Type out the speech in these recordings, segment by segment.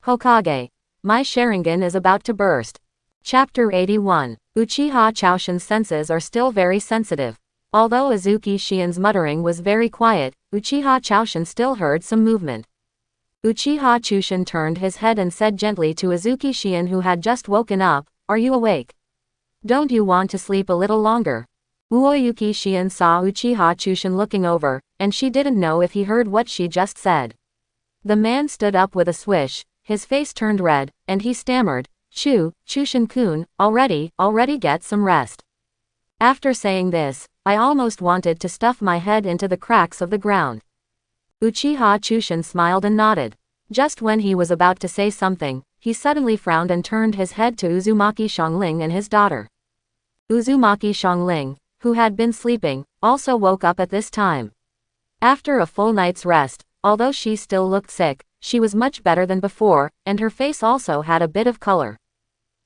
Hokage. My Sharingan is about to burst. Chapter 81. Uchiha Chaoshin's senses are still very sensitive. Although Azuki Shien's muttering was very quiet, Uchiha Chaoshin still heard some movement. Uchiha Chushin turned his head and said gently to Azuki Shien, who had just woken up, "Are you awake? Don't you want to sleep a little longer?" Uoyuki Shien saw Uchiha Chushin looking over, and she didn't know if he heard what she just said. The man stood up with a swish, his face turned red, and he stammered, Chushin-kun, already get some rest." After saying this, I almost wanted to stuff my head into the cracks of the ground. Uchiha Chushin smiled and nodded. Just when he was about to say something, he suddenly frowned and turned his head to Uzumaki Xiangling and his daughter. Uzumaki Xiangling, who had been sleeping, also woke up at this time. After a full night's rest, although she still looked sick, she was much better than before, and her face also had a bit of color.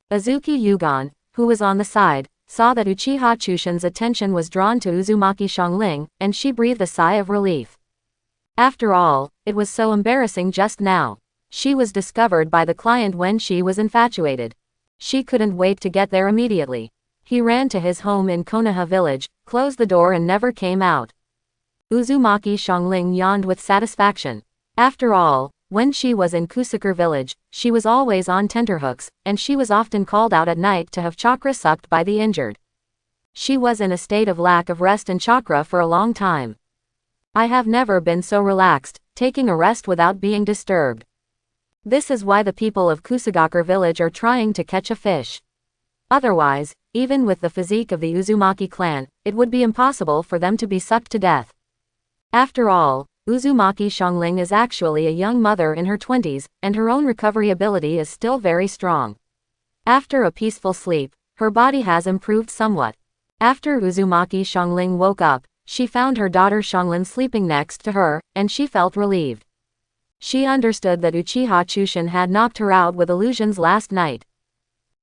Azuki Yugon, who was on the side, saw that Uchiha Chushin's attention was drawn to Uzumaki Xiangling, and she breathed a sigh of relief. After all, it was so embarrassing just now. She was discovered by the client when she was infatuated. She couldn't wait to get there immediately. He ran to his home in Konoha village, closed the door and never came out. Uzumaki Xiangling yawned with satisfaction. After all, when she was in Kusakura village, she was always on tenterhooks, and she was often called out at night to have chakra sucked by the injured. She was in a state of lack of rest and chakra for a long time. I have never been so relaxed, taking a rest without being disturbed. This is why the people of Kusagakure village are trying to catch a fish. Otherwise, even with the physique of the Uzumaki clan, it would be impossible for them to be sucked to death. After all, Uzumaki Xiangling is actually a young mother in her 20s, and her own recovery ability is still very strong. After a peaceful sleep, her body has improved somewhat. After Uzumaki Xiangling woke up, she found her daughter Xianglin sleeping next to her, and she felt relieved. She understood that Uchiha Chushin had knocked her out with illusions last night.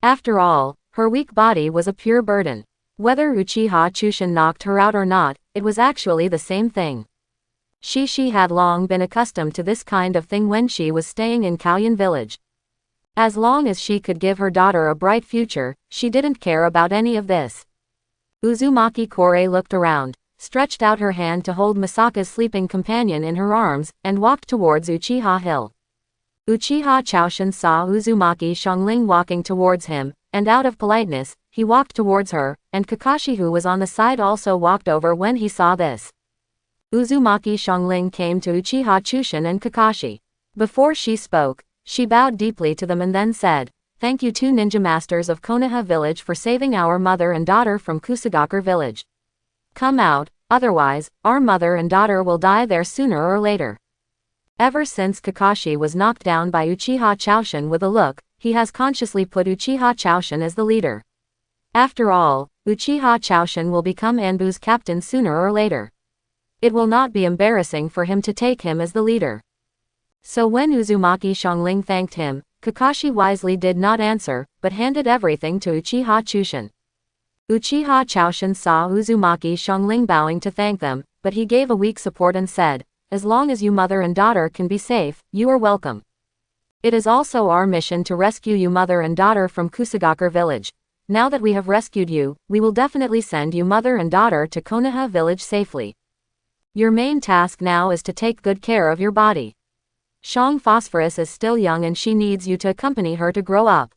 After all, her weak body was a pure burden. Whether Uchiha Chushin knocked her out or not, it was actually the same thing. She had long been accustomed to this kind of thing when she was staying in Kaoyan village. As long as she could give her daughter a bright future, she didn't care about any of this. Uzumaki Kore looked around, stretched out her hand to hold Misaka's sleeping companion in her arms, and walked towards Uchiha Hill. Uchiha Chaoshin saw Uzumaki Xiangling walking towards him, and out of politeness, he walked towards her, and Kakashi, who was on the side, also walked over when he saw this. Uzumaki Xiangling came to Uchiha Chushin and Kakashi. Before she spoke, she bowed deeply to them and then said, "Thank you, two ninja masters of Konoha village, for saving our mother and daughter from Kusagakure village. Come out, otherwise, our mother and daughter will die there sooner or later." Ever since Kakashi was knocked down by Uchiha Chaoshin with a look, he has consciously put Uchiha Chaoshin as the leader. After all, Uchiha Chaoshin will become Anbu's captain sooner or later. It will not be embarrassing for him to take him as the leader. So when Uzumaki Xiangling thanked him, Kakashi wisely did not answer, but handed everything to Uchiha Chushin. Uchiha Chaoshin saw Uzumaki Xiangling bowing to thank them, but he gave a weak support and said, "As long as you mother and daughter can be safe, you are welcome. It is also our mission to rescue you mother and daughter from Kusagakure village. Now that we have rescued you, we will definitely send you mother and daughter to Konoha village safely. Your main task now is to take good care of your body. Shang Phosphorus is still young and she needs you to accompany her to grow up.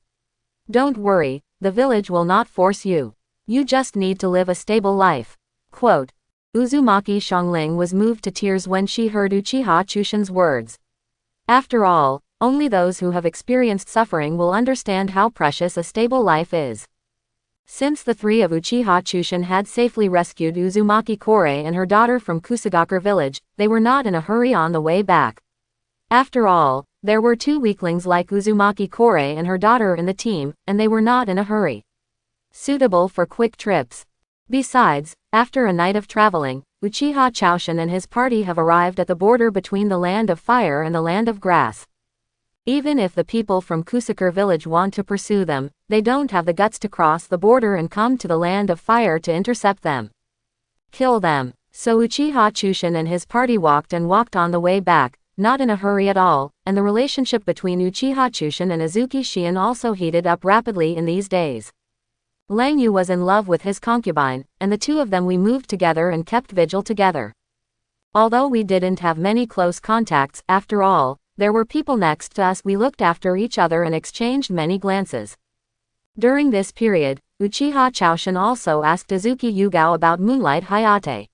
Don't worry, the village will not force you. You just need to live a stable life." Quote. Uzumaki Xiangling was moved to tears when she heard Uchiha Chushin's words. After all, only those who have experienced suffering will understand how precious a stable life is. Since the three of Uchiha Chushin had safely rescued Uzumaki Kore and her daughter from Kusagakure village, they were not in a hurry on the way back. After all, there were two weaklings like Uzumaki Kore and her daughter in the team, and they were not in a hurry. Suitable for quick trips. Besides, after a night of traveling, Uchiha Chaoshin and his party have arrived at the border between the land of fire and the land of grass. Even if the people from Kusakure village want to pursue them, they don't have the guts to cross the border and come to the land of fire to intercept them. Kill them. So Uchiha Chushin and his party walked on the way back, not in a hurry at all, and the relationship between Uchiha Chushin and Azuki Shion also heated up rapidly in these days. Lang Yu was in love with his concubine, and the two of them we moved together and kept vigil together. Although we didn't have many close contacts, after all, there were people next to us. We looked after each other and exchanged many glances. During this period, Uchiha Choshin also asked Azuki Yugao about Moonlight Hayate.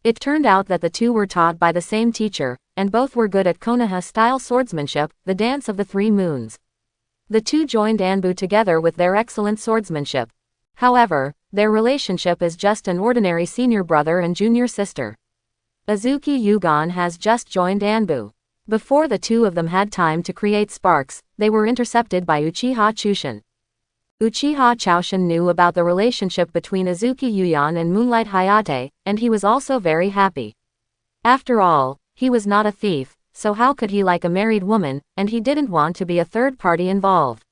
It turned out that the two were taught by the same teacher, and both were good at Konoha-style swordsmanship, the dance of the three moons. The two joined Anbu together with their excellent swordsmanship. However, their relationship is just an ordinary senior brother and junior sister. Azuki Yugon has just joined Anbu. Before the two of them had time to create sparks, they were intercepted by Uchiha Chushin. Uchiha Choshin knew about the relationship between Azuki Yuyan and Moonlight Hayate, and he was also very happy. After all, he was not a thief, so how could he like a married woman, and he didn't want to be a third party involved.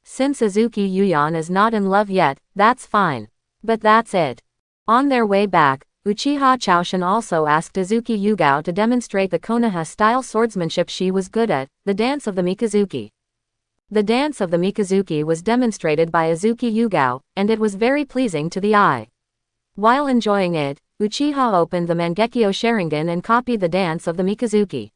Since Azuki Yuyan is not in love yet, that's fine. But that's it. On their way back, Uchiha Choshin also asked Azuki Yugao to demonstrate the Konoha-style swordsmanship she was good at, the dance of the Mikazuki. The dance of the Mikazuki was demonstrated by Azuki Yugao, and it was very pleasing to the eye. While enjoying it, Uchiha opened the Mangekyo Sharingan and copied the dance of the Mikazuki.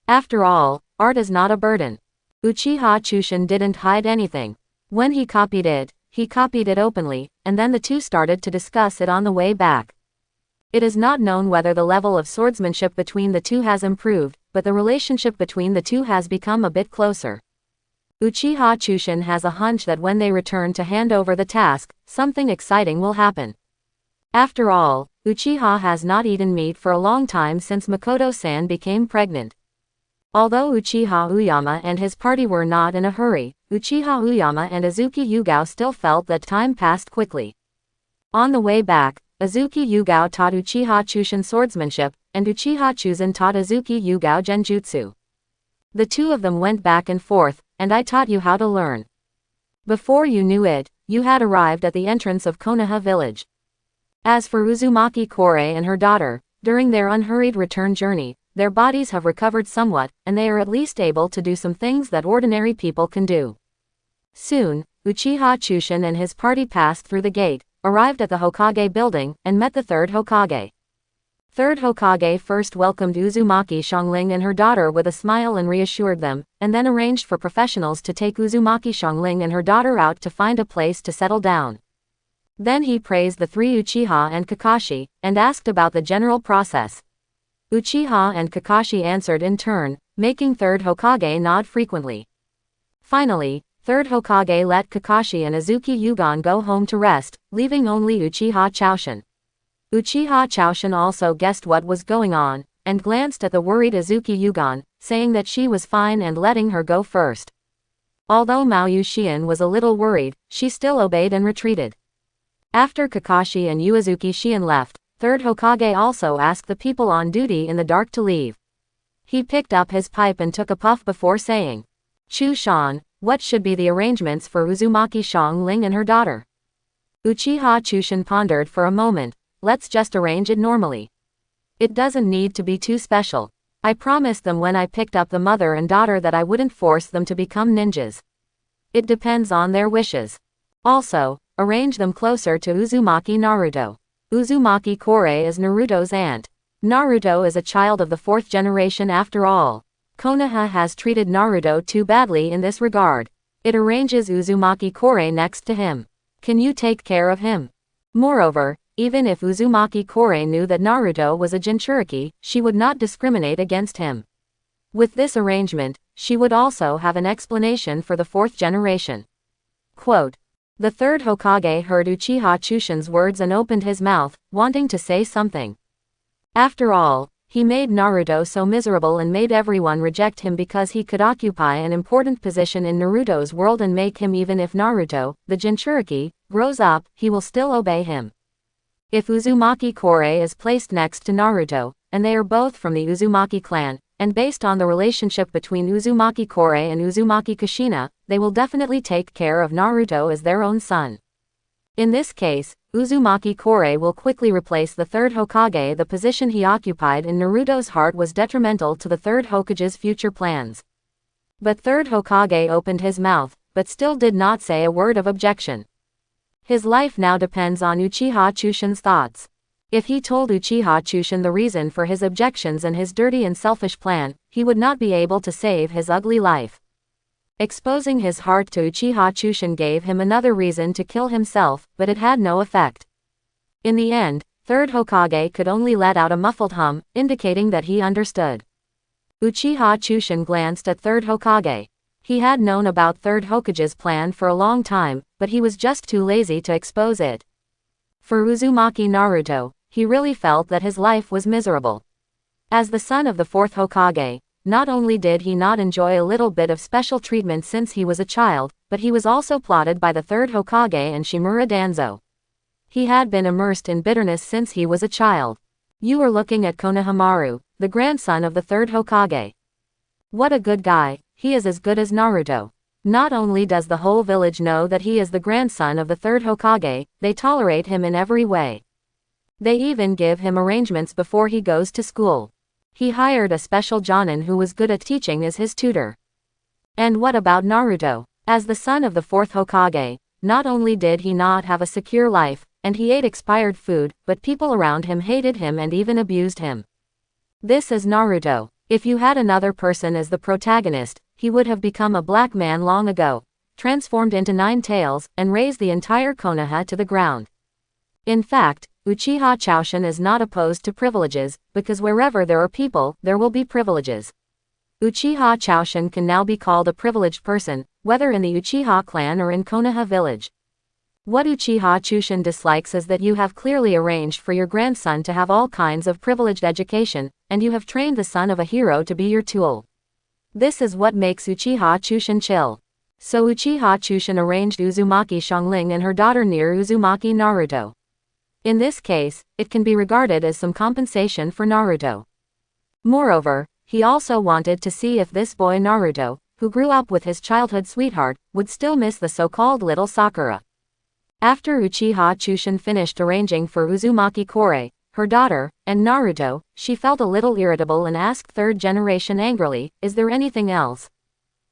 After all, art is not a burden. Uchiha Chushin didn't hide anything. When he copied it openly, and then the two started to discuss it on the way back. It is not known whether the level of swordsmanship between the two has improved, but the relationship between the two has become a bit closer. Uchiha Chushin has a hunch that when they return to hand over the task, something exciting will happen. After all, Uchiha has not eaten meat for a long time since Makoto-san became pregnant. Although Uchiha Uyama and his party were not in a hurry, Uchiha Uyama and Azuki Yugao still felt that time passed quickly. On the way back, Azuki Yugao taught Uchiha Chushin swordsmanship, and Uchiha Chuzan taught Azuki Yugao genjutsu. The two of them went back and forth, and I taught you how to learn. Before you knew it, you had arrived at the entrance of Konoha village. As for Uzumaki Korei and her daughter, during their unhurried return journey, their bodies have recovered somewhat, and they are at least able to do some things that ordinary people can do. Soon, Uchiha Chushin and his party passed through the gate, arrived at the Hokage building, and met the third Hokage. Third Hokage first welcomed Uzumaki Xiongling and her daughter with a smile and reassured them, and then arranged for professionals to take Uzumaki Xiongling and her daughter out to find a place to settle down. Then he praised the three Uchiha and Kakashi, and asked about the general process. Uchiha and Kakashi answered in turn, making third Hokage nod frequently. Finally, third Hokage let Kakashi and Azuki Yugon go home to rest, leaving only Uchiha Choshin. Uchiha Choshin also guessed what was going on, and glanced at the worried Azuki Yugon, saying that she was fine and letting her go first. Although Maoyu Shion was a little worried, she still obeyed and retreated. After Kakashi and Uezuki Shion left, third Hokage also asked the people on duty in the dark to leave. He picked up his pipe and took a puff before saying, "Chushan, what should be the arrangements for Uzumaki Xiongling and her daughter?" Uchiha Chushin pondered for a moment. "Let's just arrange it normally. It doesn't need to be too special. I promised them when I picked up the mother and daughter that I wouldn't force them to become ninjas. It depends on their wishes. Also, arrange them closer to Uzumaki Naruto. Uzumaki Korei is Naruto's aunt. Naruto is a child of the fourth generation after all. Konoha has treated Naruto too badly in this regard. It arranges Uzumaki Korei next to him. Can you take care of him?" Moreover, even if Uzumaki Korei knew that Naruto was a Jinchuriki, she would not discriminate against him. With this arrangement, she would also have an explanation for the fourth generation. Quote, the third Hokage heard Uchiha Chushin's words and opened his mouth, wanting to say something. After all, he made Naruto so miserable and made everyone reject him because he could occupy an important position in Naruto's world and make him. Even if Naruto, the Jinchuriki, grows up, he will still obey him. If Uzumaki Korei is placed next to Naruto, and they are both from the Uzumaki clan, and based on the relationship between Uzumaki Korei and Uzumaki Kushina, they will definitely take care of Naruto as their own son. In this case, Uzumaki Kore will quickly replace the third Hokage. The position he occupied in Naruto's heart was detrimental to the third Hokage's future plans. But third Hokage opened his mouth, but still did not say a word of objection. His life now depends on Uchiha Chushin's thoughts. If he told Uchiha Chushin the reason for his objections and his dirty and selfish plan, he would not be able to save his ugly life. Exposing his heart to Uchiha Chushin gave him another reason to kill himself, but it had no effect. In the end, third Hokage could only let out a muffled hum, indicating that he understood. Uchiha Chushin glanced at third Hokage. He had known about third Hokage's plan for a long time, but he was just too lazy to expose it. For Uzumaki Naruto, he really felt that his life was miserable. As the son of the fourth Hokage, not only did he not enjoy a little bit of special treatment since he was a child, but he was also plotted by the third Hokage and Shimura Danzo. He had been immersed in bitterness since he was a child. You are looking at Konohamaru, the grandson of the third Hokage. What a good guy, he is as good as Naruto. Not only does the whole village know that he is the grandson of the third Hokage, they tolerate him in every way. They even give him arrangements before he goes to school. He hired a special Jonin who was good at teaching as his tutor. And what about Naruto? As the son of the fourth Hokage, not only did he not have a secure life, and he ate expired food, but people around him hated him and even abused him. This is Naruto. If you had another person as the protagonist, he would have become a black man long ago, transformed into 9 tails, and razed the entire Konoha to the ground. In fact, Uchiha Choshin is not opposed to privileges, because wherever there are people, there will be privileges. Uchiha Choshin can now be called a privileged person, whether in the Uchiha clan or in Konoha village. What Uchiha Choshin dislikes is that you have clearly arranged for your grandson to have all kinds of privileged education, and you have trained the son of a hero to be your tool. This is what makes Uchiha Choshin chill. So Uchiha Choshin arranged Uzumaki Xiangling and her daughter near Uzumaki Naruto. In this case, it can be regarded as some compensation for Naruto. Moreover, he also wanted to see if this boy Naruto, who grew up with his childhood sweetheart, would still miss the so-called little Sakura. After Uchiha Choshin finished arranging for Uzumaki Kore, her daughter, and Naruto, she felt a little irritable and asked third generation angrily, "Is there anything else?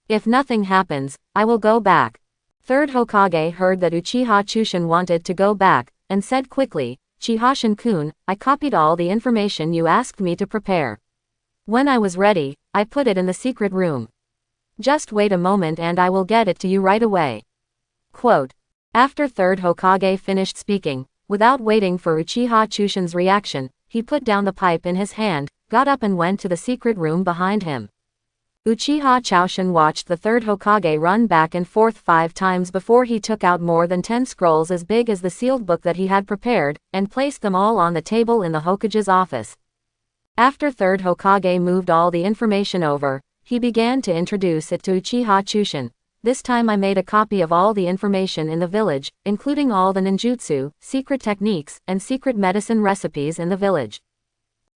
If nothing happens, I will go back." Third Hokage heard that Uchiha Choshin wanted to go back, and said quickly, "Chihashin-kun, I copied all the information you asked me to prepare. When I was ready, I put it in the secret room. Just wait a moment and I will get it to you right away." Quote. After third Hokage finished speaking, without waiting for Uchiha Choshin's reaction, he put down the pipe in his hand, got up and went to the secret room behind him. Uchiha Choshin watched the third Hokage run back and forth 5 times before he took out more than 10 scrolls as big as the sealed book that he had prepared, and placed them all on the table in the Hokage's office. After third Hokage moved all the information over, he began to introduce it to Uchiha Choshin. "This time I made a copy of all the information in the village, including all the ninjutsu, secret techniques, and secret medicine recipes in the village.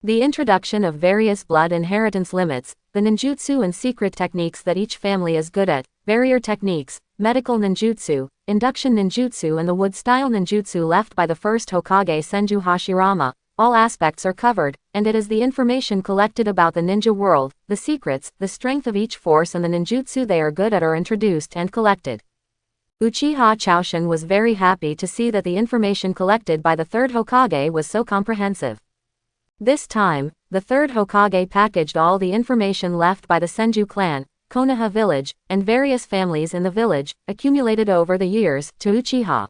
The introduction of various blood inheritance limits, the ninjutsu and secret techniques that each family is good at, barrier techniques, medical ninjutsu, induction ninjutsu and the wood-style ninjutsu left by the first Hokage Senju Hashirama, all aspects are covered, and it is the information collected about the ninja world, the secrets, the strength of each force and the ninjutsu they are good at are introduced and collected." Uchiha Choshin was very happy to see that the information collected by the third Hokage was so comprehensive. This time, the third Hokage packaged all the information left by the Senju clan, Konoha village, and various families in the village, accumulated over the years, to Uchiha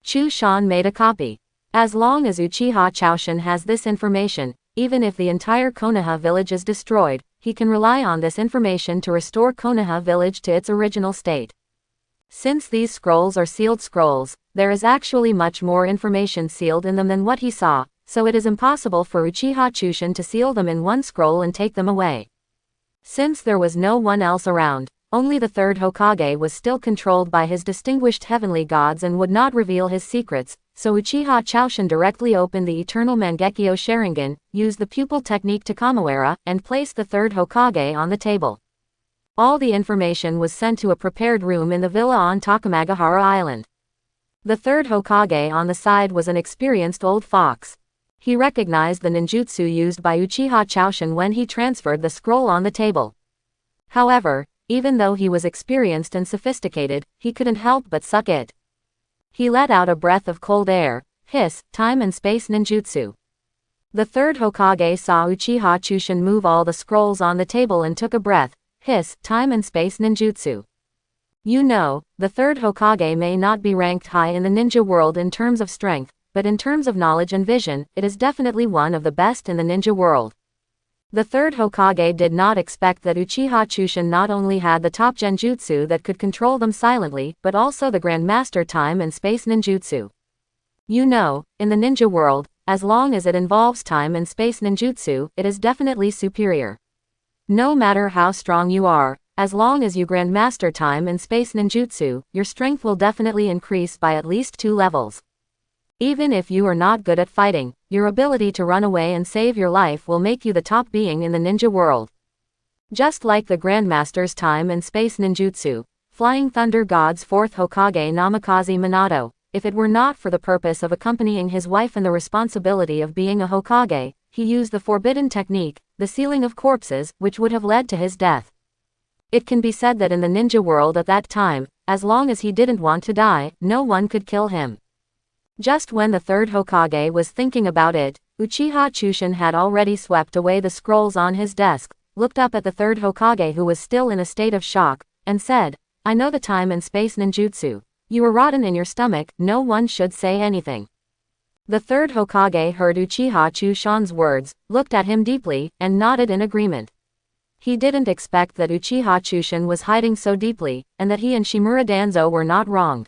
Choshin made a copy. As long as Uchiha Choshin has this information, even if the entire Konoha village is destroyed, he can rely on this information to restore Konoha village to its original state. Since these scrolls are sealed scrolls, there is actually much more information sealed in them than what he saw, so it is impossible for Uchiha Choshin to seal them in one scroll and take them away. Since there was no one else around, only the third Hokage was still controlled by his distinguished heavenly gods and would not reveal his secrets, so Uchiha Choshin directly opened the eternal Mangekyo Sharingan, used the pupil technique to Kamawara, and placed the third Hokage on the table. All the information was sent to a prepared room in the villa on Takamagahara Island. The third Hokage on the side was an experienced old fox. He recognized the ninjutsu used by Uchiha Chaoshin when he transferred the scroll on the table. However, even though he was experienced and sophisticated, he couldn't help but suck it. He let out a breath of cold air. Hiss, time and space ninjutsu. The third Hokage saw Uchiha Chushin move all the scrolls on the table and took a breath. Hiss, time and space ninjutsu. You know, the third Hokage may not be ranked high in the ninja world in terms of strength, but in terms of knowledge and vision, it is definitely one of the best in the ninja world. The third Hokage did not expect that Uchiha Chushin not only had the top genjutsu that could control them silently, but also the Grandmaster time and space ninjutsu. You know, in the ninja world, as long as it involves time and space ninjutsu, it is definitely superior. No matter how strong you are, as long as you Grandmaster time and space ninjutsu, your strength will definitely increase by at least 2 levels. Even if you are not good at fighting, your ability to run away and save your life will make you the top being in the ninja world. Just like the Grandmaster's time and space ninjutsu, Flying Thunder God's 4th Hokage Namikaze Minato, if it were not for the purpose of accompanying his wife and the responsibility of being a Hokage, he used the forbidden technique, the sealing of corpses, which would have led to his death. It can be said that in the ninja world at that time, as long as he didn't want to die, no one could kill him. Just when the third Hokage was thinking about it, Uchiha Chushin had already swept away the scrolls on his desk, looked up at the third Hokage who was still in a state of shock, and said, I know the time and space ninjutsu. You are rotten in your stomach, no one should say anything. The third Hokage heard Uchiha Chushin's words, looked at him deeply, and nodded in agreement. He didn't expect that Uchiha Chushin was hiding so deeply, and that he and Shimura Danzo were not wronged.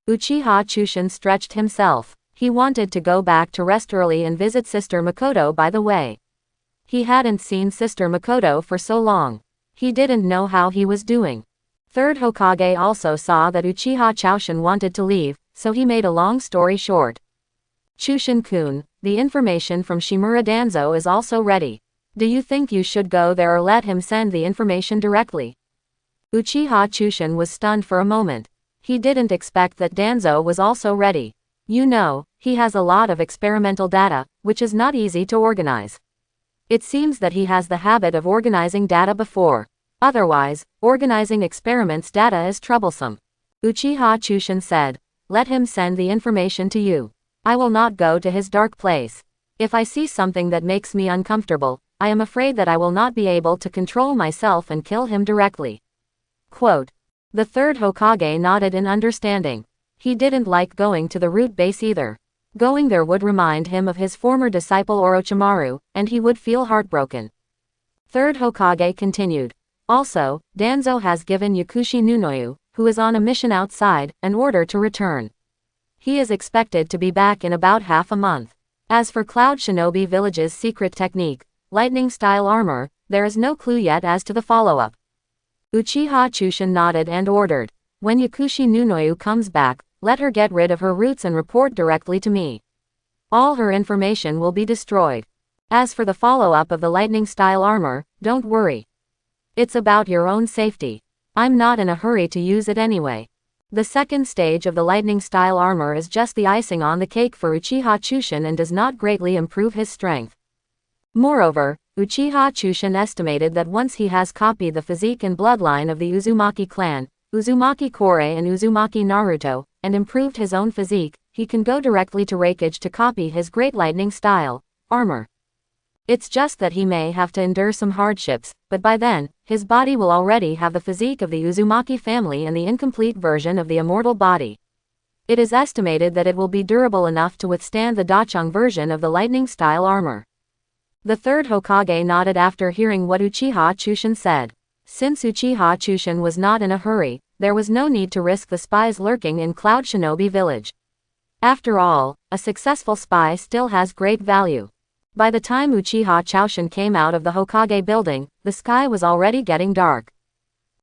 Uchiha Chushin stretched himself. He wanted to go back to rest early and visit Sister Makoto by the way. He hadn't seen Sister Makoto for so long. He didn't know how he was doing. Third Hokage also saw that Uchiha Chaoshin wanted to leave, so he made a long story short. Chushin-kun, the information from Shimura Danzo is also ready. Do you think you should go there or let him send the information directly? Uchiha Chushin was stunned for a moment. He didn't expect that Danzo was also ready. You know, he has a lot of experimental data, which is not easy to organize. It seems that he has the habit of organizing data before. Otherwise, organizing experiments data is troublesome. Uchiha Chushin said, let him send the information to you. I will not go to his dark place. If I see something that makes me uncomfortable, I am afraid that I will not be able to control myself and kill him directly. Quote. The third Hokage nodded in understanding. He didn't like going to the root base either. Going there would remind him of his former disciple Orochimaru, and he would feel heartbroken. Third Hokage continued. Also, Danzo has given Yakushi Nunoyu, who is on a mission outside, an order to return. He is expected to be back in about half a month. As for Cloud Shinobi Village's secret technique, lightning-style armor, there is no clue yet as to the follow-up. Uchiha Chushin nodded and ordered, when Yakushi Nunoyu comes back, let her get rid of her roots and report directly to me. All her information will be destroyed. As for the follow-up of the lightning-style armor, don't worry. It's about your own safety. I'm not in a hurry to use it anyway. The second stage of the lightning-style armor is just the icing on the cake for Uchiha Chushin and does not greatly improve his strength. Moreover, Uchiha Chushin estimated that once he has copied the physique and bloodline of the Uzumaki clan, Uzumaki Korei and Uzumaki Naruto, and improved his own physique, he can go directly to Hokage to copy his great lightning-style armor. It's just that he may have to endure some hardships, but by then, his body will already have the physique of the Uzumaki family and the incomplete version of the immortal body. It is estimated that it will be durable enough to withstand the Dachang version of the lightning-style armor. The third Hokage nodded after hearing what Uchiha Chushin said. Since Uchiha Chushin was not in a hurry, there was no need to risk the spies lurking in Cloud Shinobi Village. After all, a successful spy still has great value. By the time Uchiha Chaoshin came out of the Hokage building, the sky was already getting dark.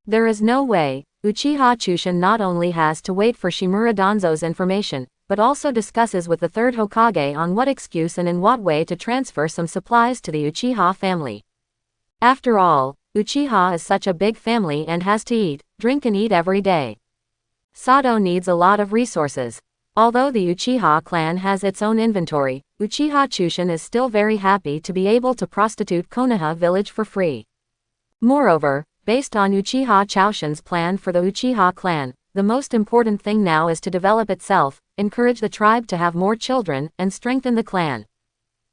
There is no way. Uchiha Chushin not only has to wait for Shimura Danzo's information, but also discusses with the third Hokage on what excuse and in what way to transfer some supplies to the Uchiha family. After all, Uchiha is such a big family and has to eat, drink and eat every day. Sato needs a lot of resources. Although the Uchiha clan has its own inventory, Uchiha Chushin is still very happy to be able to prostitute Konoha village for free. Moreover, based on Uchiha Choshin's plan for the Uchiha clan, the most important thing now is to develop itself, encourage the tribe to have more children, and strengthen the clan.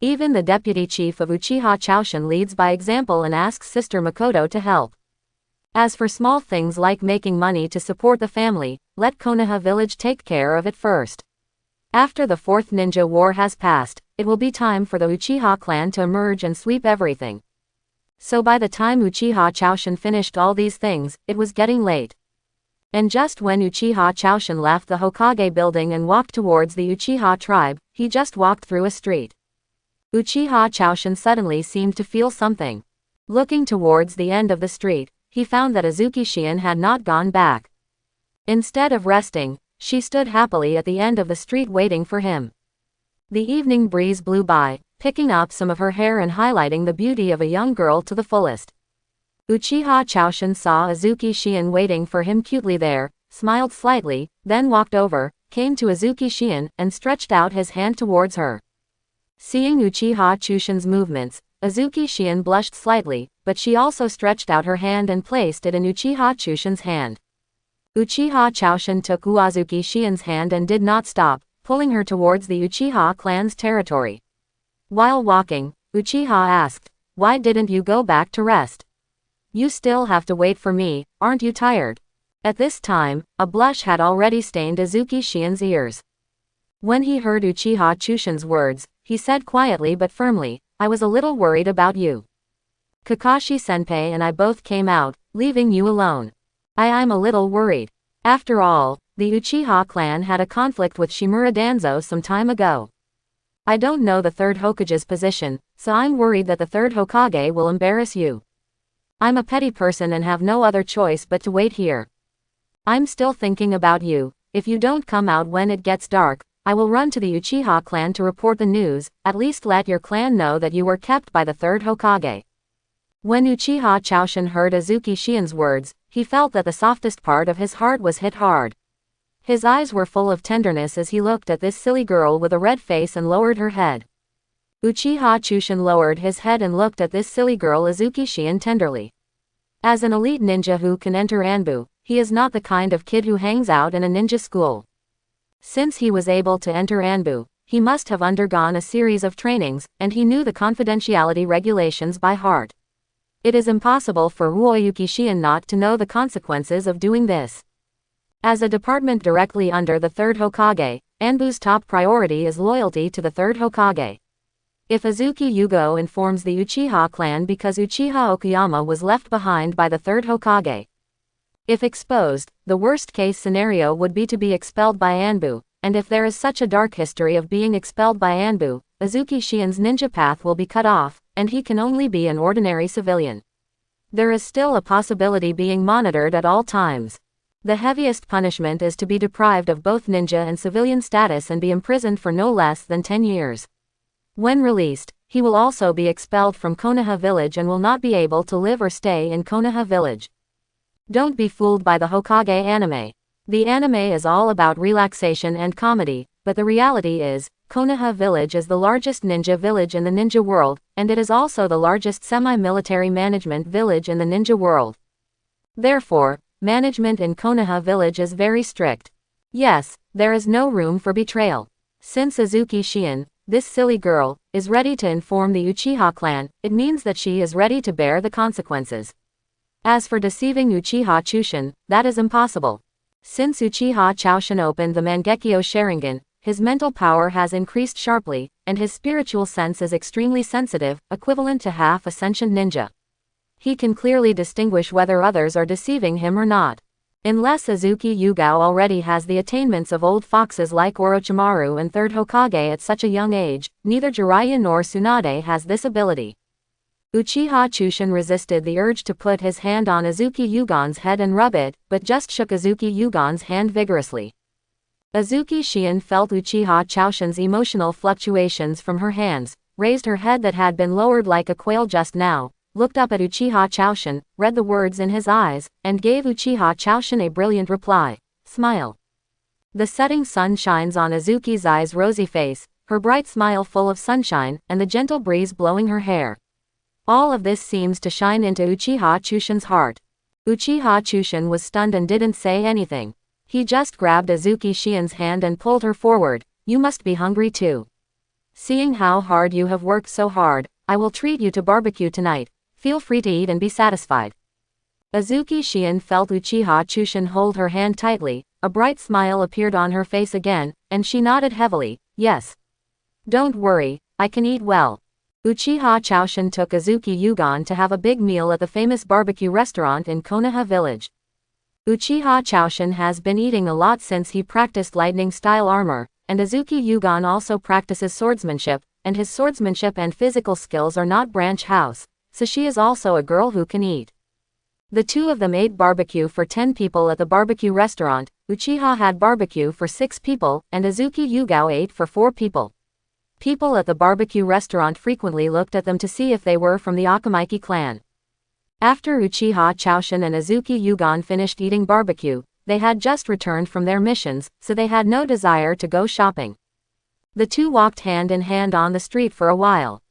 Even the deputy chief of Uchiha Choshin leads by example and asks Sister Makoto to help. As for small things like making money to support the family, let Konoha village take care of it first. After the fourth ninja war has passed, it will be time for the Uchiha clan to emerge and sweep everything. So by the time Uchiha Choshin finished all these things, it was getting late. And just when Uchiha Choshin left the Hokage building and walked towards the Uchiha tribe, he just walked through a street. Uchiha Choshin suddenly seemed to feel something. Looking towards the end of the street, he found that Azuki Shion had not gone back. Instead of resting, she stood happily at the end of the street waiting for him. The evening breeze blew by, picking up some of her hair and highlighting the beauty of a young girl to the fullest. Uchiha Choshin saw Azuki Shion waiting for him cutely there, smiled slightly, then walked over, came to Azuki Shion, and stretched out his hand towards her. Seeing Uchiha Choshin's movements, Azuki Shion blushed slightly, but she also stretched out her hand and placed it in Uchiha Choshin's hand. Uchiha Choshin took Uazuki Shion's hand and did not stop, pulling her towards the Uchiha clan's territory. While walking, Uchiha asked, "Why didn't you go back to rest? You still have to wait for me, aren't you tired?" At this time, a blush had already stained Azuki Shion's ears. When he heard Uchiha Choshin's words, he said quietly but firmly, "I was a little worried about you. Kakashi-senpai and I both came out, leaving you alone. I'm a little worried. After all, the Uchiha clan had a conflict with Shimura Danzo some time ago. I don't know the third Hokage's position, so I'm worried that the third Hokage will embarrass you. I'm a petty person and have no other choice but to wait here. I'm still thinking about you. If you don't come out when it gets dark, I will run to the Uchiha clan to report the news, at least let your clan know that you were kept by the third Hokage." When Uchiha Choshin heard Azuki Shion's words, he felt that the softest part of his heart was hit hard. His eyes were full of tenderness as he looked at this silly girl with a red face and lowered her head. Uchiha Choshin lowered his head and looked at this silly girl Azuki Shion tenderly. As an elite ninja who can enter Anbu, he is not the kind of kid who hangs out in a ninja school. Since he was able to enter Anbu, he must have undergone a series of trainings, and he knew the confidentiality regulations by heart. It is impossible for Uoyuki Shion not to know the consequences of doing this. As a department directly under the third Hokage, Anbu's top priority is loyalty to the third Hokage. If Azuki Yugo informs the Uchiha clan because Uchiha Okuyama was left behind by the third Hokage. If exposed, the worst-case scenario would be to be expelled by Anbu, and if there is such a dark history of being expelled by Anbu, Azuki Shion's ninja path will be cut off, and he can only be an ordinary civilian. There is still a possibility being monitored at all times. The heaviest punishment is to be deprived of both ninja and civilian status and be imprisoned for no less than 10 years. When released, he will also be expelled from Konoha village and will not be able to live or stay in Konoha village. Don't be fooled by the Hokage anime. The anime is all about relaxation and comedy, but the reality is, Konoha village is the largest ninja village in the ninja world, and it is also the largest semi-military management village in the ninja world. Therefore, management in Konoha village is very strict. Yes, there is no room for betrayal. Since Azuki Shion, this silly girl, is ready to inform the Uchiha clan, it means that she is ready to bear the consequences. As for deceiving Uchiha Choshin, that is impossible. Since Uchiha Choshin opened the Mangekyo Sharingan, his mental power has increased sharply, and his spiritual sense is extremely sensitive, equivalent to half a sentient ninja. He can clearly distinguish whether others are deceiving him or not. Unless Azuki Yugao already has the attainments of old foxes like Orochimaru and third Hokage at such a young age, neither Jiraiya nor Tsunade has this ability. Uchiha Choshin resisted the urge to put his hand on Azuki Yugon's head and rub it, but just shook Azuki Yugon's hand vigorously. Azuki Shion felt Uchiha Choshin's emotional fluctuations from her hands, raised her head that had been lowered like a quail just now, looked up at Uchiha Choshin, read the words in his eyes, and gave Uchiha Choshin a brilliant reply. Smile. The setting sun shines on Azuki's eyes, rosy face, her bright smile full of sunshine, and the gentle breeze blowing her hair. All of this seems to shine into Uchiha Chushin's heart. Uchiha Chushin was stunned and didn't say anything. He just grabbed Azuki Shien's hand and pulled her forward. You must be hungry too. Seeing how hard you have worked so hard, I will treat you to barbecue tonight. Feel free to eat and be satisfied. Azuki Shien felt Uchiha Chushin hold her hand tightly. A bright smile appeared on her face again, and she nodded heavily. Yes. Don't worry, I can eat well. Uchiha Chushin took Azuki Yugon to have a big meal at the famous barbecue restaurant in Konoha village. Uchiha Chushin has been eating a lot since he practiced lightning-style armor, and Azuki Yugon also practices swordsmanship, and his swordsmanship and physical skills are not branch house, so she is also a girl who can eat. The two of them ate barbecue for 10 people at the barbecue restaurant. Uchiha had barbecue for 6 people, and Azuki Yugao ate for 4 people. People at the barbecue restaurant frequently looked at them to see if they were from the Akamaiki clan. After Uchiha Chushin and Azuki Yugon finished eating barbecue, they had just returned from their missions, so they had no desire to go shopping. The two walked hand in hand on the street for a while.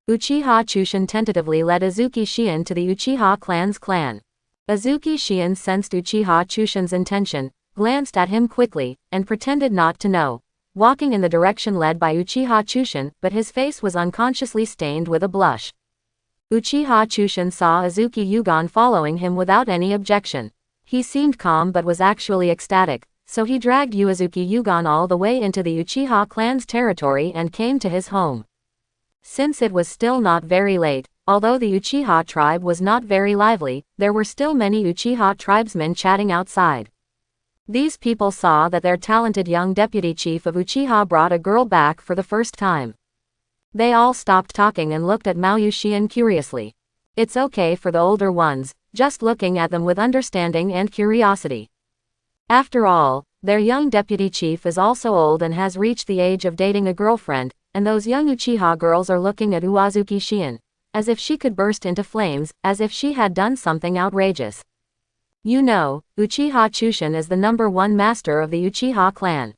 Uchiha Chushin tentatively led Azuki Shien to the Uchiha clan's clan. Azuki Shien sensed Uchiha Chushin's intention, glanced at him quickly, and pretended not to know, walking in the direction led by Uchiha Chushin, but his face was unconsciously stained with a blush. Uchiha Chushin saw Azuki Yugon following him without any objection. He seemed calm but was actually ecstatic, so he dragged Azuki Yugon all the way into the Uchiha clan's territory and came to his home. Since it was still not very late, although the Uchiha tribe was not very lively, there were still many Uchiha tribesmen chatting outside. These people saw that their talented young deputy chief of Uchiha brought a girl back for the first time. They all stopped talking and looked at Maoyu Shien curiously. It's okay for the older ones, just looking at them with understanding and curiosity. After all, their young deputy chief is also old and has reached the age of dating a girlfriend, and those young Uchiha girls are looking at Azuki Shien, as if she could burst into flames, as if she had done something outrageous. You know, Uchiha Chushin is the #1 master of the Uchiha clan.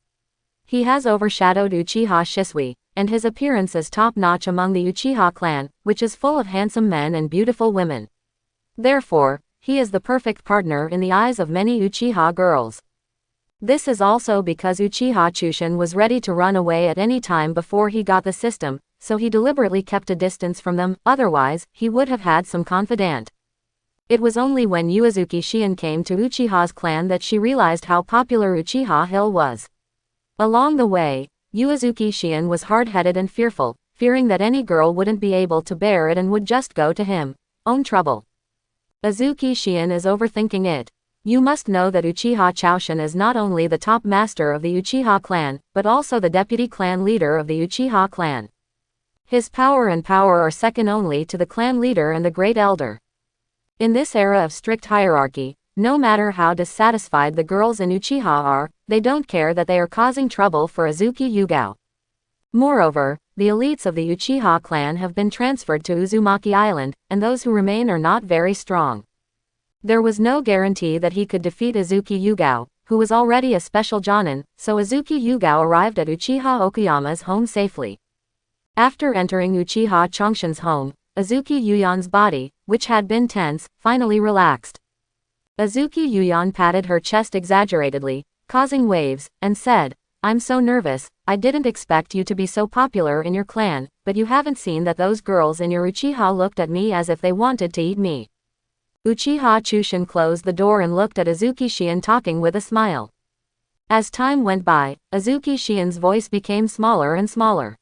He has overshadowed Uchiha Shisui, and his appearance is top-notch among the Uchiha clan, which is full of handsome men and beautiful women. Therefore, he is the perfect partner in the eyes of many Uchiha girls. This is also because Uchiha Chushin was ready to run away at any time before he got the system, so he deliberately kept a distance from them, otherwise, he would have had some confidant. It was only when Azuki Shien came to Uchiha's clan that she realized how popular Uchiha Hill was. Along the way, Azuki Shien was hard-headed and fearful, fearing that any girl wouldn't be able to bear it and would just go to him. Own trouble. Azuki Shien is overthinking it. You must know that Uchiha Chushin is not only the top master of the Uchiha clan, but also the deputy clan leader of the Uchiha clan. His power are second only to the clan leader and the great elder. In this era of strict hierarchy, no matter how dissatisfied the girls in Uchiha are, they don't care that they are causing trouble for Azuki Yugao. Moreover, the elites of the Uchiha clan have been transferred to Uzumaki Island, and those who remain are not very strong. There was no guarantee that he could defeat Azuki Yugao, who was already a special jonin, so Azuki Yugao arrived at Uchiha Okuyama's home safely. After entering Uchiha Chongshin's home, Azuki Yuyan's body, which had been tense, finally relaxed. Azuki Yuyan patted her chest exaggeratedly, causing waves, and said, I'm so nervous, I didn't expect you to be so popular in your clan, but you haven't seen that those girls in your Uchiha looked at me as if they wanted to eat me. Uchiha Chushin closed the door and looked at Azuki Shien talking with a smile. As time went by, Azuki Shien's voice became smaller and smaller.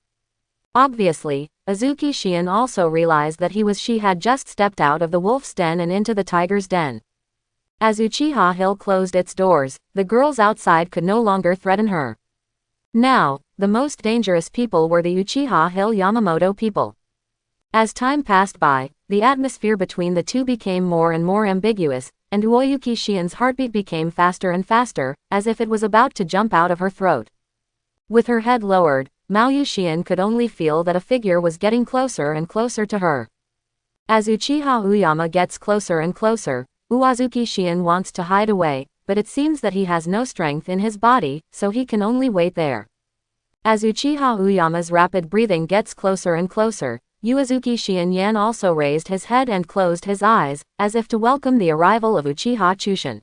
Obviously, Azuki Shien also realized that she had just stepped out of the wolf's den and into the tiger's den. As Uchiha Hill closed its doors, the girls outside could no longer threaten her. Now, the most dangerous people were the Uchiha Hill Yamamoto people. As time passed by, the atmosphere between the two became more and more ambiguous, and Azuki Shien's heartbeat became faster and faster, as if it was about to jump out of her throat. With her head lowered, Maoyu Shien could only feel that a figure was getting closer and closer to her. As Uchiha Uyama gets closer and closer, Uazuki Shien wants to hide away, but it seems that he has no strength in his body, so he can only wait there. As Uchiha Uyama's rapid breathing gets closer and closer, Uezuki Xianyan also raised his head and closed his eyes, as if to welcome the arrival of Uchiha Chushin.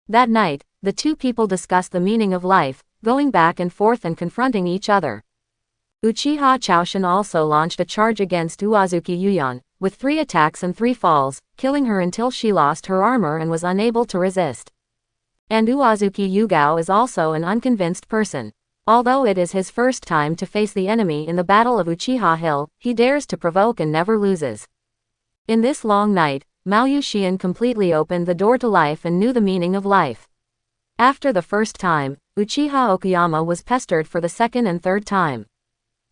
That night, the two people discussed the meaning of life, going back and forth and confronting each other. Uchiha Chushin also launched a charge against Uezuki Yuyan, with 3 attacks and 3 falls, killing her until she lost her armor and was unable to resist. And Uezuki Yugao is also an unconvinced person. Although it is his first time to face the enemy in the Battle of Uchiha Hill, he dares to provoke and never loses. In this long night, Mao Yuxian completely opened the door to life and knew the meaning of life. After the first time, Uchiha Okuyama was pestered for the second and third time.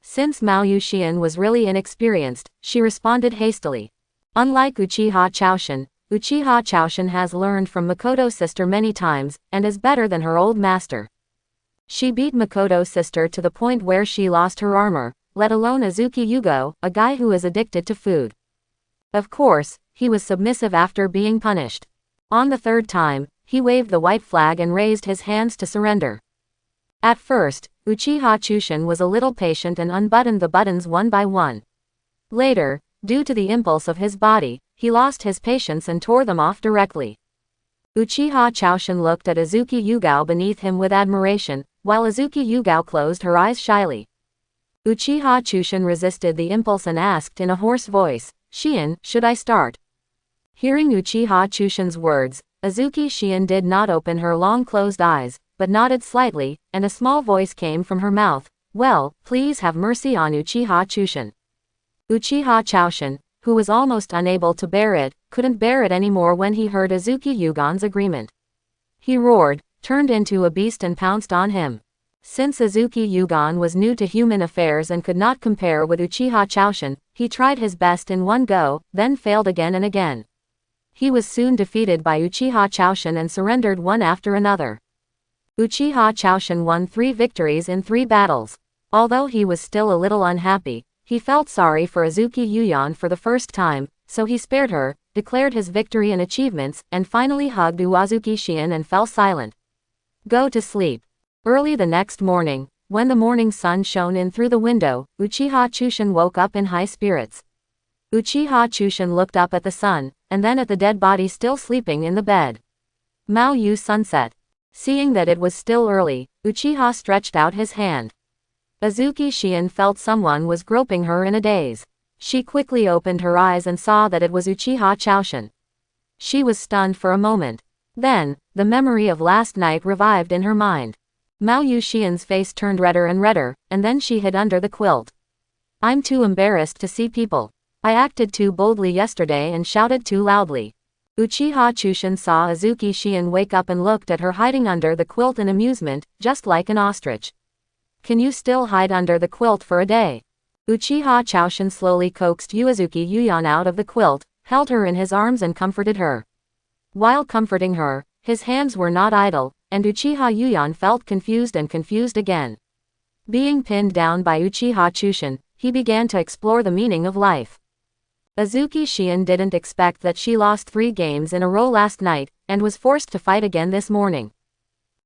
Since Mao Yuxian was really inexperienced, she responded hastily. Unlike Uchiha Chushin has learned from Makoto's sister many times, and is better than her old master. She beat Makoto's sister to the point where she lost her armor, let alone Azuki Yugo, a guy who is addicted to food. Of course, he was submissive after being punished. On the third time, he waved the white flag and raised his hands to surrender. At first, Uchiha Chushin was a little patient and unbuttoned the buttons one by one. Later, due to the impulse of his body, he lost his patience and tore them off directly. Uchiha Chushin looked at Azuki Yugao beneath him with admiration, while Azuki Yugao closed her eyes shyly. Uchiha Chushin resisted the impulse and asked in a hoarse voice, "Xian, should I start?" Hearing Uchiha Chushin's words, Azuki Xian did not open her long closed eyes, but nodded slightly, and a small voice came from her mouth, "Well, please have mercy on Uchiha Chushin." Uchiha Chushin, who was almost unable to bear it, couldn't bear it anymore when he heard Azuki Yugon's agreement. He roared, turned into a beast and pounced on him. Since Azuki Yugon was new to human affairs and could not compare with Uchiha Chushin, he tried his best in one go, then failed again and again. He was soon defeated by Uchiha Chushin and surrendered one after another. Uchiha Chushin won 3 victories in 3 battles. Although he was still a little unhappy, he felt sorry for Azuki Yuyan for the first time, so he spared her, declared his victory and achievements, and finally hugged Uezuki Xian and fell silent. Go to sleep. Early the next morning, when the morning sun shone in through the window, Uchiha Chushin woke up in high spirits. Uchiha Chushin looked up at the sun, and then at the dead body still sleeping in the bed. Mao Yu sunset. Seeing that it was still early, Uchiha stretched out his hand. Azuki Xian felt someone was groping her in a daze. She quickly opened her eyes and saw that it was Uchiha Chushin. She was stunned for a moment. Then, the memory of last night revived in her mind. Mao Yuxian's face turned redder and redder, and then she hid under the quilt. "I'm too embarrassed to see people. I acted too boldly yesterday and shouted too loudly." Uchiha Chushin saw Azuki Xian wake up and looked at her hiding under the quilt in amusement, just like an ostrich. "Can you still hide under the quilt for a day?" Uchiha Chushin slowly coaxed Uezuki Yuyan out of the quilt, held her in his arms and comforted her. While comforting her, his hands were not idle, and Uchiha Yuyan felt confused and confused again. Being pinned down by Uchiha Chushin, he began to explore the meaning of life. Azuki Xian didn't expect that she lost 3 games in a row last night, and was forced to fight again this morning.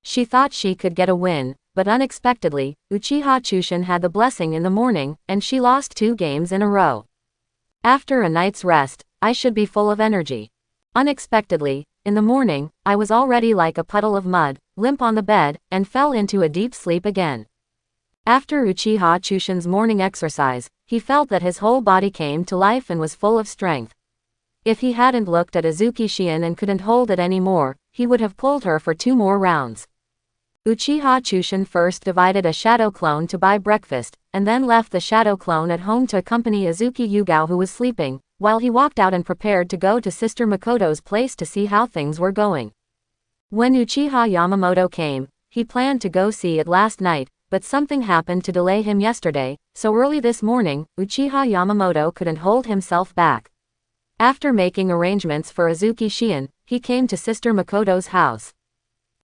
She thought she could get a win, but unexpectedly, Uchiha Chushin had the blessing in the morning, and she lost 2 games in a row. After a night's rest, I should be full of energy. Unexpectedly, in the morning, I was already like a puddle of mud, limp on the bed, and fell into a deep sleep again. After Uchiha Chushin's morning exercise, he felt that his whole body came to life and was full of strength. If he hadn't looked at Azuki Xian and couldn't hold it anymore, he would have pulled her for 2 more rounds. Uchiha Chushin first divided a shadow clone to buy breakfast, and then left the shadow clone at home to accompany Azuki Yugao, who was sleeping, while he walked out and prepared to go to Sister Makoto's place to see how things were going. When Uchiha Yamamoto came, he planned to go see it last night, but something happened to delay him yesterday, so early this morning, Uchiha Yamamoto couldn't hold himself back. After making arrangements for Azuki Xian, he came to Sister Makoto's house.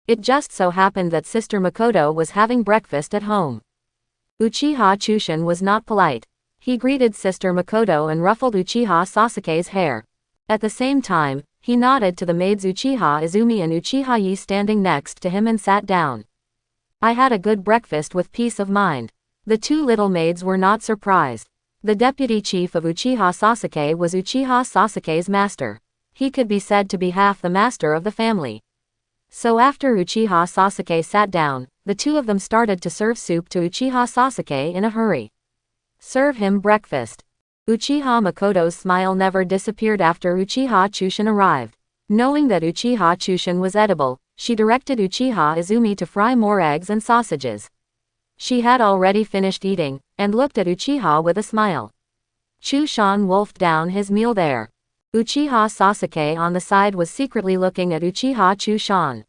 It just so happened that Sister Makoto was having breakfast at home. Uchiha Chushin was not polite. He greeted Sister Makoto and ruffled Uchiha Sasuke's hair. At the same time, He nodded to the maids Uchiha Izumi and Uchiha Yi standing next to him and sat down. I had a good breakfast with peace of mind. The two little maids were not surprised. The deputy chief of Uchiha Sasuke was Uchiha Sasuke's master. He could be said to be half the master of the family. So after Uchiha Sasuke sat down, the two of them started to serve soup to Uchiha Sasuke in a hurry. Serve him breakfast. Uchiha Makoto's smile never disappeared after Uchiha Chushin arrived. Knowing that Uchiha Chushin was edible, she directed Uchiha Izumi to fry more eggs and sausages. She had already finished eating, and looked at Uchiha with a smile. Chushan wolfed down his meal there. Uchiha Sasuke on the side was secretly looking at Uchiha Chushan.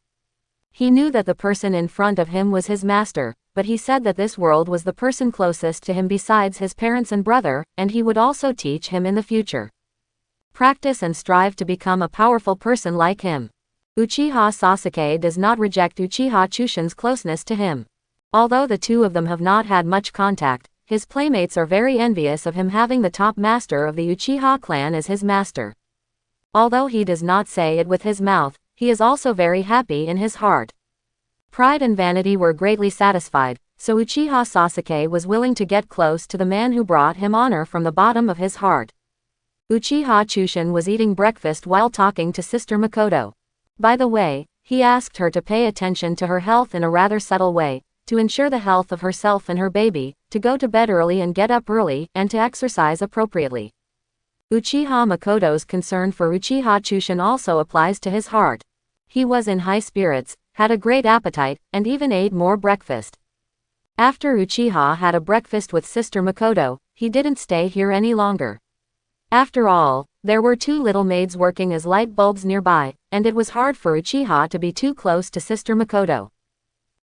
He knew that the person in front of him was his master, but he said that this world was the person closest to him besides his parents and brother, and he would also teach him in the future. Practice and strive to become a powerful person like him. Uchiha Sasuke does not reject Uchiha Chushin's closeness to him. Although the two of them have not had much contact, his playmates are very envious of him having the top master of the Uchiha clan as his master. Although he does not say it with his mouth, he is also very happy in his heart. Pride and vanity were greatly satisfied, so Uchiha Sasuke was willing to get close to the man who brought him honor from the bottom of his heart. Uchiha Chushin was eating breakfast while talking to Sister Makoto. By the way, he asked her to pay attention to her health in a rather subtle way, to ensure the health of herself and her baby, to go to bed early and get up early, and to exercise appropriately. Uchiha Makoto's concern for Uchiha Chushin also applies to his heart. He was in high spirits, had a great appetite, and even ate more breakfast. After Uchiha had a breakfast with Sister Makoto, he didn't stay here any longer. After all, there were two little maids working as light bulbs nearby, and it was hard for Uchiha to be too close to Sister Makoto.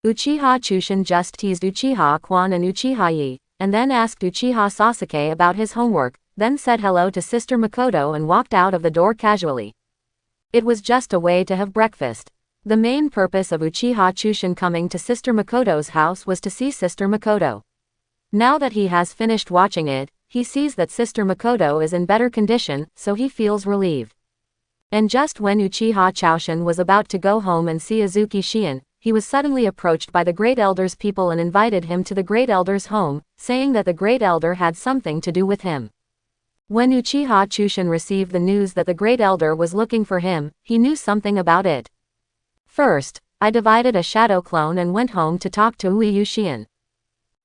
Uchiha Chushin just teased Uchiha Kwan and Uchiha Yi, and then asked Uchiha Sasuke about his homework, then said hello to Sister Makoto and walked out of the door casually. It was just a way to have breakfast. The main purpose of Uchiha Chushin coming to Sister Makoto's house was to see Sister Makoto. Now that he has finished watching it, he sees that Sister Makoto is in better condition, so he feels relieved. And just when Uchiha Chushin was about to go home and see Azuki Shiin, he was suddenly approached by the Great Elder's people and invited him to the Great Elder's home, saying that the Great Elder had something to do with him. When Uchiha Chushin received the news that the Great Elder was looking for him, he knew something about it. First, I divided a shadow clone and went home to talk to Uiyu Shiin.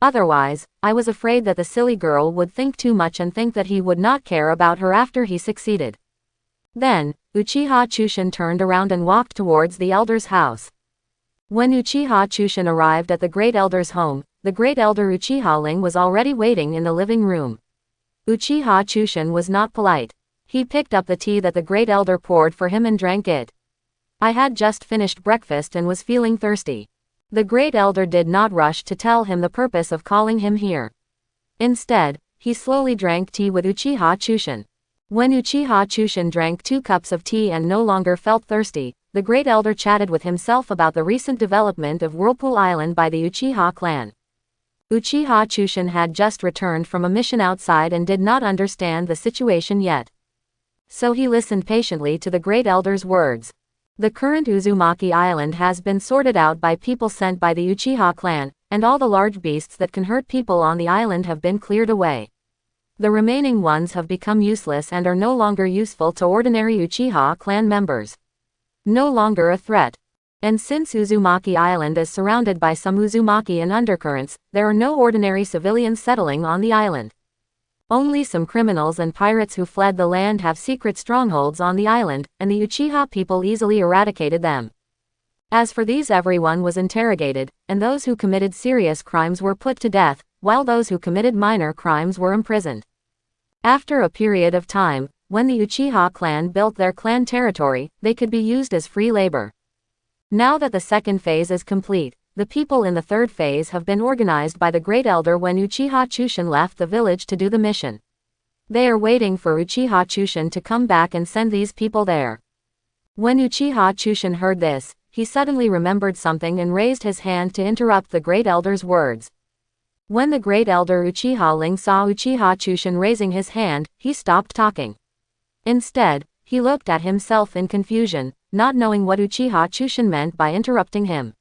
Otherwise, I was afraid that the silly girl would think too much and think that he would not care about her after he succeeded. Then, Uchiha Chushin turned around and walked towards the Elder's house. When Uchiha Chushin arrived at the Great Elder's home, the Great Elder Uchiha Ling was already waiting in the living room. Uchiha Chushin was not polite. He picked up the tea that the Great Elder poured for him and drank it. I had just finished breakfast and was feeling thirsty. The Great Elder did not rush to tell him the purpose of calling him here. Instead, he slowly drank tea with Uchiha Chushin. When Uchiha Chushin drank 2 cups of tea and no longer felt thirsty, the Great Elder chatted with himself about the recent development of Whirlpool Island by the Uchiha clan. Uchiha Chushin had just returned from a mission outside and did not understand the situation yet. So he listened patiently to the Great Elder's words. The current Uzumaki Island has been sorted out by people sent by the Uchiha clan, and all the large beasts that can hurt people on the island have been cleared away. The remaining ones have become useless and are no longer useful to ordinary Uchiha clan members. No longer a threat. And since Uzumaki Island is surrounded by some Uzumaki and undercurrents, there are no ordinary civilians settling on the island. Only some criminals and pirates who fled the land have secret strongholds on the island, and the Uchiha people easily eradicated them. As for these, everyone was interrogated, and those who committed serious crimes were put to death, while those who committed minor crimes were imprisoned. After a period of time, when the Uchiha clan built their clan territory, they could be used as free labor. Now that the second phase is complete, the people in the third phase have been organized by the Great Elder when Uchiha Chushin left the village to do the mission. They are waiting for Uchiha Chushin to come back and send these people there. When Uchiha Chushin heard this, he suddenly remembered something and raised his hand to interrupt the Great Elder's words. When the Great Elder Uchiha Ling saw Uchiha Chushin raising his hand, he stopped talking. Instead, He looked at himself in confusion, not knowing what Uchiha Chushin meant by interrupting him.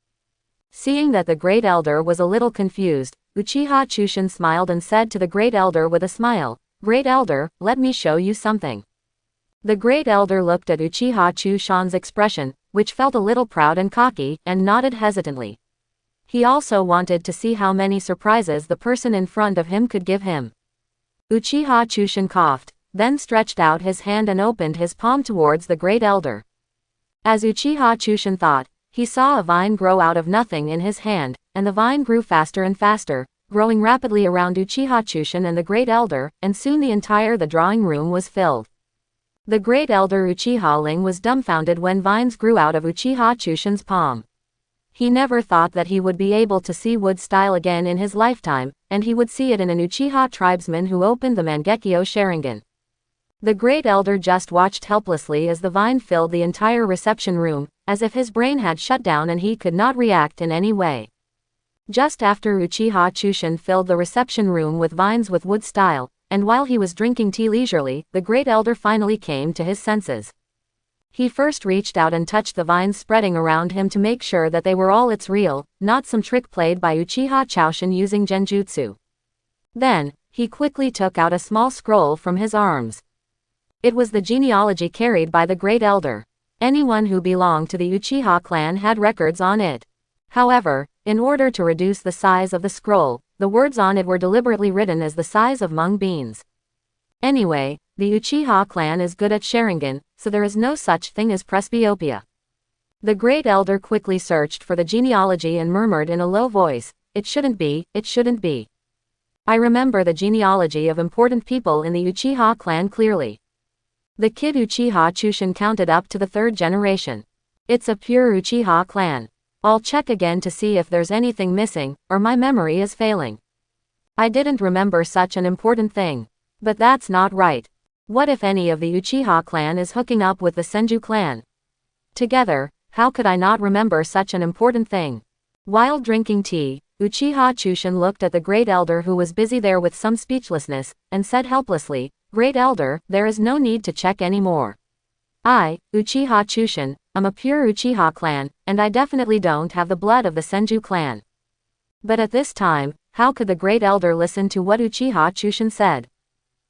Seeing that the Great Elder was a little confused, Uchiha Chushin smiled and said to the Great Elder with a smile, "Great Elder, let me show you something." The Great Elder looked at Uchiha Chushan's expression, which felt a little proud and cocky, and nodded hesitantly. He also wanted to see how many surprises the person in front of him could give him. Uchiha Chushin coughed, then stretched out his hand and opened his palm towards the Great Elder. As Uchiha Chushin thought, he saw a vine grow out of nothing in his hand, and the vine grew faster and faster, growing rapidly around Uchiha Chushin and the Great Elder, and soon the drawing room was filled. The Great Elder Uchiha Ling was dumbfounded when vines grew out of Uchiha Chushin's palm. He never thought that he would be able to see wood style again in his lifetime, and he would see it in an Uchiha tribesman who opened the Mangekyo Sharingan. The Great Elder just watched helplessly as the vine filled the entire reception room, as if his brain had shut down and he could not react in any way. Just after Uchiha Chushin filled the reception room with vines with wood style, and while he was drinking tea leisurely, the Great Elder finally came to his senses. He first reached out and touched the vines spreading around him to make sure that they were all it's real, not some trick played by Uchiha Chushin using genjutsu. Then, he quickly took out a small scroll from his arms. It was the genealogy carried by the Great Elder. Anyone who belonged to the Uchiha clan had records on it. However, in order to reduce the size of the scroll, the words on it were deliberately written as the size of mung beans. Anyway, the Uchiha clan is good at Sharingan, so there is no such thing as presbyopia. The Great Elder quickly searched for the genealogy and murmured in a low voice, "It shouldn't be, it shouldn't be. I remember the genealogy of important people in the Uchiha clan clearly." The kid Uchiha Chushin counted up to the 3rd generation. "It's a pure Uchiha clan. I'll check again to see if there's anything missing, or my memory is failing. I didn't remember such an important thing. But that's not right. What if any of the Uchiha clan is hooking up with the Senju clan? Together, how could I not remember such an important thing?" While drinking tea, Uchiha Chushin looked at the Great Elder who was busy there with some speechlessness, and said helplessly, "Great Elder, there is no need to check anymore. I, Uchiha Chushin, am a pure Uchiha clan, and I definitely don't have the blood of the Senju clan." But at this time, how could the Great Elder listen to what Uchiha Chushin said?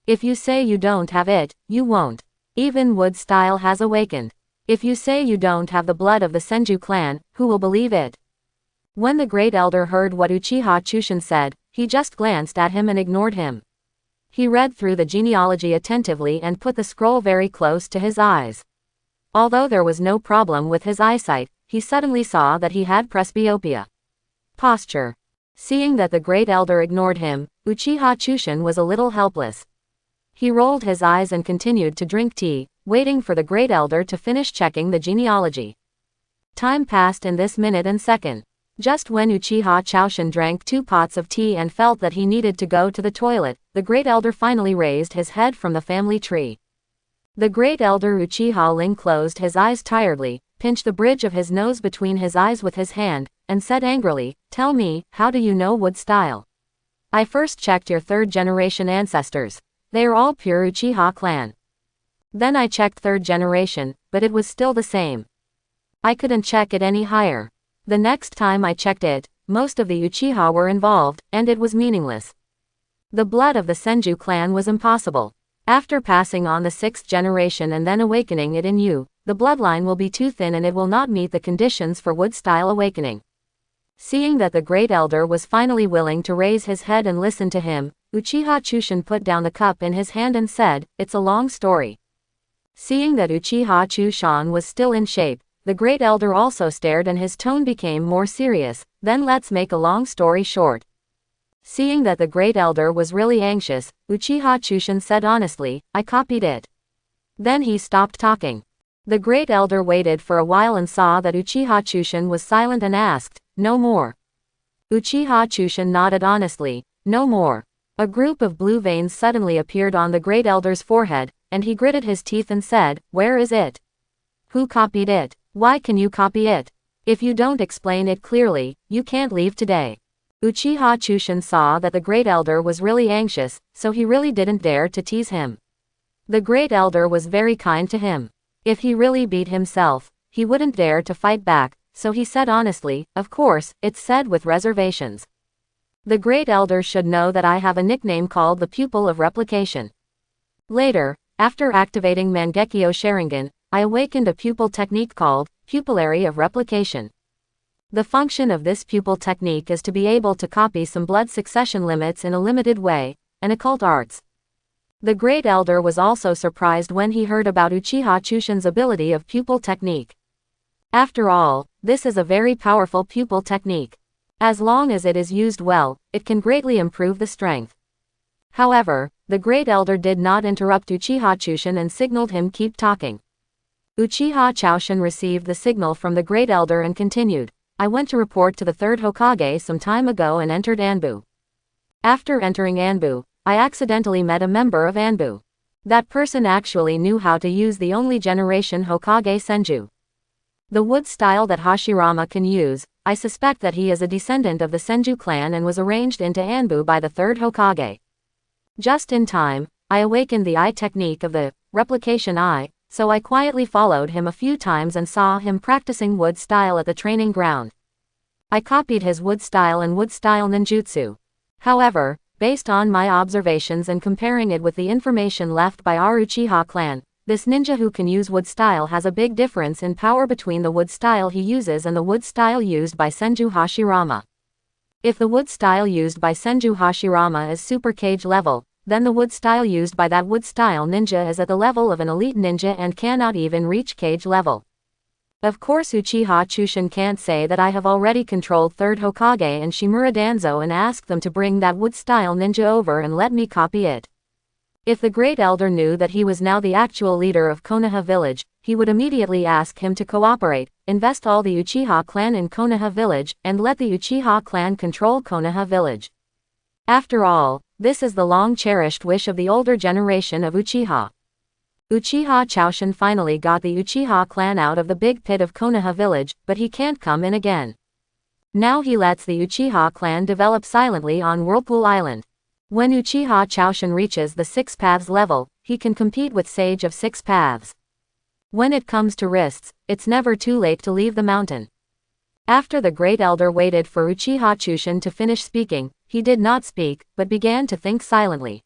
If you say you don't have it, you won't. Even wood style has awakened. If you say you don't have the blood of the Senju clan, who will believe it? When the Great Elder heard what Uchiha Chushin said, he just glanced at him and ignored him. He read through the genealogy attentively and put the scroll very close to his eyes. Although there was no problem with his eyesight, he suddenly saw that he had presbyopia. Posture. Seeing that the Great Elder ignored him, Uchiha Chushin was a little helpless. He rolled his eyes and continued to drink tea, waiting for the Great Elder to finish checking the genealogy. Time passed in this minute and second. Just when Uchiha Chushin drank 2 pots of tea and felt that he needed to go to the toilet, the Great Elder finally raised his head from the family tree. The Great Elder Uchiha Ling closed his eyes tiredly, pinched the bridge of his nose between his eyes with his hand, and said angrily, "Tell me, how do you know wood style? I first checked your 3rd generation ancestors. They are all pure Uchiha clan. Then I checked 3rd generation, but it was still the same. I couldn't check it any higher. The next time I checked it, most of the Uchiha were involved, and it was meaningless. The blood of the Senju clan was impossible. After passing on the 6th generation and then awakening it in you, the bloodline will be too thin and it will not meet the conditions for wood-style awakening." Seeing that the Great Elder was finally willing to raise his head and listen to him, Uchiha Chushin put down the cup in his hand and said, "It's a long story." Seeing that Uchiha Chushin was still in shape, the Great Elder also stared and his tone became more serious. "Then let's make a long story short." Seeing that the Great Elder was really anxious, Uchiha Chushin said honestly, "I copied it." Then he stopped talking. The Great Elder waited for a while and saw that Uchiha Chushin was silent and asked, "No more?" Uchiha Chushin nodded honestly, "No more." A group of blue veins suddenly appeared on the Great Elder's forehead, and he gritted his teeth and said, "Where is it? Who copied it? Why can you copy it? If you don't explain it clearly, you can't leave today." Uchiha Chushin saw that the Great Elder was really anxious, so he really didn't dare to tease him. The great elder was very kind to him. If he really beat himself, he wouldn't dare to fight back, so he said honestly, of course, it's said with reservations. The great elder should know that I have a nickname called the Pupil of Replication. Later, after activating Mangekyo Sharingan, I awakened a pupil technique called Pupillary of Replication. The function of this pupil technique is to be able to copy some blood succession limits in a limited way, and occult arts. The great elder was also surprised when he heard about Uchiha Chushin's ability of pupil technique. After all, this is a very powerful pupil technique. As long as it is used well, it can greatly improve the strength. However, the great elder did not interrupt Uchiha Chushin and signaled him keep talking. Uchiha Chushin received the signal from the great elder and continued, I went to report to the third Hokage some time ago and entered Anbu. After entering Anbu, I accidentally met a member of Anbu. That person actually knew how to use the only generation Hokage Senju. The wood style that Hashirama can use, I suspect that he is a descendant of the Senju clan and was arranged into Anbu by the third Hokage. Just in time, I awakened the eye technique of the replication eye, so I quietly followed him a few times and saw him practicing wood style at the training ground. I copied his wood style and wood style ninjutsu. However, based on my observations and comparing it with the information left by our Uchiha clan, this ninja who can use wood style has a big difference in power between the wood style he uses and the wood style used by Senju Hashirama. If the wood style used by Senju Hashirama is super Kage level, then the wood style used by that wood style ninja is at the level of an elite ninja and cannot even reach Kage level. Of course Uchiha Chushin can't say that I have already controlled 3rd Hokage and Shimura Danzo and ask them to bring that wood style ninja over and let me copy it. If the great elder knew that he was now the actual leader of Konoha village, he would immediately ask him to cooperate, invest all the Uchiha clan in Konoha village, and let the Uchiha clan control Konoha village. After all, this is the long-cherished wish of the older generation of Uchiha. Uchiha Chushin finally got the Uchiha clan out of the big pit of Konoha village, but he can't come in again. Now he lets the Uchiha clan develop silently on Whirlpool Island. When Uchiha Chushin reaches the 6 paths level, he can compete with Sage of 6 paths. When it comes to wrists, it's never too late to leave the mountain. After the great elder waited for Uchiha Chushin to finish speaking, he did not speak, but began to think silently.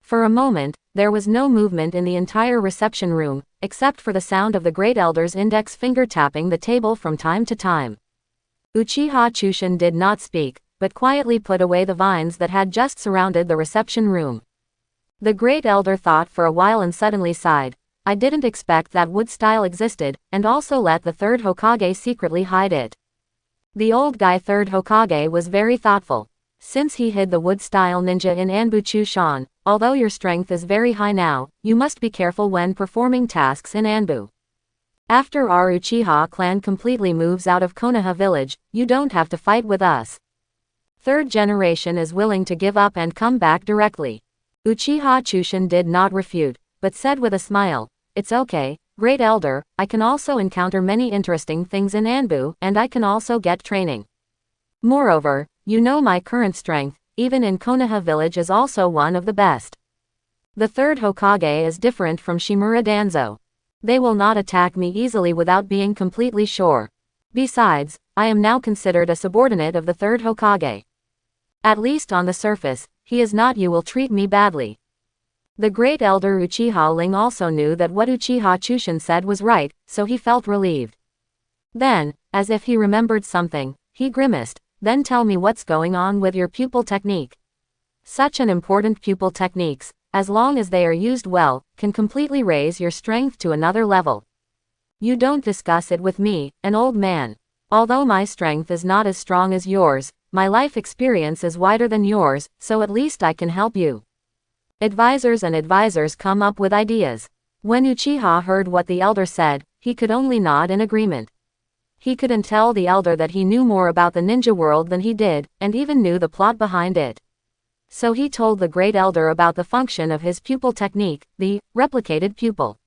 For a moment, there was no movement in the entire reception room, except for the sound of the great elder's index finger tapping the table from time to time. Uchiha Chushin did not speak, but quietly put away the vines that had just surrounded the reception room. The great elder thought for a while and suddenly sighed, I didn't expect that wood style existed, and also let the 3rd Hokage secretly hide it. The old guy 3rd Hokage was very thoughtful. Since he hid the wood style ninja in Anbu Chushan, although your strength is very high now, you must be careful when performing tasks in Anbu. After our Uchiha clan completely moves out of Konoha village, you don't have to fight with us. 3rd generation is willing to give up and come back directly. Uchiha Chushin did not refute, but said with a smile, it's okay, great elder, I can also encounter many interesting things in Anbu, and I can also get training. Moreover, you know my current strength, even in Konoha village is also one of the best. The 3rd Hokage is different from Shimura Danzo. They will not attack me easily without being completely sure. Besides, I am now considered a subordinate of the 3rd Hokage. At least on the surface, he is not. You will treat me badly. The great elder Uchiha Ling also knew that what Uchiha Chushin said was right, so he felt relieved. Then, as if he remembered something, he grimaced, then tell me what's going on with your pupil technique. Such an important pupil techniques, as long as they are used well, can completely raise your strength to another level. You don't discuss it with me, an old man. Although my strength is not as strong as yours, my life experience is wider than yours, so at least I can help you. Advisors and advisors come up with ideas. When Uchiha heard what the elder said, he could only nod in agreement. He couldn't tell the elder that he knew more about the ninja world than he did, and even knew the plot behind it. So he told the great elder about the function of his pupil technique, the replicated pupil.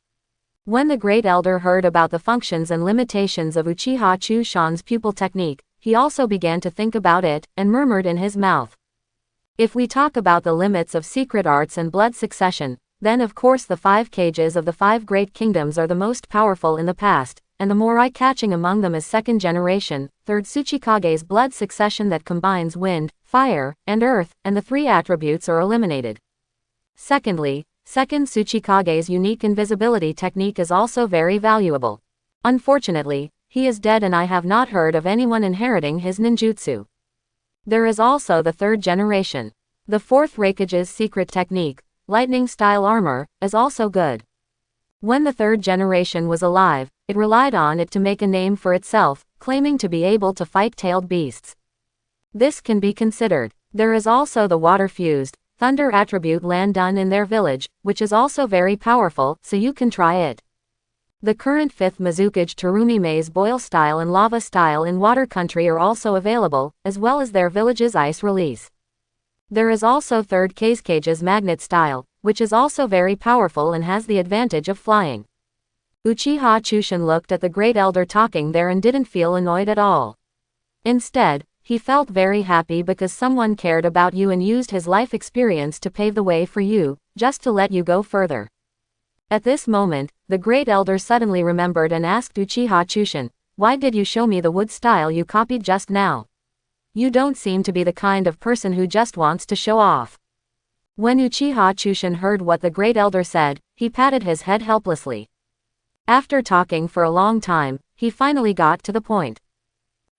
When the great elder heard about the functions and limitations of Uchiha Chushan's pupil technique, he also began to think about it, and murmured in his mouth. If we talk about the limits of secret arts and blood succession, then of course the 5 cages of the 5 great kingdoms are the most powerful in the past, and the more eye-catching among them is second generation, third Tsuchikage's blood succession that combines wind, fire, and earth, and the 3 attributes are eliminated. Secondly, second Tsuchikage's unique invisibility technique is also very valuable. Unfortunately, he is dead and I have not heard of anyone inheriting his ninjutsu. There is also the third generation. The fourth Hokage's secret technique, lightning-style armor, is also good. When the third generation was alive, it relied on it to make a name for itself, claiming to be able to fight tailed beasts. This can be considered. There is also the water-fused, thunder attribute land done in their village, which is also very powerful, so you can try it. The current 5th Mizukage Terumi Maze boil style and lava style in water country are also available, as well as their village's ice release. There is also 3rd Kage's magnet style, which is also very powerful and has the advantage of flying. Uchiha Chushin looked at the Great Elder talking there and didn't feel annoyed at all. Instead, he felt very happy because someone cared about you and used his life experience to pave the way for you, just to let you go further. At this moment, the Great Elder suddenly remembered and asked Uchiha Chushin, "Why did you show me the wood style you copied just now? You don't seem to be the kind of person who just wants to show off." When Uchiha Chushin heard what the Great Elder said, he patted his head helplessly. After talking for a long time, he finally got to the point.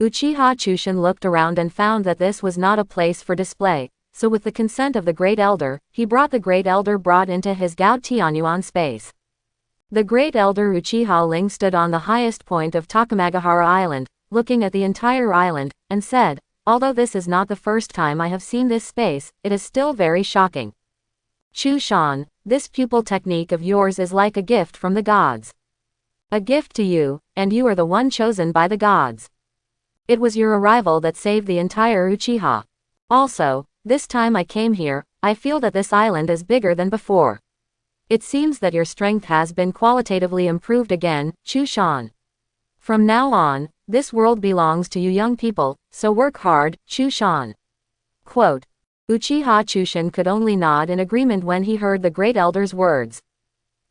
Uchiha Chushin looked around and found that this was not a place for display, so with the consent of the Great Elder, he brought the Great Elder into his Gao Tianyuan space. The Great Elder Uchiha Ling stood on the highest point of Takamagahara Island, looking at the entire island, and said, "Although this is not the first time I have seen this space, it is still very shocking. Chushan, this pupil technique of yours is like a gift from the gods. A gift to you, and you are the one chosen by the gods. It was your arrival that saved the entire Uchiha. Also, this time I came here, I feel that this island is bigger than before. It seems that your strength has been qualitatively improved again, Chushan. From now on, this world belongs to you young people, so work hard, Chushan." Quote. Uchiha Chushin could only nod in agreement when he heard the Great Elder's words.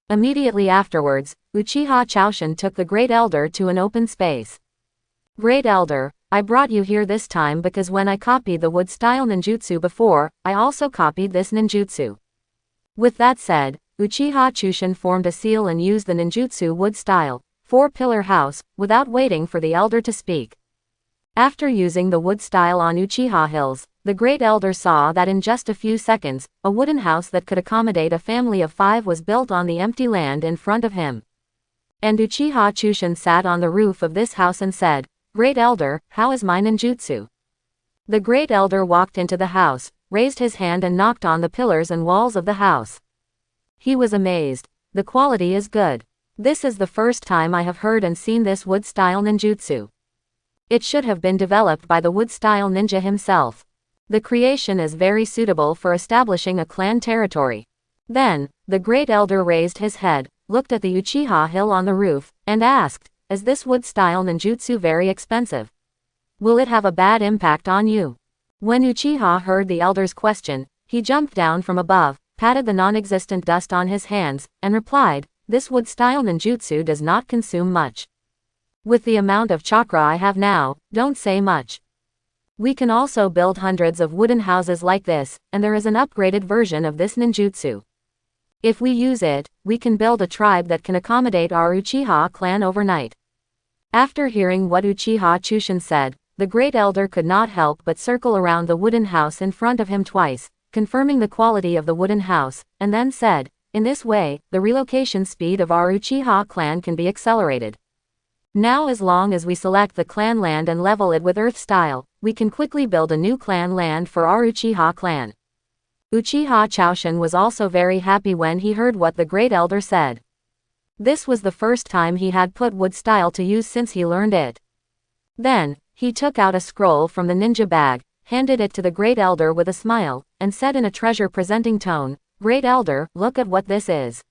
Immediately afterwards, Uchiha Chushin took the Great Elder to an open space. "Great Elder, I brought you here this time because when I copied the wood-style ninjutsu before, I also copied this ninjutsu." With that said, Uchiha Chushin formed a seal and used the ninjutsu wood-style, 4-pillar house, without waiting for the elder to speak. After using the wood style on Uchiha Hills, the Great Elder saw that in just a few seconds, a wooden house that could accommodate a family of 5 was built on the empty land in front of him. And Uchiha Chushin sat on the roof of this house and said, "Great Elder, how is my ninjutsu?" The Great Elder walked into the house, raised his hand and knocked on the pillars and walls of the house. He was amazed. "The quality is good. This is the first time I have heard and seen this wood-style ninjutsu. It should have been developed by the wood-style ninja himself. The creation is very suitable for establishing a clan territory." Then, the Great Elder raised his head, looked at the Uchiha Hill on the roof, and asked, "Is this wood-style ninjutsu very expensive? Will it have a bad impact on you?" When Uchiha heard the elder's question, he jumped down from above, patted the non-existent dust on his hands, and replied, "This wood-style ninjutsu does not consume much. With the amount of chakra I have now, don't say much. We can also build hundreds of wooden houses like this, and there is an upgraded version of this ninjutsu. If we use it, we can build a tribe that can accommodate our Uchiha clan overnight." After hearing what Uchiha Chushin said, the Great Elder could not help but circle around the wooden house in front of him twice, confirming the quality of the wooden house, and then said, "In this way, the relocation speed of our Uchiha clan can be accelerated. Now as long as we select the clan land and level it with earth style, we can quickly build a new clan land for our Uchiha clan." Uchiha Chushin was also very happy when he heard what the Great Elder said. This was the first time he had put wood style to use since he learned it. Then, he took out a scroll from the ninja bag, handed it to the Great Elder with a smile, and said in a treasure-presenting tone, "Great Elder, look at what this is."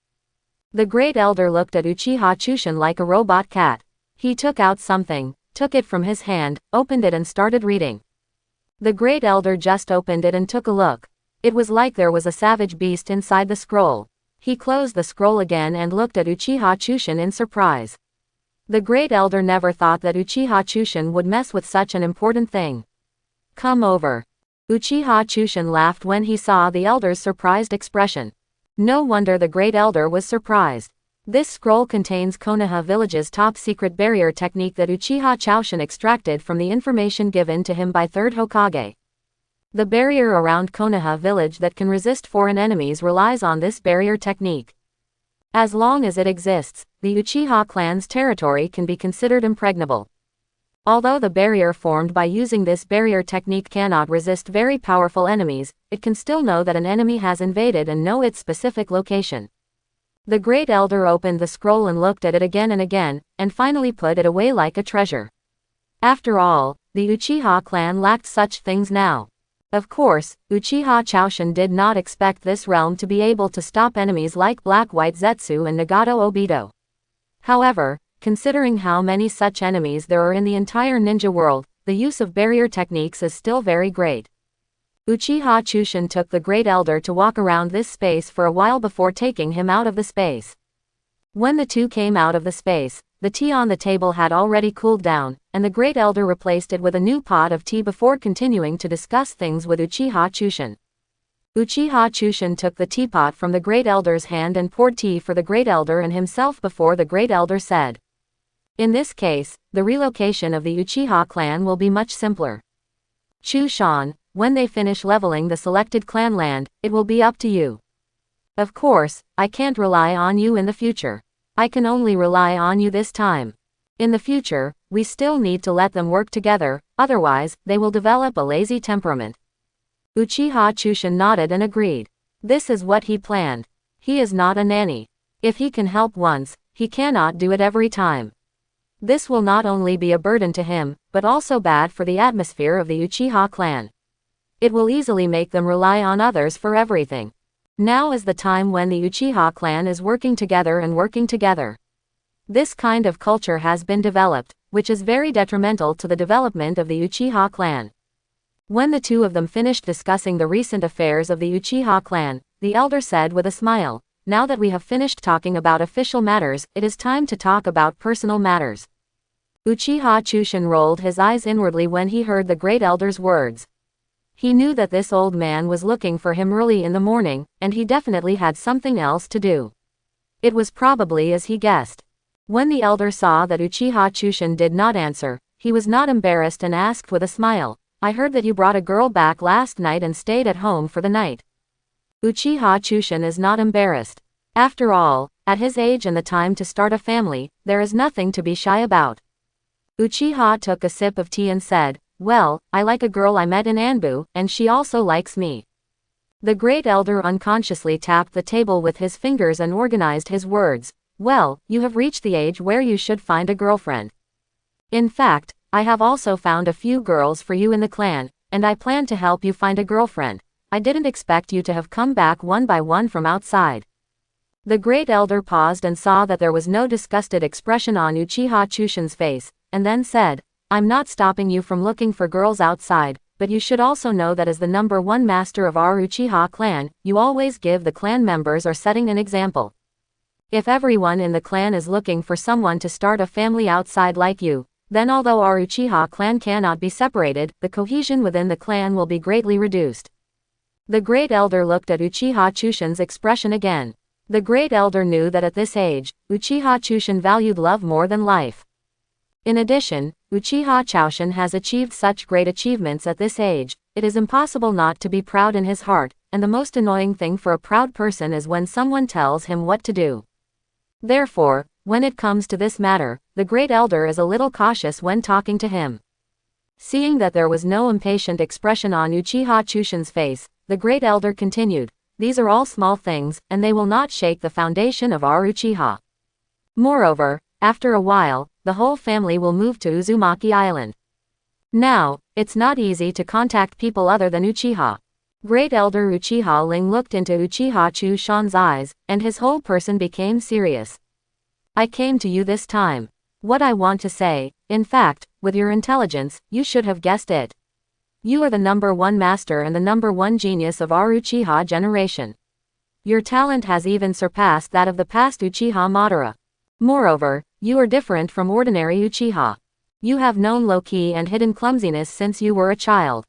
The Great Elder looked at Uchiha Chushin like a robot cat. He took out something, took it from his hand, opened it and started reading. The Great Elder just opened it and took a look. It was like there was a savage beast inside the scroll. He closed the scroll again and looked at Uchiha Chushin in surprise. The Great Elder never thought that Uchiha Chushin would mess with such an important thing. Come over. Uchiha Chushin laughed when he saw the Elder's surprised expression. No wonder the Great Elder was surprised. This scroll contains Konoha village's top-secret barrier technique that Uchiha Chushin extracted from the information given to him by 3rd Hokage. The barrier around Konoha village that can resist foreign enemies relies on this barrier technique. As long as it exists, the Uchiha clan's territory can be considered impregnable. Although the barrier formed by using this barrier technique cannot resist very powerful enemies, it can still know that an enemy has invaded and know its specific location. The Great Elder opened the scroll and looked at it again, and finally put it away like a treasure. After all, the Uchiha clan lacked such things now. Of course, Uchiha Chushin did not expect this realm to be able to stop enemies like Black-White Zetsu and Nagato Obito. However, considering how many such enemies there are in the entire ninja world, the use of barrier techniques is still very great. Uchiha Chushin took the Great Elder to walk around this space for a while before taking him out of the space. When the two came out of the space, the tea on the table had already cooled down, and the Great Elder replaced it with a new pot of tea before continuing to discuss things with Uchiha Chushin. Uchiha Chushin took the teapot from the Great Elder's hand and poured tea for the Great Elder and himself before the Great Elder said. In this case, the relocation of the Uchiha clan will be much simpler. Chushan, when they finish leveling the selected clan land, it will be up to you. Of course, I can't rely on you in the future. I can only rely on you this time. In the future, we still need to let them work together, otherwise, they will develop a lazy temperament. Uchiha Chushin nodded and agreed. This is what he planned. He is not a nanny. If he can help once, he cannot do it every time. This will not only be a burden to him, but also bad for the atmosphere of the Uchiha clan. It will easily make them rely on others for everything. Now is the time when the Uchiha clan is working together. This kind of culture has been developed, which is very detrimental to the development of the Uchiha clan. When the two of them finished discussing the recent affairs of the Uchiha clan, the elder said with a smile, "Now that we have finished talking about official matters, it is time to talk about personal matters." Uchiha Chushin rolled his eyes inwardly when he heard the Great Elder's words. He knew that this old man was looking for him early in the morning, and he definitely had something else to do. It was probably as he guessed. When the elder saw that Uchiha Chushin did not answer, he was not embarrassed and asked with a smile, "I heard that you brought a girl back last night and stayed at home for the night." Uchiha Chushin is not embarrassed. After all, at his age and the time to start a family, there is nothing to be shy about. Uchiha took a sip of tea and said, "Well, I like a girl I met in Anbu, and she also likes me." The Great Elder unconsciously tapped the table with his fingers and organized his words. "Well, you have reached the age where you should find a girlfriend. In fact, I have also found a few girls for you in the clan, and I plan to help you find a girlfriend. I didn't expect you to have come back one by one from outside." The Great Elder paused and saw that there was no disgusted expression on Uchiha Chushin's face, and then said, "I'm not stopping you from looking for girls outside, but you should also know that as the #1 master of our Uchiha clan, you always give the clan members are setting an example. If everyone in the clan is looking for someone to start a family outside like you, then although our Uchiha clan cannot be separated, the cohesion within the clan will be greatly reduced." The Great Elder looked at Uchiha Chushin's expression again. The Great Elder knew that at this age, Uchiha Chushin valued love more than life. In addition, Uchiha Chushin has achieved such great achievements at this age, it is impossible not to be proud in his heart, and the most annoying thing for a proud person is when someone tells him what to do. Therefore, when it comes to this matter, the Great Elder is a little cautious when talking to him. Seeing that there was no impatient expression on Uchiha Chushin's face, the Great Elder continued, "These are all small things, and they will not shake the foundation of our Uchiha. Moreover, after a while, the whole family will move to Uzumaki Island. Now, it's not easy to contact people other than Uchiha." Great Elder Uchiha Ling looked into Uchiha Chushin's eyes, and his whole person became serious. "I came to you this time. What I want to say, in fact, with your intelligence, you should have guessed it. You are the #1 master and the #1 genius of our Uchiha generation. Your talent has even surpassed that of the past Uchiha Madara. Moreover, you are different from ordinary Uchiha. You have known low-key and hidden clumsiness since you were a child.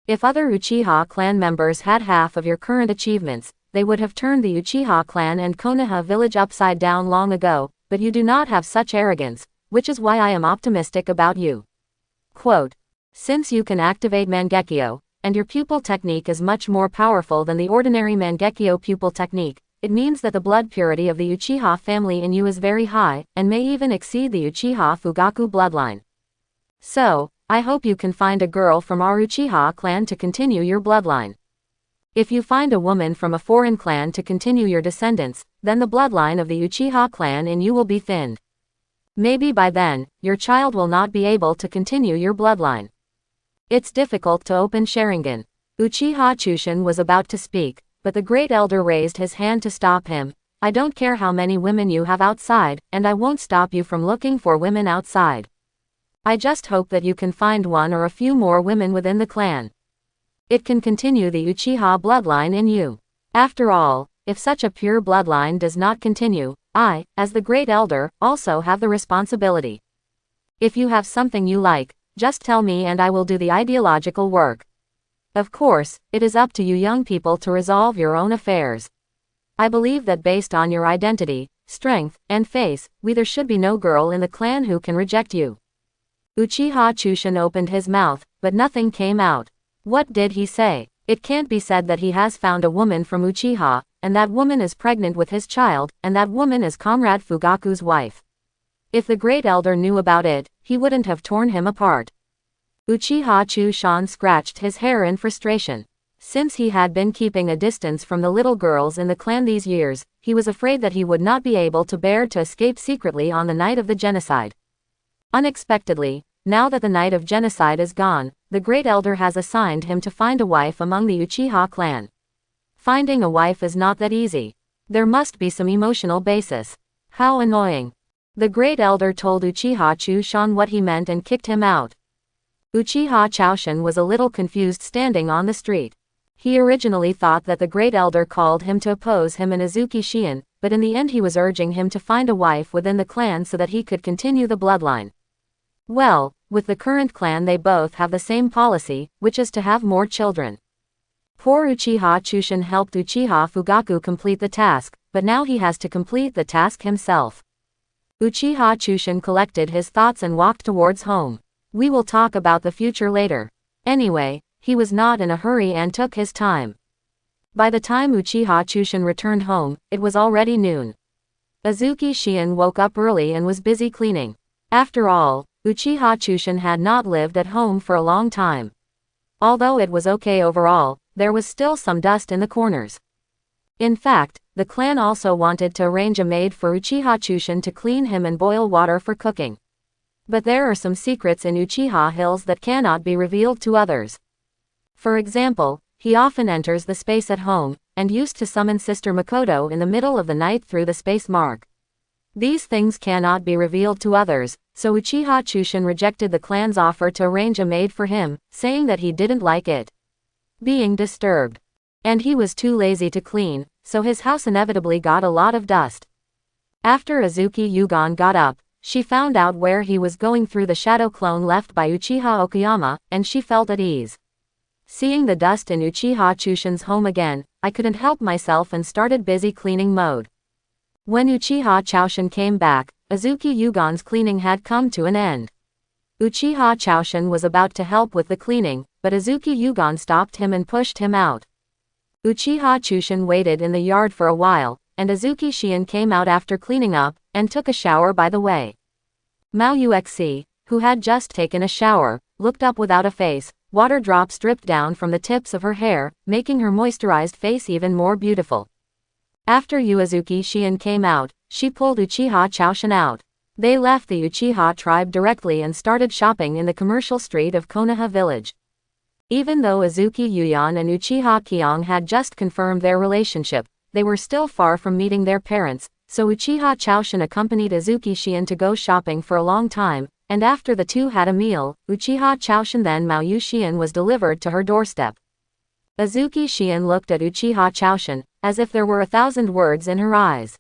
If other Uchiha clan members had half of your current achievements, they would have turned the Uchiha clan and Konoha village upside down long ago, but you do not have such arrogance, which is why I am optimistic about you. Quote, since you can activate Mangekyo, and your pupil technique is much more powerful than the ordinary Mangekyo pupil technique, it means that the blood purity of the Uchiha family in you is very high, and may even exceed the Uchiha Fugaku bloodline. So, I hope you can find a girl from our Uchiha clan to continue your bloodline. If you find a woman from a foreign clan to continue your descendants, then the bloodline of the Uchiha clan in you will be thinned. Maybe by then, your child will not be able to continue your bloodline. It's difficult to open Sharingan. Uchiha Chushin was about to speak, but the great elder raised his hand to stop him. I don't care how many women you have outside, and I won't stop you from looking for women outside. I just hope that you can find one or a few more women within the clan. It can continue the Uchiha bloodline in you. After all, if such a pure bloodline does not continue, I, as the great elder, also have the responsibility. If you have something you like, just tell me and I will do the ideological work. Of course, it is up to you young people to resolve your own affairs. I believe that based on your identity, strength, and face, there should be no girl in the clan who can reject you. Uchiha Chushin opened his mouth, but nothing came out. What did he say? It can't be said that he has found a woman from Uchiha, and that woman is pregnant with his child, and that woman is Comrade Fugaku's wife. If the great elder knew about it, he wouldn't have torn him apart. Uchiha Chushin scratched his hair in frustration. Since he had been keeping a distance from the little girls in the clan these years, he was afraid that he would not be able to bear to escape secretly on the night of the genocide. Unexpectedly, now that the night of genocide is gone, the great elder has assigned him to find a wife among the Uchiha clan. Finding a wife is not that easy. There must be some emotional basis. How annoying. The great elder told Uchiha Chushin what he meant and kicked him out. Uchiha Chushin was a little confused standing on the street. He originally thought that the great elder called him to oppose him and Azuki Shion, but in the end he was urging him to find a wife within the clan so that he could continue the bloodline. Well, with the current clan they both have the same policy, which is to have more children. Poor Uchiha Chushin helped Uchiha Fugaku complete the task, but now he has to complete the task himself. Uchiha Chushin collected his thoughts and walked towards home. We will talk about the future later. Anyway, he was not in a hurry and took his time. By the time Uchiha Chushin returned home, it was already noon. Azuki Shion woke up early and was busy cleaning. After all, Uchiha Chushin had not lived at home for a long time. Although it was okay overall, there was still some dust in the corners. In fact, the clan also wanted to arrange a maid for Uchiha Chushin to clean him and boil water for cooking. But there are some secrets in Uchiha Hills that cannot be revealed to others. For example, he often enters the space at home, and used to summon Sister Makoto in the middle of the night through the space mark. These things cannot be revealed to others, so Uchiha Chushin rejected the clan's offer to arrange a maid for him, saying that he didn't like it being disturbed. And he was too lazy to clean, so his house inevitably got a lot of dust. After Azuki Yugon got up, she found out where he was going through the shadow clone left by Uchiha Okuyama, and she felt at ease. Seeing the dust in Uchiha Chushin's home again, I couldn't help myself and started busy cleaning mode. When Uchiha Chushin came back, Azuki Yugon's cleaning had come to an end. Uchiha Chushin was about to help with the cleaning, but Azuki Yugon stopped him and pushed him out. Uchiha Chushin waited in the yard for a while, and Azuki Shion came out after cleaning up, and took a shower by the way. Mao Uxi, who had just taken a shower, looked up without a face, water drops dripped down from the tips of her hair, making her moisturized face even more beautiful. After Azuki Shion came out, she pulled Uchiha Chushin out. They left the Uchiha tribe directly and started shopping in the commercial street of Konoha village. Even though Azuki Yuyan and Uchiha Kyong had just confirmed their relationship, they were still far from meeting their parents, so Uchiha Chushin accompanied Azuki Shion to go shopping for a long time, and after the two had a meal, Uchiha Chushin then Mao Shion was delivered to her doorstep. Azuki Shion looked at Uchiha Chushin, as if there were 1,000 words in her eyes.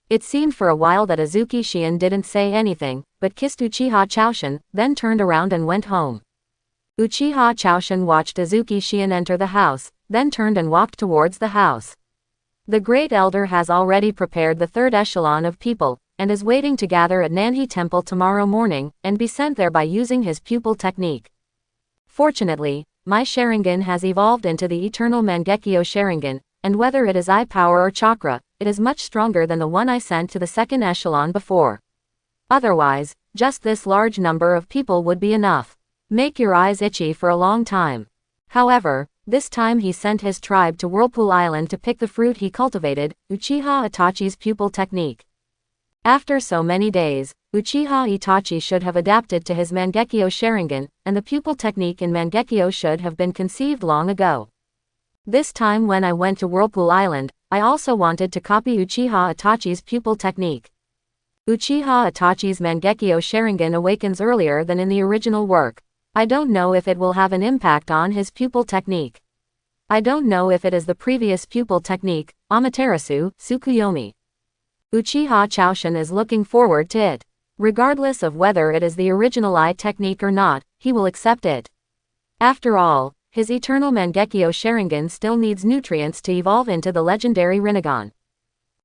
It seemed for a while that Azuki Shion didn't say anything, but kissed Uchiha Chaoshin, then turned around and went home. Uchiha Chaoshin watched Azuki Shion enter the house, then turned and walked towards the house. The Great Elder has already prepared the third echelon of people, and is waiting to gather at Nanhi Temple tomorrow morning, and be sent there by using his pupil technique. Fortunately, my Sharingan has evolved into the Eternal Mangekyo Sharingan, and whether it is eye power or chakra, it is much stronger than the one I sent to the second echelon before. Otherwise, just this large number of people would be enough. Make your eyes itchy for a long time. However, this time he sent his tribe to Whirlpool Island to pick the fruit he cultivated, Uchiha Itachi's pupil technique. After so many days, Uchiha Itachi should have adapted to his Mangekyo Sharingan, and the pupil technique in Mangekyo should have been conceived long ago. This time when I went to Whirlpool Island, I also wanted to copy Uchiha Itachi's pupil technique. Uchiha Itachi's Mangekyo Sharingan awakens earlier than in the original work. I don't know if it will have an impact on his pupil technique. I don't know if it is the previous pupil technique, Amaterasu, Tsukuyomi. Uchiha Chaoshin is looking forward to it. Regardless of whether it is the original eye technique or not, he will accept it. After all, his eternal Mangekyo Sharingan still needs nutrients to evolve into the legendary Rinnegan.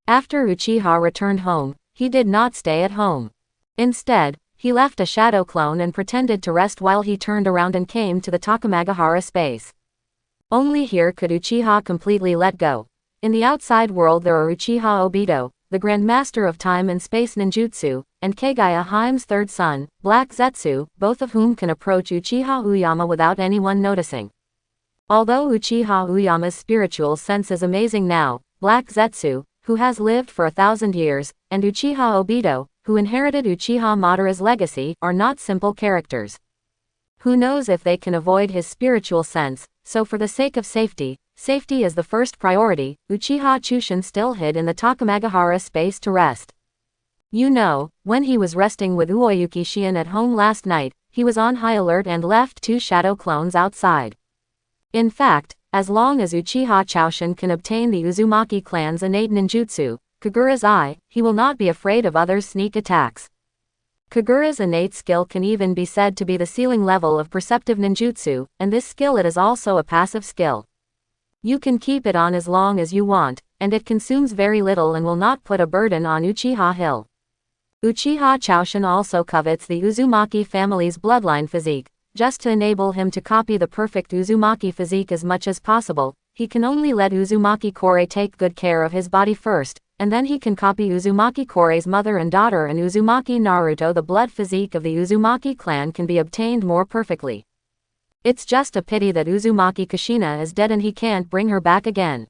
After Uchiha returned home, he did not stay at home. Instead, he left a shadow clone and pretended to rest while he turned around and came to the Takamagahara space. Only here could Uchiha completely let go. In the outside world there are Uchiha Obito, the Grand Master of Time and Space Ninjutsu, and Kagaya Haime's third son, Black Zetsu, both of whom can approach Uchiha Uyama without anyone noticing. Although Uchiha Uyama's spiritual sense is amazing now, Black Zetsu, who has lived for 1,000 years, and Uchiha Obito, who inherited Uchiha Madara's legacy, are not simple characters. Who knows if they can avoid his spiritual sense, so for the sake of safety is the first priority, Uchiha Chushin still hid in the Takamagahara space to rest. You know, when he was resting with Uoyuki Shion at home last night, he was on high alert and left 2 shadow clones outside. In fact, as long as Uchiha Chaoshin can obtain the Uzumaki clan's innate ninjutsu, Kagura's eye, he will not be afraid of others' sneak attacks. Kagura's innate skill can even be said to be the ceiling level of perceptive ninjutsu, and this skill it is also a passive skill. You can keep it on as long as you want, and it consumes very little and will not put a burden on Uchiha Hill. Uchiha Chaoshin also covets the Uzumaki family's bloodline physique. Just to enable him to copy the perfect Uzumaki physique as much as possible, he can only let Uzumaki Kore take good care of his body first, and then he can copy Uzumaki Kore's mother and daughter, and Uzumaki Naruto. The blood physique of the Uzumaki clan can be obtained more perfectly. It's just a pity that Uzumaki Kushina is dead and he can't bring her back again.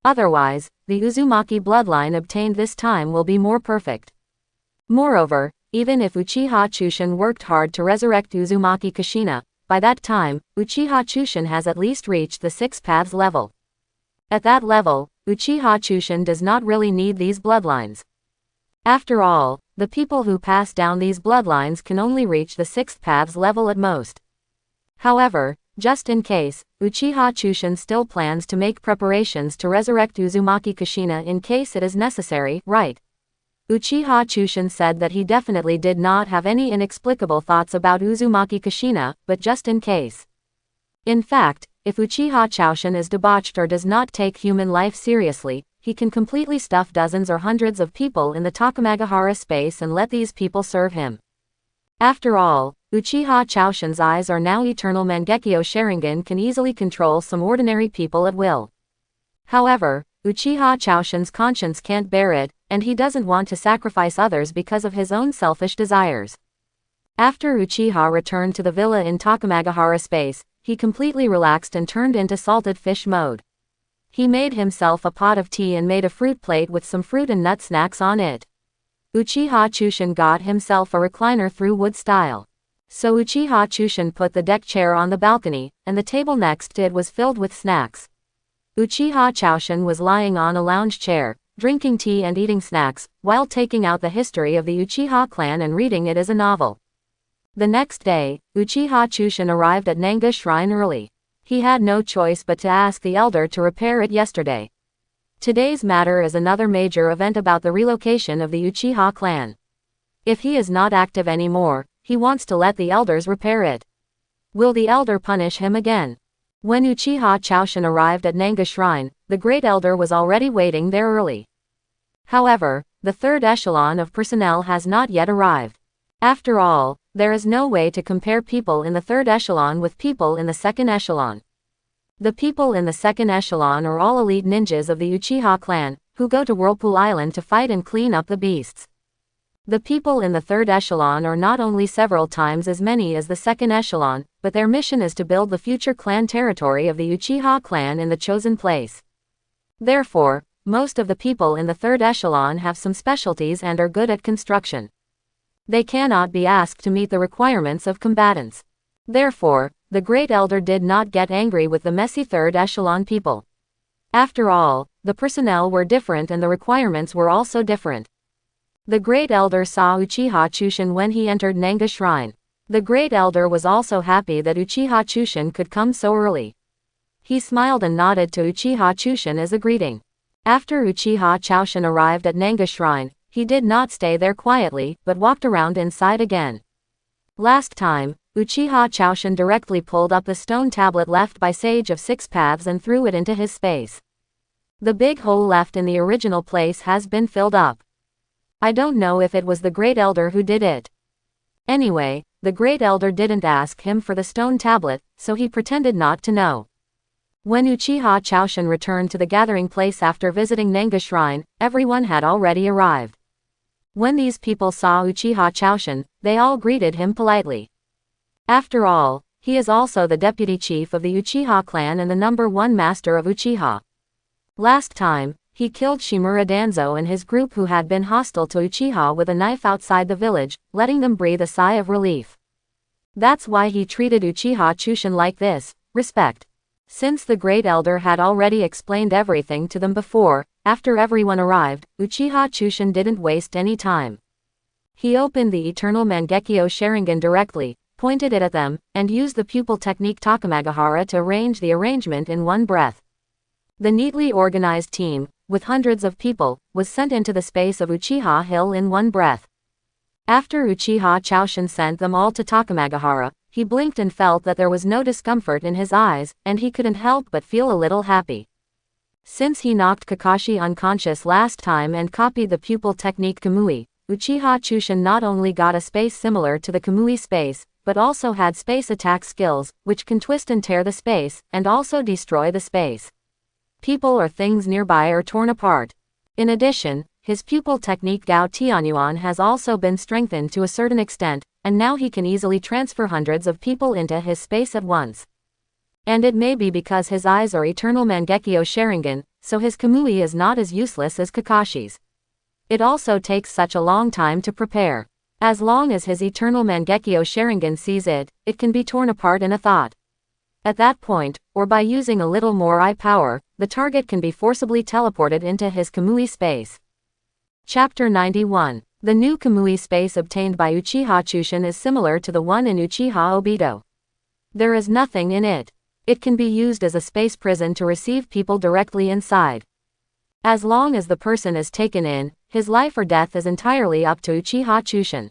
Otherwise, the Uzumaki bloodline obtained this time will be more perfect. Moreover, even if Uchiha Chushin worked hard to resurrect Uzumaki Kushina, by that time, Uchiha Chushin has at least reached the 6 paths level. At that level, Uchiha Chushin does not really need these bloodlines. After all, the people who pass down these bloodlines can only reach the 6th paths level at most. However, just in case, Uchiha Chushin still plans to make preparations to resurrect Uzumaki Kushina in case it is necessary, right? Uchiha Chushin said that he definitely did not have any inexplicable thoughts about Uzumaki Kushina, but just in case. In fact, if Uchiha Chaoshin is debauched or does not take human life seriously, he can completely stuff dozens or hundreds of people in the Takamagahara space and let these people serve him. After all, Uchiha Chaoshin's eyes are now eternal. Mangekyo Sharingan can easily control some ordinary people at will. However, Uchiha Chaoshin's conscience can't bear it, and he doesn't want to sacrifice others because of his own selfish desires. After Uchiha returned to the villa in Takamagahara space, he completely relaxed and turned into salted fish mode. He made himself a pot of tea and made a fruit plate with some fruit and nut snacks on it. Uchiha Chushin got himself a recliner through wood style. So Uchiha Chushin put the deck chair on the balcony, and the table next to it was filled with snacks. Uchiha Chaoshin was lying on a lounge chair, drinking tea and eating snacks, while taking out the history of the Uchiha clan and reading it as a novel. The next day, Uchiha Chushin arrived at Nanga Shrine early. He had no choice but to ask the elder to repair it yesterday. Today's matter is another major event about the relocation of the Uchiha clan. If he is not active anymore, he wants to let the elders repair it. Will the elder punish him again? When Uchiha Chaoshin arrived at Nanga Shrine, the Great Elder was already waiting there early. However, the third echelon of personnel has not yet arrived. After all, there is no way to compare people in the third echelon with people in the second echelon. The people in the second echelon are all elite ninjas of the Uchiha clan, who go to Whirlpool Island to fight and clean up the beasts. The people in the third echelon are not only several times as many as the second echelon, but their mission is to build the future clan territory of the Uchiha clan in the chosen place. Therefore, most of the people in the third echelon have some specialties and are good at construction. They cannot be asked to meet the requirements of combatants. Therefore, the Great Elder did not get angry with the messy third echelon people. After all, the personnel were different and the requirements were also different. The Great Elder saw Uchiha Chushin when he entered Nanga Shrine. The Great Elder was also happy that Uchiha Chushin could come so early. He smiled and nodded to Uchiha Chushin as a greeting. After Uchiha Chaoshin arrived at Nanga Shrine, he did not stay there quietly, but walked around inside again. Last time, Uchiha Chaoshin directly pulled up the stone tablet left by Sage of Six Paths and threw it into his space. The big hole left in the original place has been filled up. I don't know if it was the Great Elder who did it. Anyway, the Great Elder didn't ask him for the stone tablet, so he pretended not to know. When Uchiha Chaoshin returned to the gathering place after visiting Nanga Shrine, everyone had already arrived. When these people saw Uchiha Chaoshin, they all greeted him politely. After all, he is also the deputy chief of the Uchiha clan and the #1 master of Uchiha. Last time, he killed Shimura Danzo and his group who had been hostile to Uchiha with a knife outside the village, letting them breathe a sigh of relief. That's why he treated Uchiha Chushin like this, respect. Since the Great Elder had already explained everything to them before, after everyone arrived, Uchiha Chushin didn't waste any time. He opened the Eternal Mangekyo Sharingan directly, pointed it at them, and used the pupil technique Takamagahara to arrange the arrangement in one breath. The neatly organized team, with hundreds of people, was sent into the space of Uchiha Hill in one breath. After Uchiha Chaoshin sent them all to Takamagahara, he blinked and felt that there was no discomfort in his eyes, and he couldn't help but feel a little happy. Since he knocked Kakashi unconscious last time and copied the pupil technique Kamui, Uchiha Chushin not only got a space similar to the Kamui space, but also had space attack skills, which can twist and tear the space, and also destroy the space. People or things nearby are torn apart. In addition, his pupil technique Gao Tianyuan has also been strengthened to a certain extent, and now he can easily transfer hundreds of people into his space at once. And it may be because his eyes are Eternal Mangekyo Sharingan, so his Kamui is not as useless as Kakashi's. It also takes such a long time to prepare. As long as his Eternal Mangekyo Sharingan sees it, it can be torn apart in a thought. At that point, or by using a little more eye power, the target can be forcibly teleported into his Kamui space. Chapter 91. The new Kamui space obtained by Uchiha Chushin is similar to the one in Uchiha Obito. There is nothing in it. It can be used as a space prison to receive people directly inside. As long as the person is taken in, his life or death is entirely up to Uchiha Chushin.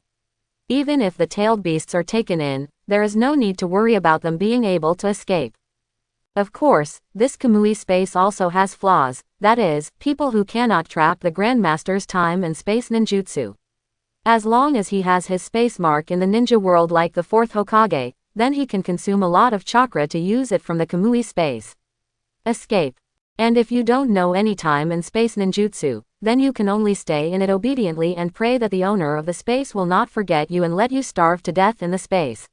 Even if the tailed beasts are taken in, there is no need to worry about them being able to escape. Of course, this Kamui space also has flaws, that is, people who cannot trap the Grandmaster's time and space ninjutsu. As long as he has his space mark in the ninja world like the 4th Hokage, then he can consume a lot of chakra to use it from the Kamui space. Escape. And if you don't know any time and space ninjutsu, then you can only stay in it obediently and pray that the owner of the space will not forget you and let you starve to death in the space.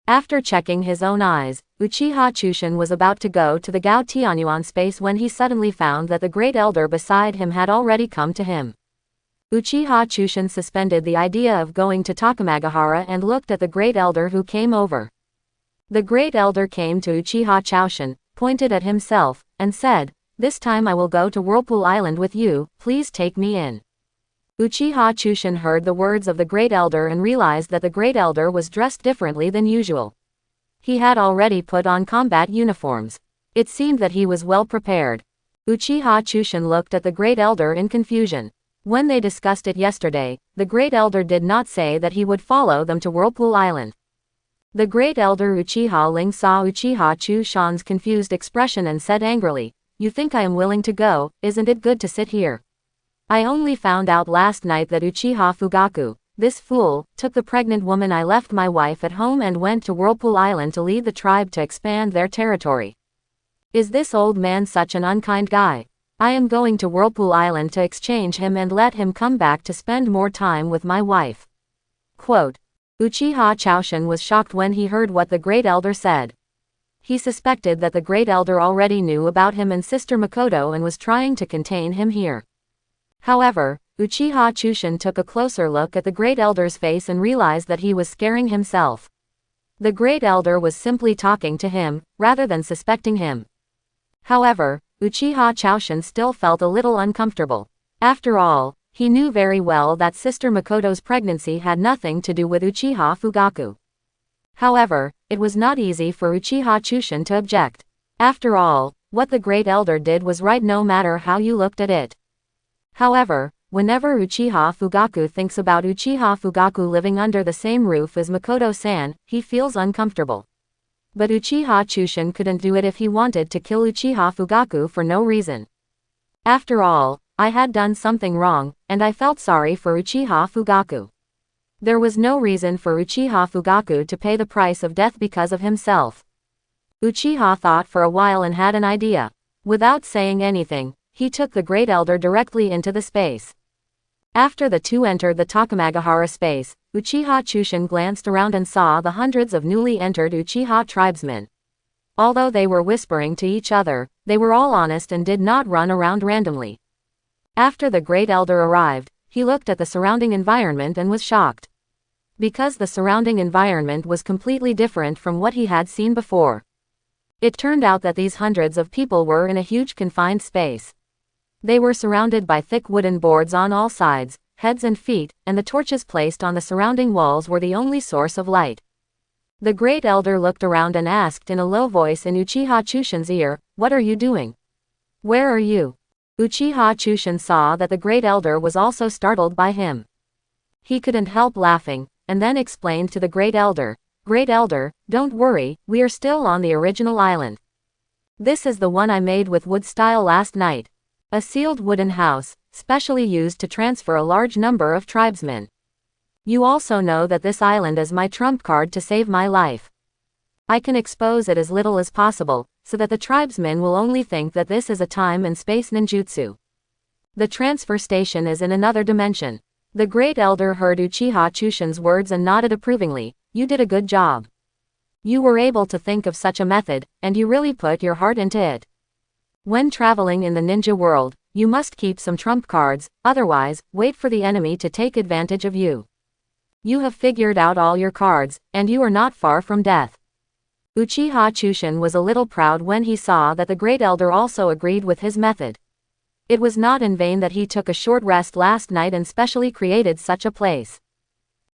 After checking his own eyes, Uchiha Chushin was about to go to the Gao Tianyuan space when he suddenly found that the Great Elder beside him had already come to him. Uchiha Chushin suspended the idea of going to Takamagahara and looked at the Great Elder who came over. The Great Elder came to Uchiha Chaoshin, pointed at himself, and said, "This time I will go to Whirlpool Island with you, please take me in." Uchiha Chushin heard the words of the Great Elder and realized that the Great Elder was dressed differently than usual. He had already put on combat uniforms. It seemed that he was well prepared. Uchiha Chushin looked at the Great Elder in confusion. When they discussed it yesterday, the Great Elder did not say that he would follow them to Whirlpool Island. The Great Elder Uchiha Ling saw Uchiha Chushin's confused expression and said angrily, "You think I am willing to go, isn't it good to sit here? I only found out last night that Uchiha Fugaku, this fool, took the pregnant woman. I left my wife at home and went to Whirlpool Island to lead the tribe to expand their territory. Is this old man such an unkind guy? I am going to Whirlpool Island to exchange him and let him come back to spend more time with my wife." Quote. Uchiha Chushin was shocked when he heard what the Great Elder said. He suspected that the Great Elder already knew about him and Sister Makoto and was trying to contain him here. However, Uchiha Chushin took a closer look at the Great Elder's face and realized that he was scaring himself. The Great Elder was simply talking to him, rather than suspecting him. However, Uchiha Chushin still felt a little uncomfortable. After all, he knew very well that Sister Makoto's pregnancy had nothing to do with Uchiha Fugaku. However, it was not easy for Uchiha Chushin to object. After all, what the Great Elder did was right no matter how you looked at it. However, whenever Uchiha Fugaku thinks about Uchiha Fugaku living under the same roof as Makoto-san, he feels uncomfortable. But Uchiha Chushin couldn't do it if he wanted to kill Uchiha Fugaku for no reason. After all, I had done something wrong, and I felt sorry for Uchiha Fugaku. There was no reason for Uchiha Fugaku to pay the price of death because of himself. Uchiha thought for a while and had an idea. Without saying anything, he took the Great Elder directly into the space. After the two entered the Takamagahara space, Uchiha Chushin glanced around and saw the hundreds of newly entered Uchiha tribesmen. Although they were whispering to each other, they were all honest and did not run around randomly. After the Great Elder arrived, he looked at the surrounding environment and was shocked. Because the surrounding environment was completely different from what he had seen before. It turned out that these hundreds of people were in a huge confined space. They were surrounded by thick wooden boards on all sides, heads and feet, and the torches placed on the surrounding walls were the only source of light. The Great Elder looked around and asked in a low voice in Uchiha Chushin's ear, "What are you doing? Where are you?" Uchiha Chushin saw that the Great Elder was also startled by him. He couldn't help laughing, and then explained to the Great Elder, "Great Elder, don't worry, we are still on the original island. This is the one I made with wood style last night. A sealed wooden house, specially used to transfer a large number of tribesmen. You also know that this island is my trump card to save my life. I can expose it as little as possible, so that the tribesmen will only think that this is a time and space ninjutsu. The transfer station is in another dimension." The Great Elder heard Uchiha Chushin's words and nodded approvingly. "You did a good job. You were able to think of such a method, and you really put your heart into it. When traveling in the ninja world, you must keep some trump cards, otherwise, wait for the enemy to take advantage of you. You have figured out all your cards, and you are not far from death." Uchiha Chushin was a little proud when he saw that the Great Elder also agreed with his method. It was not in vain that he took a short rest last night and specially created such a place.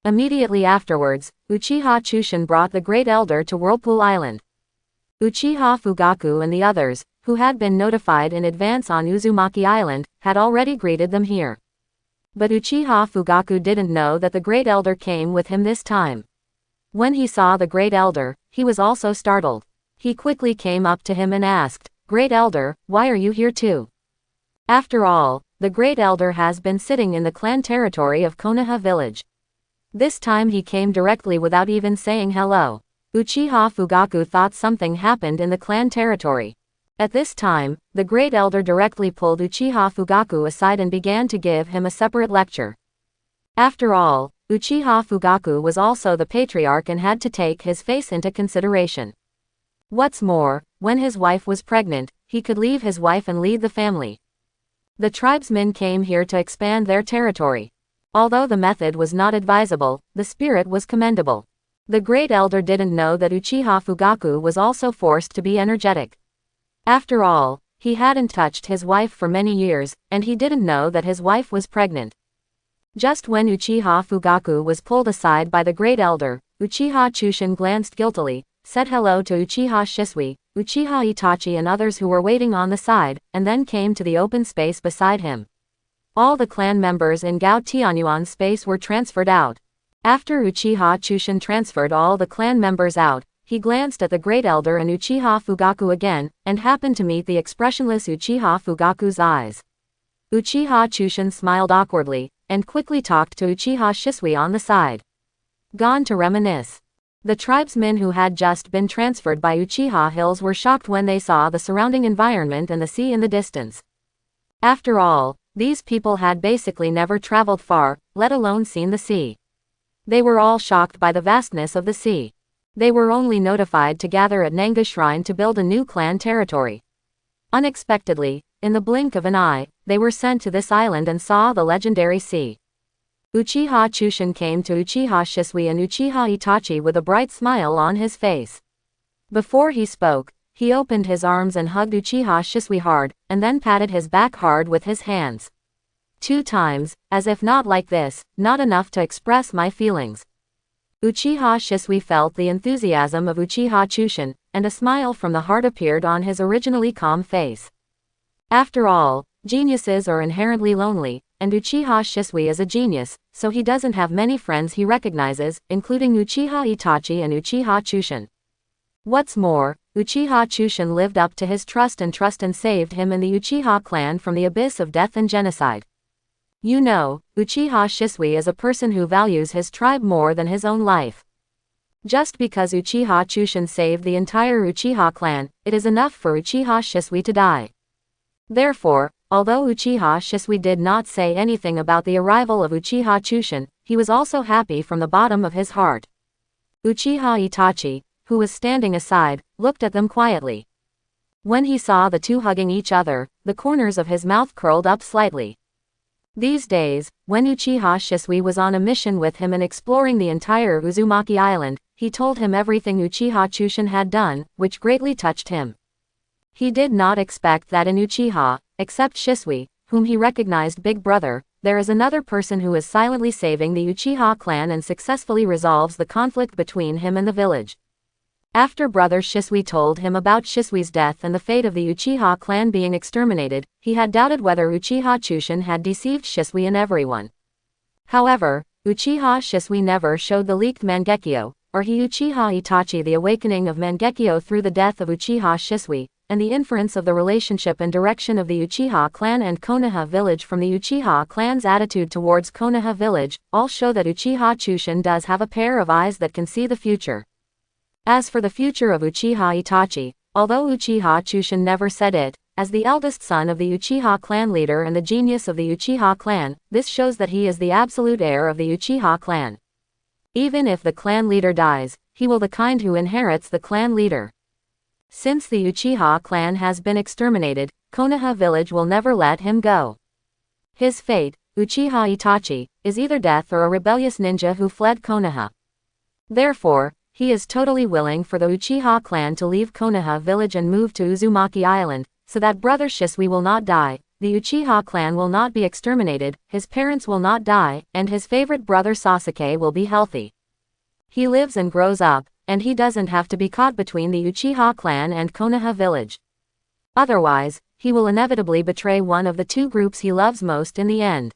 Immediately afterwards, Uchiha Chushin brought the Great Elder to Whirlpool Island. Uchiha Fugaku and the others, who had been notified in advance on Uzumaki Island, had already greeted them here. But Uchiha Fugaku didn't know that the Great Elder came with him this time. When he saw the Great Elder, he was also startled. He quickly came up to him and asked, "Great Elder, why are you here too?" After all, the Great Elder has been sitting in the clan territory of Konoha village. This time he came directly without even saying hello. Uchiha Fugaku thought something happened in the clan territory. At this time, the Great Elder directly pulled Uchiha Fugaku aside and began to give him a separate lecture. After all, Uchiha Fugaku was also the patriarch and had to take his face into consideration. What's more, when his wife was pregnant, he could leave his wife and lead the family. The tribesmen came here to expand their territory. Although the method was not advisable, the spirit was commendable. The Great Elder didn't know that Uchiha Fugaku was also forced to be energetic. After all, he hadn't touched his wife for many years, and he didn't know that his wife was pregnant. Just when Uchiha Fugaku was pulled aside by the Great Elder, Uchiha Chushin glanced guiltily, said hello to Uchiha Shisui. Uchiha Itachi and others who were waiting on the side, and then came to the open space beside him. All the clan members in Gao Tianyuan's space were transferred out. After Uchiha Chushin transferred all the clan members out, he glanced at the Great Elder and Uchiha Fugaku again, and happened to meet the expressionless Uchiha Fugaku's eyes. Uchiha Chushin smiled awkwardly, and quickly talked to Uchiha Shisui on the side. Gone to reminisce. The tribesmen who had just been transferred by Uchiha Hills were shocked when they saw the surrounding environment and the sea in the distance. After all, these people had basically never traveled far, let alone seen the sea. They were all shocked by the vastness of the sea. They were only notified to gather at Nanga Shrine to build a new clan territory. Unexpectedly, in the blink of an eye, they were sent to this island and saw the legendary sea. Uchiha Chushin came to Uchiha Shisui and Uchiha Itachi with a bright smile on his face. Before he spoke, he opened his arms and hugged Uchiha Shisui hard, and then patted his back hard with his hands. 2 times, as if not like this, not enough to express my feelings. Uchiha Shisui felt the enthusiasm of Uchiha Chushin, and a smile from the heart appeared on his originally calm face. After all, geniuses are inherently lonely, and Uchiha Shisui is a genius, so he doesn't have many friends he recognizes, including Uchiha Itachi and Uchiha Chushin. What's more, Uchiha Chushin lived up to his trust and saved him and the Uchiha clan from the abyss of death and genocide. You know, Uchiha Shisui is a person who values his tribe more than his own life. Just because Uchiha Chushin saved the entire Uchiha clan, it is enough for Uchiha Shisui to die. Therefore, although Uchiha Shisui did not say anything about the arrival of Uchiha Chushin, he was also happy from the bottom of his heart. Uchiha Itachi, who was standing aside, looked at them quietly. When he saw the two hugging each other, the corners of his mouth curled up slightly. These days, when Uchiha Shisui was on a mission with him and exploring the entire Uzumaki Island, he told him everything Uchiha Chushin had done, which greatly touched him. He did not expect that in Uchiha, except Shisui, whom he recognized Big Brother, there is another person who is silently saving the Uchiha clan and successfully resolves the conflict between him and the village. After Brother Shisui told him about Shisui's death and the fate of the Uchiha clan being exterminated, he had doubted whether Uchiha Chushin had deceived Shisui and everyone. However, Uchiha Shisui never showed the leaked Mangekyo, or he Uchiha Itachi the awakening of Mangekyo through the death of Uchiha Shisui, and the inference of the relationship and direction of the Uchiha clan and Konoha village from the Uchiha clan's attitude towards Konoha village, all show that Uchiha Chushin does have a pair of eyes that can see the future. As for the future of Uchiha Itachi, although Uchiha Chushin never said it, as the eldest son of the Uchiha clan leader and the genius of the Uchiha clan, this shows that he is the absolute heir of the Uchiha clan. Even if the clan leader dies, he will be the kind who inherits the clan leader. Since the Uchiha clan has been exterminated, Konoha village will never let him go. His fate, Uchiha Itachi, is either death or a rebellious ninja who fled Konoha. Therefore, he is totally willing for the Uchiha clan to leave Konoha village and move to Uzumaki Island, so that Brother Shisui will not die, the Uchiha clan will not be exterminated, his parents will not die, and his favorite brother Sasuke will be healthy. He lives and grows up, and he doesn't have to be caught between the Uchiha clan and Konoha village. Otherwise, he will inevitably betray one of the two groups he loves most in the end.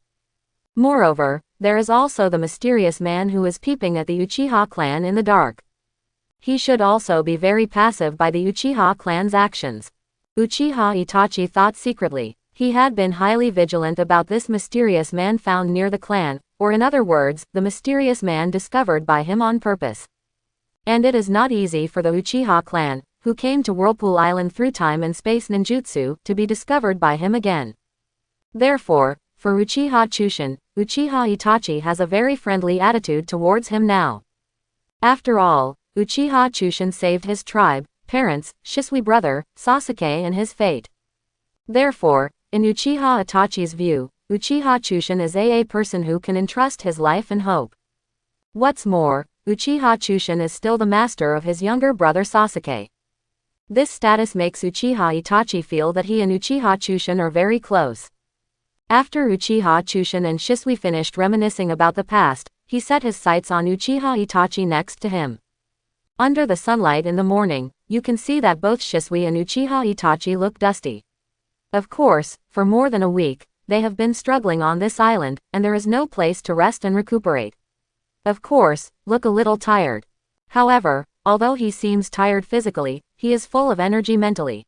Moreover, there is also the mysterious man who is peeping at the Uchiha clan in the dark. He should also be very passive by the Uchiha clan's actions. Uchiha Itachi thought secretly. He had been highly vigilant about this mysterious man found near the clan, or in other words, the mysterious man discovered by him on purpose. And it is not easy for the Uchiha clan, who came to Whirlpool Island through time and space ninjutsu, to be discovered by him again. Therefore, for Uchiha Chushin, Uchiha Itachi has a very friendly attitude towards him now. After all, Uchiha Chushin saved his tribe, parents, Shisui brother, Sasuke and his fate. Therefore, in Uchiha Itachi's view, Uchiha Chushin is a person who can entrust his life and hope. What's more, Uchiha Chushin is still the master of his younger brother Sasuke. This status makes Uchiha Itachi feel that he and Uchiha Chushin are very close. After Uchiha Chushin and Shisui finished reminiscing about the past, he set his sights on Uchiha Itachi next to him. Under the sunlight in the morning, you can see that both Shisui and Uchiha Itachi look dusty. Of course, for more than a week, they have been struggling on this island, and there is no place to rest and recuperate. Of course, look a little tired. However, although he seems tired physically, he is full of energy mentally.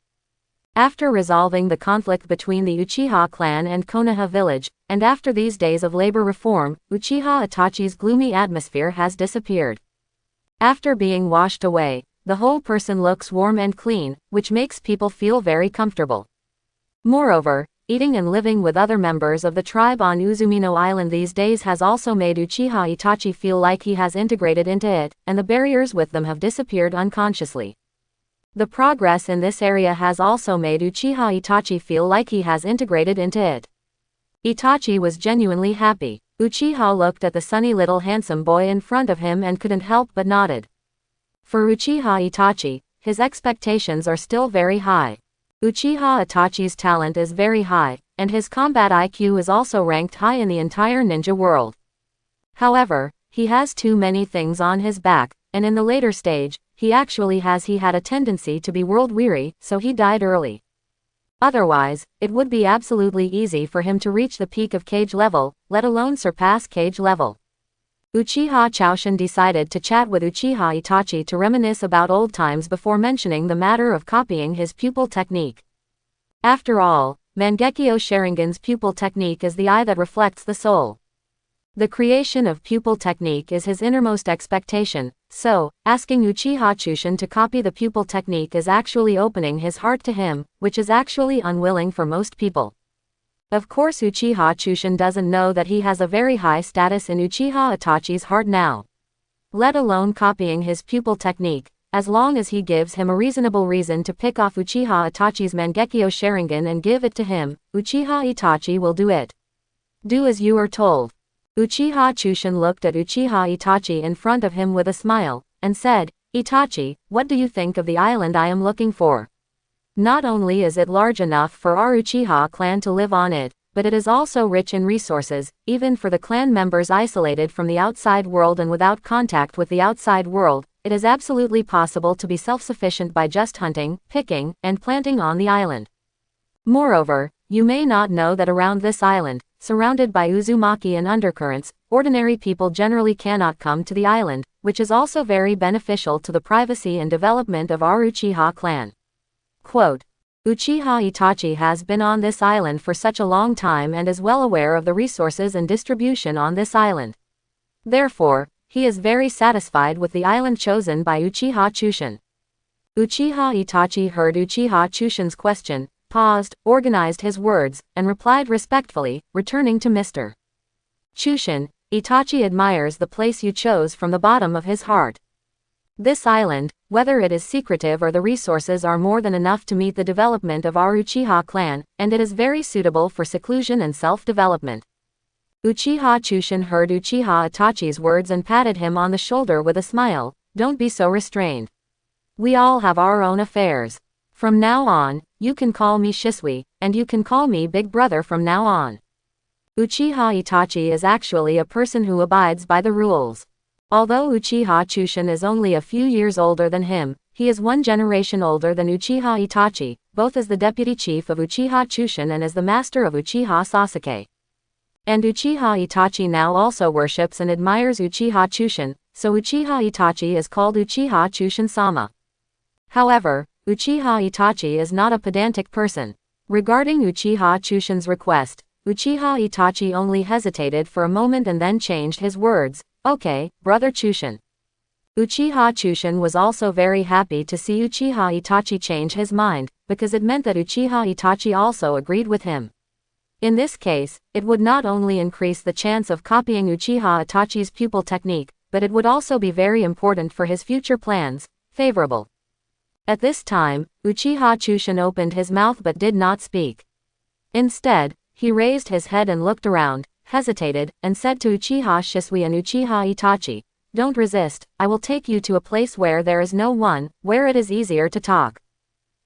After resolving the conflict between the Uchiha clan and Konoha village, and after these days of labor reform, Uchiha Itachi's gloomy atmosphere has disappeared. After being washed away, the whole person looks warm and clean, which makes people feel very comfortable. Moreover, eating and living with other members of the tribe on Uzumino Island these days has also made Uchiha Itachi feel like he has integrated into it, and the barriers with them have disappeared unconsciously. The progress in this area has also made Uchiha Itachi feel like he has integrated into it. Itachi was genuinely happy. Uchiha looked at the sunny little handsome boy in front of him and couldn't help but nodded. For Uchiha Itachi, his expectations are still very high. Uchiha Itachi's talent is very high, and his combat IQ is also ranked high in the entire ninja world. However, he has too many things on his back, and in the later stage, he had a tendency to be world-weary, so he died early. Otherwise, it would be absolutely easy for him to reach the peak of Kage level, let alone surpass Kage level. Uchiha Choshin decided to chat with Uchiha Itachi to reminisce about old times before mentioning the matter of copying his pupil technique. After all, Mangekyo Sharingan's pupil technique is the eye that reflects the soul. The creation of pupil technique is his innermost expectation, so, asking Uchiha Choshin to copy the pupil technique is actually opening his heart to him, which is actually unwilling for most people. Of course Uchiha Choshin doesn't know that he has a very high status in Uchiha Itachi's heart now. Let alone copying his pupil technique, as long as he gives him a reasonable reason to pick off Uchiha Itachi's Mangekyo Sharingan and give it to him, Uchiha Itachi will do it. Do as you are told. Uchiha Choshin looked at Uchiha Itachi in front of him with a smile, and said, Itachi, what do you think of the island I am looking for? Not only is it large enough for our Uchiha clan to live on it, but it is also rich in resources, even for the clan members isolated from the outside world and without contact with the outside world. It is absolutely possible to be self-sufficient by just hunting, picking, and planting on the island. Moreover, you may not know that around this island, surrounded by uzumaki and undercurrents, ordinary people generally cannot come to the island, which is also very beneficial to the privacy and development of our Uchiha clan. Quote, Uchiha Itachi has been on this island for such a long time and is well aware of the resources and distribution on this island. Therefore, he is very satisfied with the island chosen by Uchiha Choshin. Uchiha Itachi heard Uchiha Choshin's question, paused, organized his words, and replied respectfully, returning to Mr. Choshin, Itachi admires the place you chose from the bottom of his heart. This island, whether it is secretive or the resources are more than enough to meet the development of our Uchiha clan, and it is very suitable for seclusion and self-development. Uchiha Choshin heard Uchiha Itachi's words and patted him on the shoulder with a smile. Don't be so restrained. We all have our own affairs. From now on, you can call me Shisui, and you can call me Big Brother from now on. Uchiha Itachi is actually a person who abides by the rules. Although Uchiha Choshin is only a few years older than him, he is one generation older than Uchiha Itachi, both as the deputy chief of Uchiha Choshin and as the master of Uchiha Sasuke. And Uchiha Itachi now also worships and admires Uchiha Choshin, so Uchiha Itachi is called Uchiha Choshin-sama. However, Uchiha Itachi is not a pedantic person. Regarding Uchiha Choshin's request, Uchiha Itachi only hesitated for a moment and then changed his words. Okay, Brother Choshin. Uchiha Choshin was also very happy to see Uchiha Itachi change his mind, because it meant that Uchiha Itachi also agreed with him. In this case, it would not only increase the chance of copying Uchiha Itachi's pupil technique, but it would also be very important for his future plans, favorable. At this time, Uchiha Choshin opened his mouth but did not speak. Instead, he raised his head and looked around, hesitated, and said to Uchiha Shisui and Uchiha Itachi, Don't resist, I will take you to a place where there is no one, where it is easier to talk.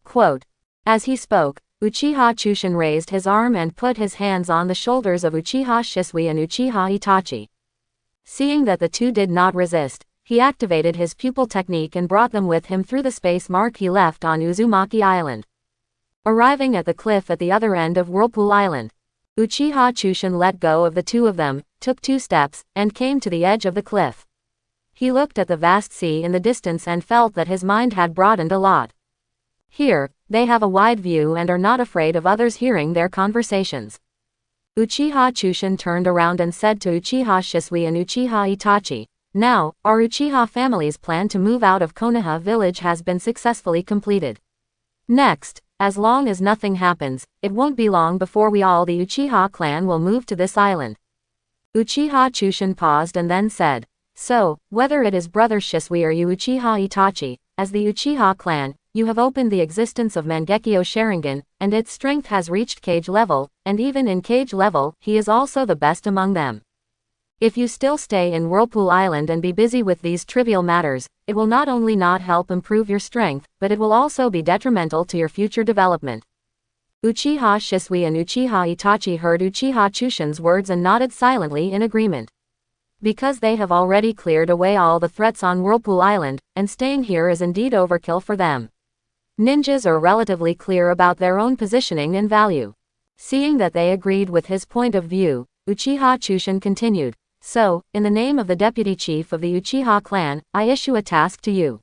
Quote. As he spoke, Uchiha Choshin raised his arm and put his hands on the shoulders of Uchiha Shisui and Uchiha Itachi. Seeing that the two did not resist, he activated his pupil technique and brought them with him through the space mark he left on Uzumaki Island. Arriving at the cliff at the other end of Whirlpool Island, Uchiha Chushin let go of the two of them, took 2 steps, and came to the edge of the cliff. He looked at the vast sea in the distance and felt that his mind had broadened a lot. Here, they have a wide view and are not afraid of others hearing their conversations. Uchiha Chushin turned around and said to Uchiha Shisui and Uchiha Itachi, "Now, our Uchiha family's plan to move out of Konoha village has been successfully completed. Next, as long as nothing happens, it won't be long before we all the Uchiha clan will move to this island." Uchiha Chushin paused and then said, "So, whether it is brother Shisui or you Uchiha Itachi, as the Uchiha clan, you have opened the existence of Mangekyo Sharingan, and its strength has reached Kage level, and even in Kage level, he is also the best among them. If you still stay in Whirlpool Island and be busy with these trivial matters, it will not only not help improve your strength, but it will also be detrimental to your future development." Uchiha Shisui and Uchiha Itachi heard Uchiha Chushin's words and nodded silently in agreement. Because they have already cleared away all the threats on Whirlpool Island, and staying here is indeed overkill for them. Ninjas are relatively clear about their own positioning and value. Seeing that they agreed with his point of view, Uchiha Chushin continued, "So, in the name of the deputy chief of the Uchiha clan, I issue a task to you.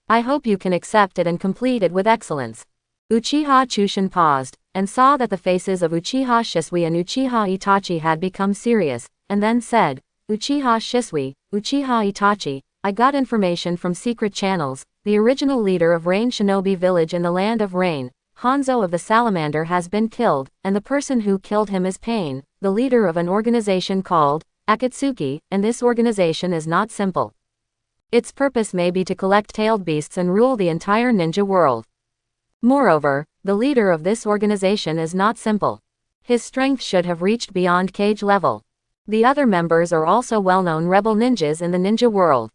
I hope you can accept it and complete it with excellence." Uchiha Chushin paused, and saw that the faces of Uchiha Shisui and Uchiha Itachi had become serious, and then said, "Uchiha Shisui, Uchiha Itachi, I got information from secret channels. The original leader of Rain Shinobi Village in the Land of Rain, Hanzo of the Salamander, has been killed, and the person who killed him is Pain, the leader of an organization called Akatsuki, and this organization is not simple. Its purpose may be to collect tailed beasts and rule the entire ninja world. Moreover, the leader of this organization is not simple. His strength should have reached beyond Kage level. The other members are also well-known rebel ninjas in the ninja world.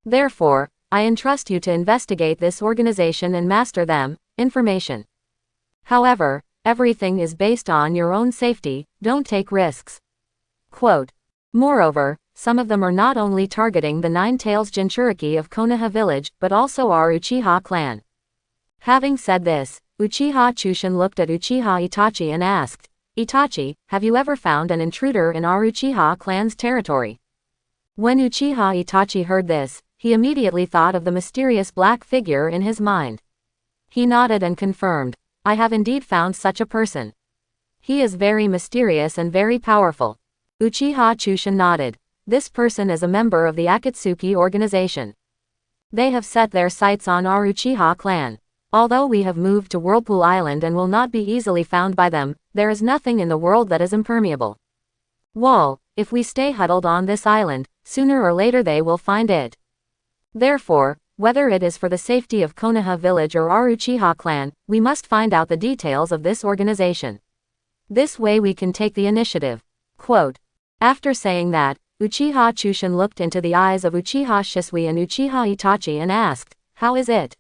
Therefore, I entrust you to investigate this organization and master them, information. However, everything is based on your own safety, don't take risks." Quote. Moreover, some of them are not only targeting the Nine Tails Jinchuriki of Konoha village, but also our Uchiha clan. Having said this, Uchiha Chushin looked at Uchiha Itachi and asked, "Itachi, have you ever found an intruder in our Uchiha clan's territory?" When Uchiha Itachi heard this, he immediately thought of the mysterious black figure in his mind. He nodded and confirmed, "I have indeed found such a person. He is very mysterious and very powerful." Uchiha Chushin nodded. "This person is a member of the Akatsuki organization. They have set their sights on our Uchiha clan. Although we have moved to Whirlpool Island and will not be easily found by them, there is nothing in the world that is impermeable. Wall, if we stay huddled on this island, sooner or later they will find it. Therefore, whether it is for the safety of Konoha village or our Uchiha clan, we must find out the details of this organization. This way we can take the initiative." Quote. After saying that, Uchiha Chushin looked into the eyes of Uchiha Shisui and Uchiha Itachi and asked, "How is it?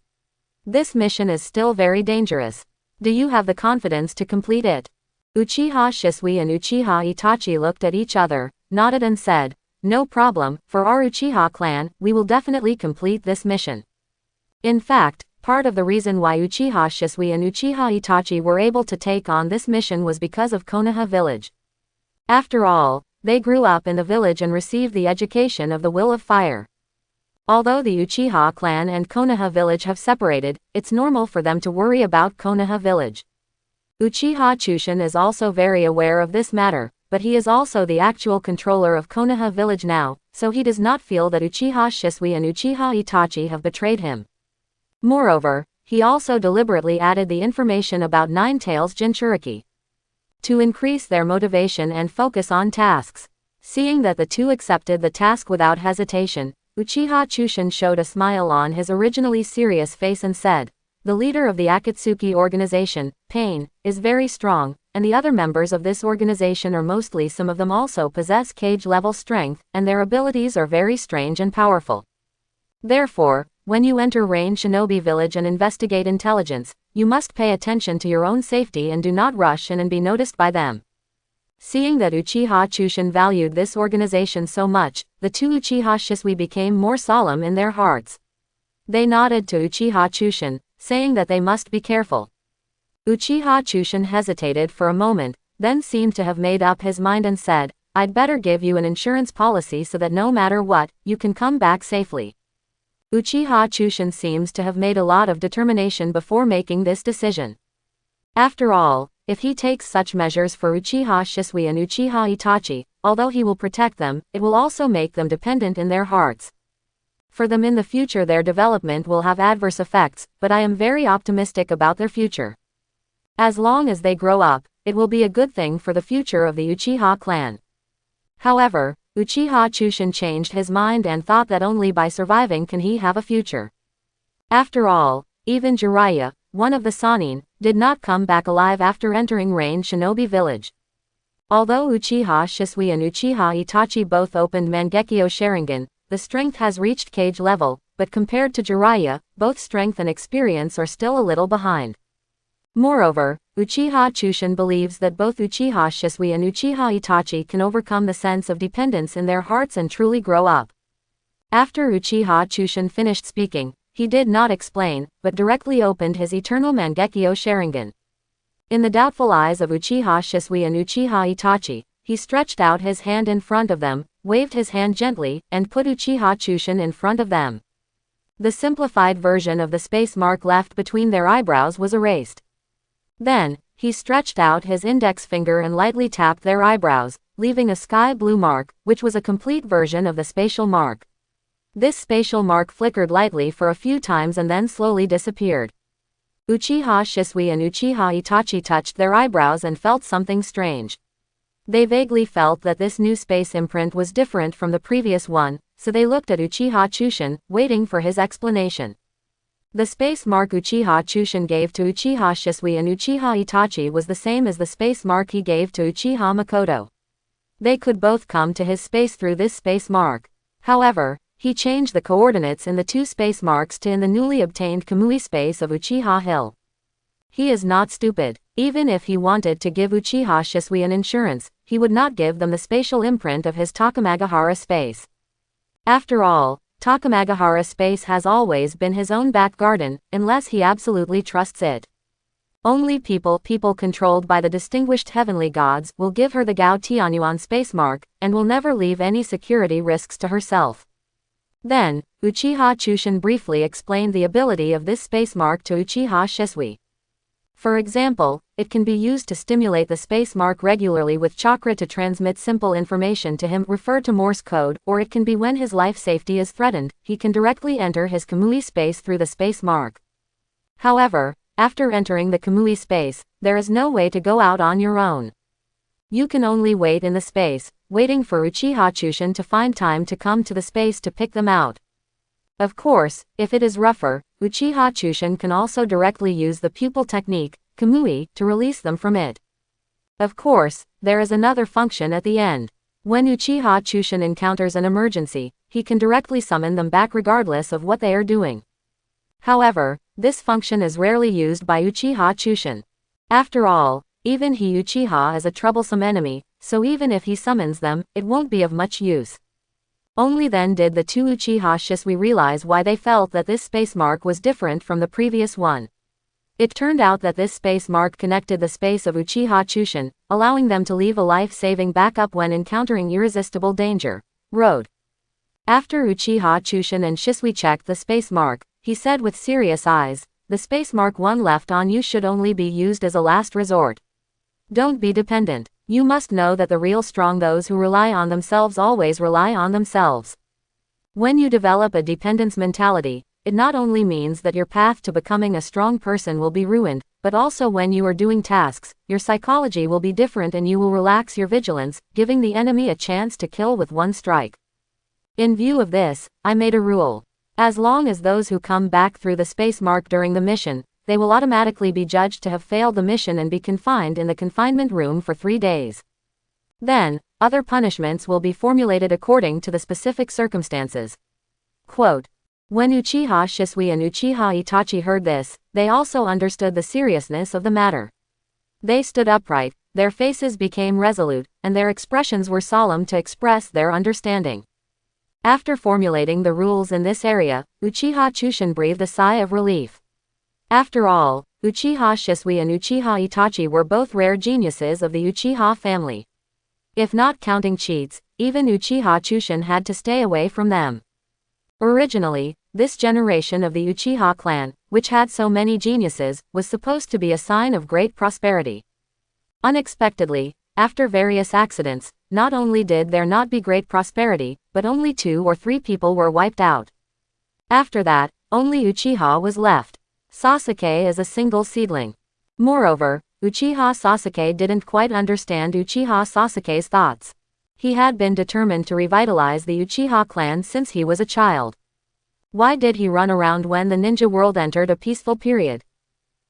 This mission is still very dangerous. Do you have the confidence to complete it?" Uchiha Shisui and Uchiha Itachi looked at each other, nodded and said, "No problem, for our Uchiha clan, we will definitely complete this mission." In fact, part of the reason why Uchiha Shisui and Uchiha Itachi were able to take on this mission was because of Konoha village. After all, they grew up in the village and received the education of the Will of Fire. Although the Uchiha clan and Konoha village have separated, it's normal for them to worry about Konoha village. Uchiha Chushin is also very aware of this matter, but he is also the actual controller of Konoha village now, so he does not feel that Uchiha Shisui and Uchiha Itachi have betrayed him. Moreover, he also deliberately added the information about Nine Tails Jinchuriki to increase their motivation and focus on tasks. Seeing that the two accepted the task without hesitation, Uchiha Chushin showed a smile on his originally serious face and said, "The leader of the Akatsuki organization, Pain, is very strong, and the other members of this organization are mostly some of them also possess Kage level strength, and their abilities are very strange and powerful. Therefore, when you enter Rain Shinobi Village and investigate intelligence, you must pay attention to your own safety and do not rush in and be noticed by them. Seeing that Uchiha Chushin valued this organization so much, the two Uchiha Shisui became more solemn in their hearts. They nodded to Uchiha Chushin, saying that they must be careful. Uchiha Chushin hesitated for a moment, then seemed to have made up his mind and said, "I'd better give you an insurance policy so that no matter what, you can come back safely." Uchiha Chushin seems to have made a lot of determination before making this decision. After all, if he takes such measures for Uchiha Shisui and Uchiha Itachi, although he will protect them, it will also make them dependent in their hearts. For them in the future their development will have adverse effects, but I am very optimistic about their future. As long as they grow up, it will be a good thing for the future of the Uchiha clan. However, Uchiha Chushin changed his mind and thought that only by surviving can he have a future. After all, even Jiraiya, one of the Sannin, did not come back alive after entering Rain Shinobi Village. Although Uchiha Shisui and Uchiha Itachi both opened Mangekyo Sharingan, the strength has reached Kage level, but compared to Jiraiya, both strength and experience are still a little behind. Moreover, Uchiha Chushin believes that both Uchiha Shisui and Uchiha Itachi can overcome the sense of dependence in their hearts and truly grow up. After Uchiha Chushin finished speaking, he did not explain, but directly opened his eternal Mangekyo Sharingan. In the doubtful eyes of Uchiha Shisui and Uchiha Itachi, he stretched out his hand in front of them, waved his hand gently, and put Uchiha Chushin in front of them. The simplified version of the space mark left between their eyebrows was erased. Then, he stretched out his index finger and lightly tapped their eyebrows, leaving a sky blue mark, which was a complete version of the spatial mark. This spatial mark flickered lightly for a few times and then slowly disappeared. Uchiha Shisui and Uchiha Itachi touched their eyebrows and felt something strange. They vaguely felt that this new space imprint was different from the previous one, so they looked at Uchiha Chushin, waiting for his explanation. The space mark Uchiha Chushin gave to Uchiha Shisui and Uchiha Itachi was the same as the space mark he gave to Uchiha Makoto. They could both come to his space through this space mark. However, he changed the coordinates in the two space marks to in the newly obtained Kamui space of Uchiha Hill. He is not stupid. Even if he wanted to give Uchiha Shisui an insurance, he would not give them the spatial imprint of his Takamagahara space. After all, Takamagahara space has always been his own back garden, unless he absolutely trusts it. Only people controlled by the distinguished heavenly gods will give her the Gao Tianyuan space mark, and will never leave any security risks to herself. Then, Uchiha Chushin briefly explained the ability of this space mark to Uchiha Shisui. For example, it can be used to stimulate the space mark regularly with chakra to transmit simple information to him, refer to Morse code, or it can be when his life safety is threatened, he can directly enter his Kamui space through the space mark. However, after entering the Kamui space, there is no way to go out on your own. You can only wait in the space, waiting for Uchiha Chushin to find time to come to the space to pick them out. Of course, if it is rougher, Uchiha Chushin can also directly use the pupil technique, Kamui, to release them from it. Of course, there is another function at the end. When Uchiha Chushin encounters an emergency, he can directly summon them back regardless of what they are doing. However, this function is rarely used by Uchiha Chushin. After all, even he Uchiha is a troublesome enemy, so even if he summons them, it won't be of much use. Only then did the two Uchiha Shisui realize why they felt that this space mark was different from the previous one. It turned out that this space mark connected the space of Uchiha Chushin, allowing them to leave a life-saving backup when encountering irresistible danger. Road. After Uchiha Chushin and Shisui checked the space mark, he said with serious eyes, "The space mark one left on you should only be used as a last resort. Don't be dependent. You must know that the real strong, those who rely on themselves, always rely on themselves. When you develop a dependence mentality, it not only means that your path to becoming a strong person will be ruined, but also when you are doing tasks, your psychology will be different and you will relax your vigilance, giving the enemy a chance to kill with one strike." In view of this, I made a rule. As long as those who come back through the space mark during the mission, they will automatically be judged to have failed the mission and be confined in the confinement room for 3 days. Then, other punishments will be formulated according to the specific circumstances. Quote. When Uchiha Shisui and Uchiha Itachi heard this, they also understood the seriousness of the matter. They stood upright, their faces became resolute, and their expressions were solemn to express their understanding. After formulating the rules in this area, Uchiha Chushin breathed a sigh of relief. After all, Uchiha Shisui and Uchiha Itachi were both rare geniuses of the Uchiha family. If not counting cheats, even Uchiha Chushin had to stay away from them. Originally, this generation of the Uchiha clan, which had so many geniuses, was supposed to be a sign of great prosperity. Unexpectedly, after various accidents, not only did there not be great prosperity, but only 2 or 3 people were wiped out. After that, only Uchiha was left. Sasuke is a single seedling. Moreover, Uchiha Sasuke didn't quite understand Uchiha Sasuke's thoughts. He had been determined to revitalize the Uchiha clan since he was a child. Why did he run around when the ninja world entered a peaceful period?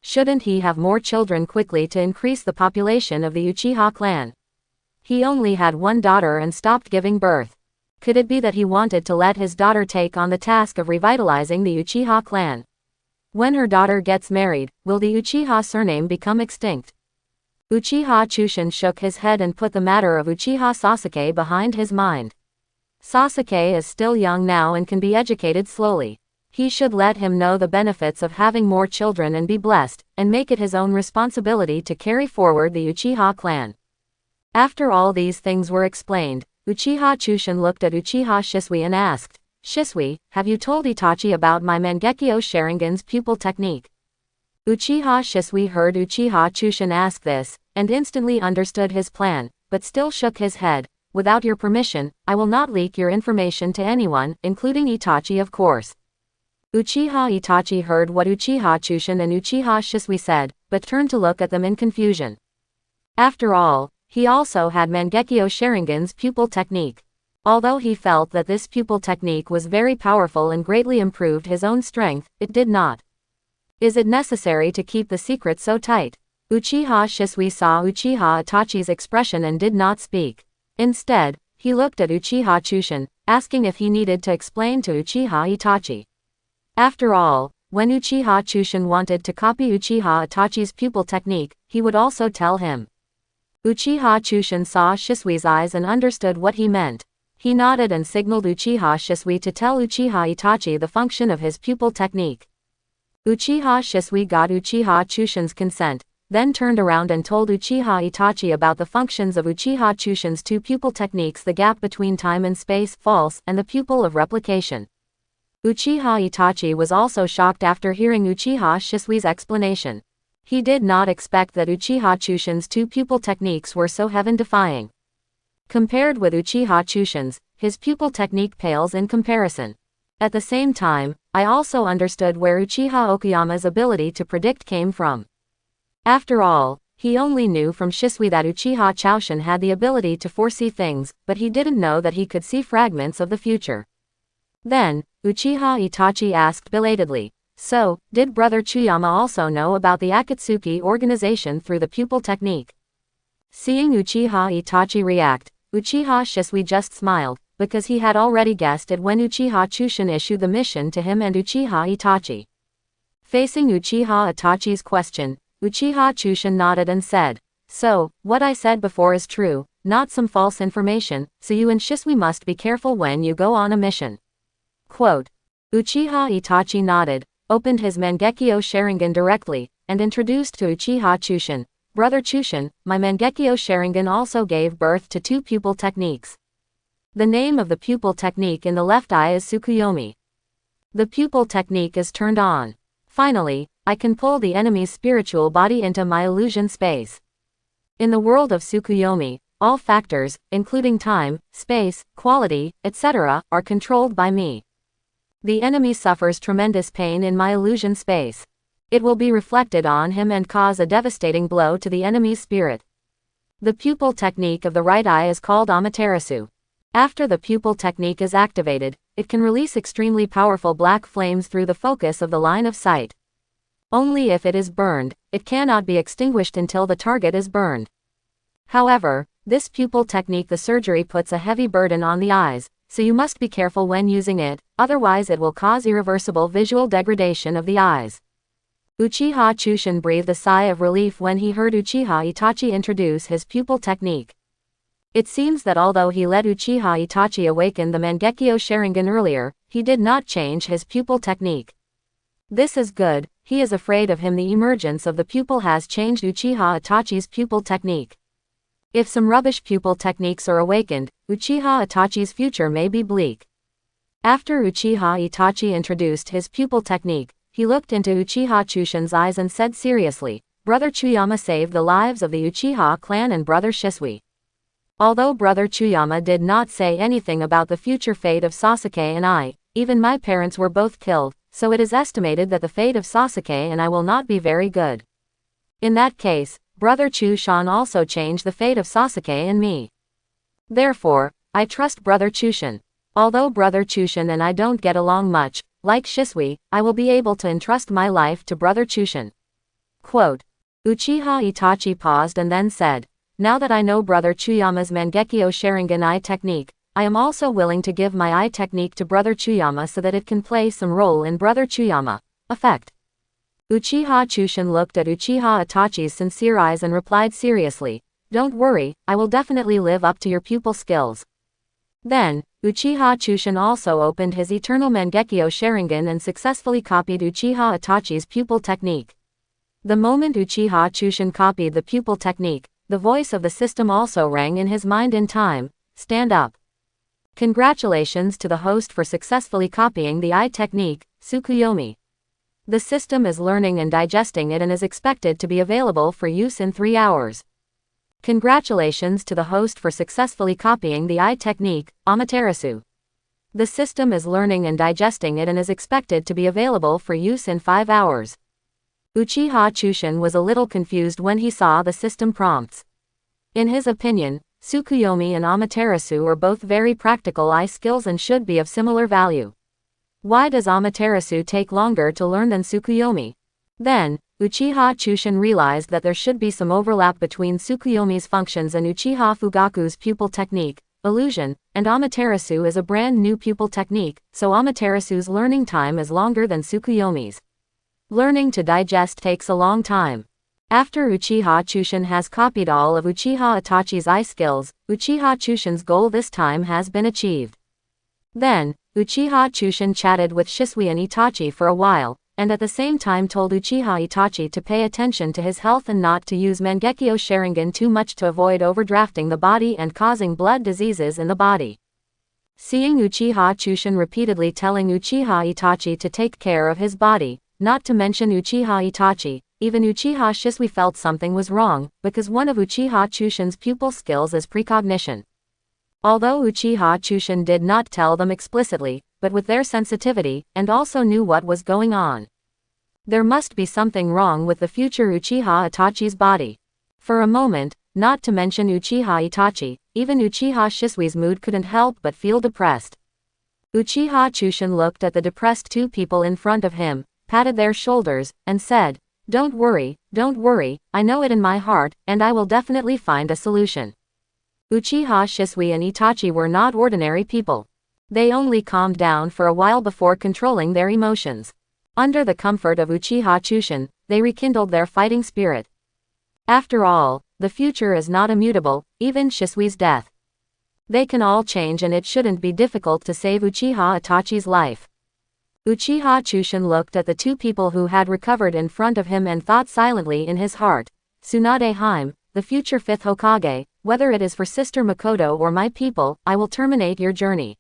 Shouldn't he have more children quickly to increase the population of the Uchiha clan? He only had one daughter and stopped giving birth. Could it be that he wanted to let his daughter take on the task of revitalizing the Uchiha clan? When her daughter gets married, will the Uchiha surname become extinct? Uchiha Chushin shook his head and put the matter of Uchiha Sasuke behind his mind. Sasuke is still young now and can be educated slowly. He should let him know the benefits of having more children and be blessed, and make it his own responsibility to carry forward the Uchiha clan. After all these things were explained, Uchiha Chushin looked at Uchiha Shisui and asked, "Shisui, have you told Itachi about my Mangekyo Sharingan's pupil technique?" Uchiha Shisui heard Uchiha Chushin ask this, and instantly understood his plan, but still shook his head. "Without your permission, I will not leak your information to anyone, including Itachi of course." Uchiha Itachi heard what Uchiha Chushin and Uchiha Shisui said, but turned to look at them in confusion. After all, he also had Mangekyo Sharingan's pupil technique. Although he felt that this pupil technique was very powerful and greatly improved his own strength, it did not. Is it necessary to keep the secret so tight? Uchiha Shisui saw Uchiha Itachi's expression and did not speak. Instead, he looked at Uchiha Chushin, asking if he needed to explain to Uchiha Itachi. After all, when Uchiha Chushin wanted to copy Uchiha Itachi's pupil technique, he would also tell him. Uchiha Chushin saw Shisui's eyes and understood what he meant. He nodded and signaled Uchiha Shisui to tell Uchiha Itachi the function of his pupil technique. Uchiha Shisui got Uchiha Chushin's consent, then turned around and told Uchiha Itachi about the functions of Uchiha Chushin's 2 pupil techniques: the gap between time and space, false, and the pupil of replication. Uchiha Itachi was also shocked after hearing Uchiha Shisui's explanation. He did not expect that Uchiha Chushin's 2 pupil techniques were so heaven-defying. Compared with Uchiha Chushin's, his pupil technique pales in comparison. At the same time, I also understood where Uchiha Okuyama's ability to predict came from. After all, he only knew from Shisui that Uchiha Choshin had the ability to foresee things, but he didn't know that he could see fragments of the future. Then, Uchiha Itachi asked belatedly, "So, did Brother Chuyama also know about the Akatsuki organization through the pupil technique?" Seeing Uchiha Itachi react, Uchiha Shisui just smiled, because he had already guessed it when Uchiha Chushin issued the mission to him and Uchiha Itachi. Facing Uchiha Itachi's question, Uchiha Chushin nodded and said, "So, what I said before is true, not some false information, so you and Shisui must be careful when you go on a mission." Quote. Uchiha Itachi nodded, opened his Mangekyo Sharingan directly, and introduced to Uchiha Chushin, "Brother Chushin, my Mangekyo Sharingan also gave birth to 2 pupil techniques. The name of the pupil technique in the left eye is Tsukuyomi. The pupil technique is turned on. Finally, I can pull the enemy's spiritual body into my illusion space. In the world of Tsukuyomi, all factors, including time, space, quality, etc., are controlled by me. The enemy suffers tremendous pain in my illusion space. It will be reflected on him and cause a devastating blow to the enemy's spirit. The pupil technique of the right eye is called Amaterasu. After the pupil technique is activated, it can release extremely powerful black flames through the focus of the line of sight. Only if it is burned, it cannot be extinguished until the target is burned. However, this pupil technique, the surgery puts a heavy burden on the eyes, so you must be careful when using it, otherwise it will cause irreversible visual degradation of the eyes. Uchiha Chushin breathed a sigh of relief when he heard Uchiha Itachi introduce his pupil technique. It seems that although he let Uchiha Itachi awaken the Mangekyo Sharingan earlier, he did not change his pupil technique. This is good. He is afraid of him. The emergence of the pupil has changed Uchiha Itachi's pupil technique. If some rubbish pupil techniques are awakened, Uchiha Itachi's future may be bleak. After Uchiha Itachi introduced his pupil technique, he looked into Uchiha Chushin's eyes and said seriously, "Brother Chuyama saved the lives of the Uchiha clan and Brother Shisui." Although Brother Chuyama did not say anything about the future fate of Sasuke and I, even my parents were both killed, so it is estimated that the fate of Sasuke and I will not be very good. In that case, Brother Chushin also changed the fate of Sasuke and me. Therefore, I trust Brother Chushin. Although Brother Chushin and I don't get along much, like Shisui, I will be able to entrust my life to Brother Chushin. Quote. Uchiha Itachi paused and then said, "Now that I know Brother Chuyama's Mangekyo Sharingan eye technique, I am also willing to give my eye technique to Brother Chuyama so that it can play some role in Brother Chuyama effect." Uchiha Chushin looked at Uchiha Itachi's sincere eyes and replied seriously, "Don't worry, I will definitely live up to your pupil skills." Then, Uchiha Chushin also opened his Eternal Mangekyo Sharingan and successfully copied Uchiha Itachi's pupil technique. The moment Uchiha Chushin copied the pupil technique, the voice of the system also rang in his mind in time, "Stand up." Congratulations to the host for successfully copying the eye technique, Tsukuyomi. The system is learning and digesting it and is expected to be available for use in 3 hours. Congratulations to the host for successfully copying the eye technique, Amaterasu. The system is learning and digesting it and is expected to be available for use in 5 hours. Uchiha Chushin was a little confused when he saw the system prompts. In his opinion, Tsukuyomi and Amaterasu are both very practical eye skills and should be of similar value. Why does Amaterasu take longer to learn than Tsukuyomi? Then, Uchiha Chushin realized that there should be some overlap between Tsukuyomi's functions and Uchiha Fugaku's pupil technique, illusion, and Amaterasu is a brand new pupil technique, so Amaterasu's learning time is longer than Tsukuyomi's. Learning to digest takes a long time. After Uchiha Chushin has copied all of Uchiha Itachi's eye skills, Uchiha Chushin's goal this time has been achieved. Then, Uchiha Chushin chatted with Shisui and Itachi for a while, and at the same time told Uchiha Itachi to pay attention to his health and not to use Mangekyo Sharingan too much to avoid overdrafting the body and causing blood diseases in the body. Seeing Uchiha Chushin repeatedly telling Uchiha Itachi to take care of his body, not to mention Uchiha Itachi, even Uchiha Shisui felt something was wrong, because one of Uchiha Chushin's pupil skills is precognition. Although Uchiha Chushin did not tell them explicitly, but with their sensitivity, and also knew what was going on. There must be something wrong with the future Uchiha Itachi's body. For a moment, not to mention Uchiha Itachi, even Uchiha Shisui's mood couldn't help but feel depressed. Uchiha Chushin looked at the depressed two people in front of him, patted their shoulders, and said, don't worry, I know it in my heart, and I will definitely find a solution." Uchiha Shisui and Itachi were not ordinary people. They only calmed down for a while before controlling their emotions. Under the comfort of Uchiha Chushin, they rekindled their fighting spirit. After all, the future is not immutable, even Shisui's death. They can all change and it shouldn't be difficult to save Uchiha Itachi's life. Uchiha Chushin looked at the two people who had recovered in front of him and thought silently in his heart, Tsunade Haime, the future 5th Hokage, whether it is for Sister Makoto or my people, I will terminate your journey.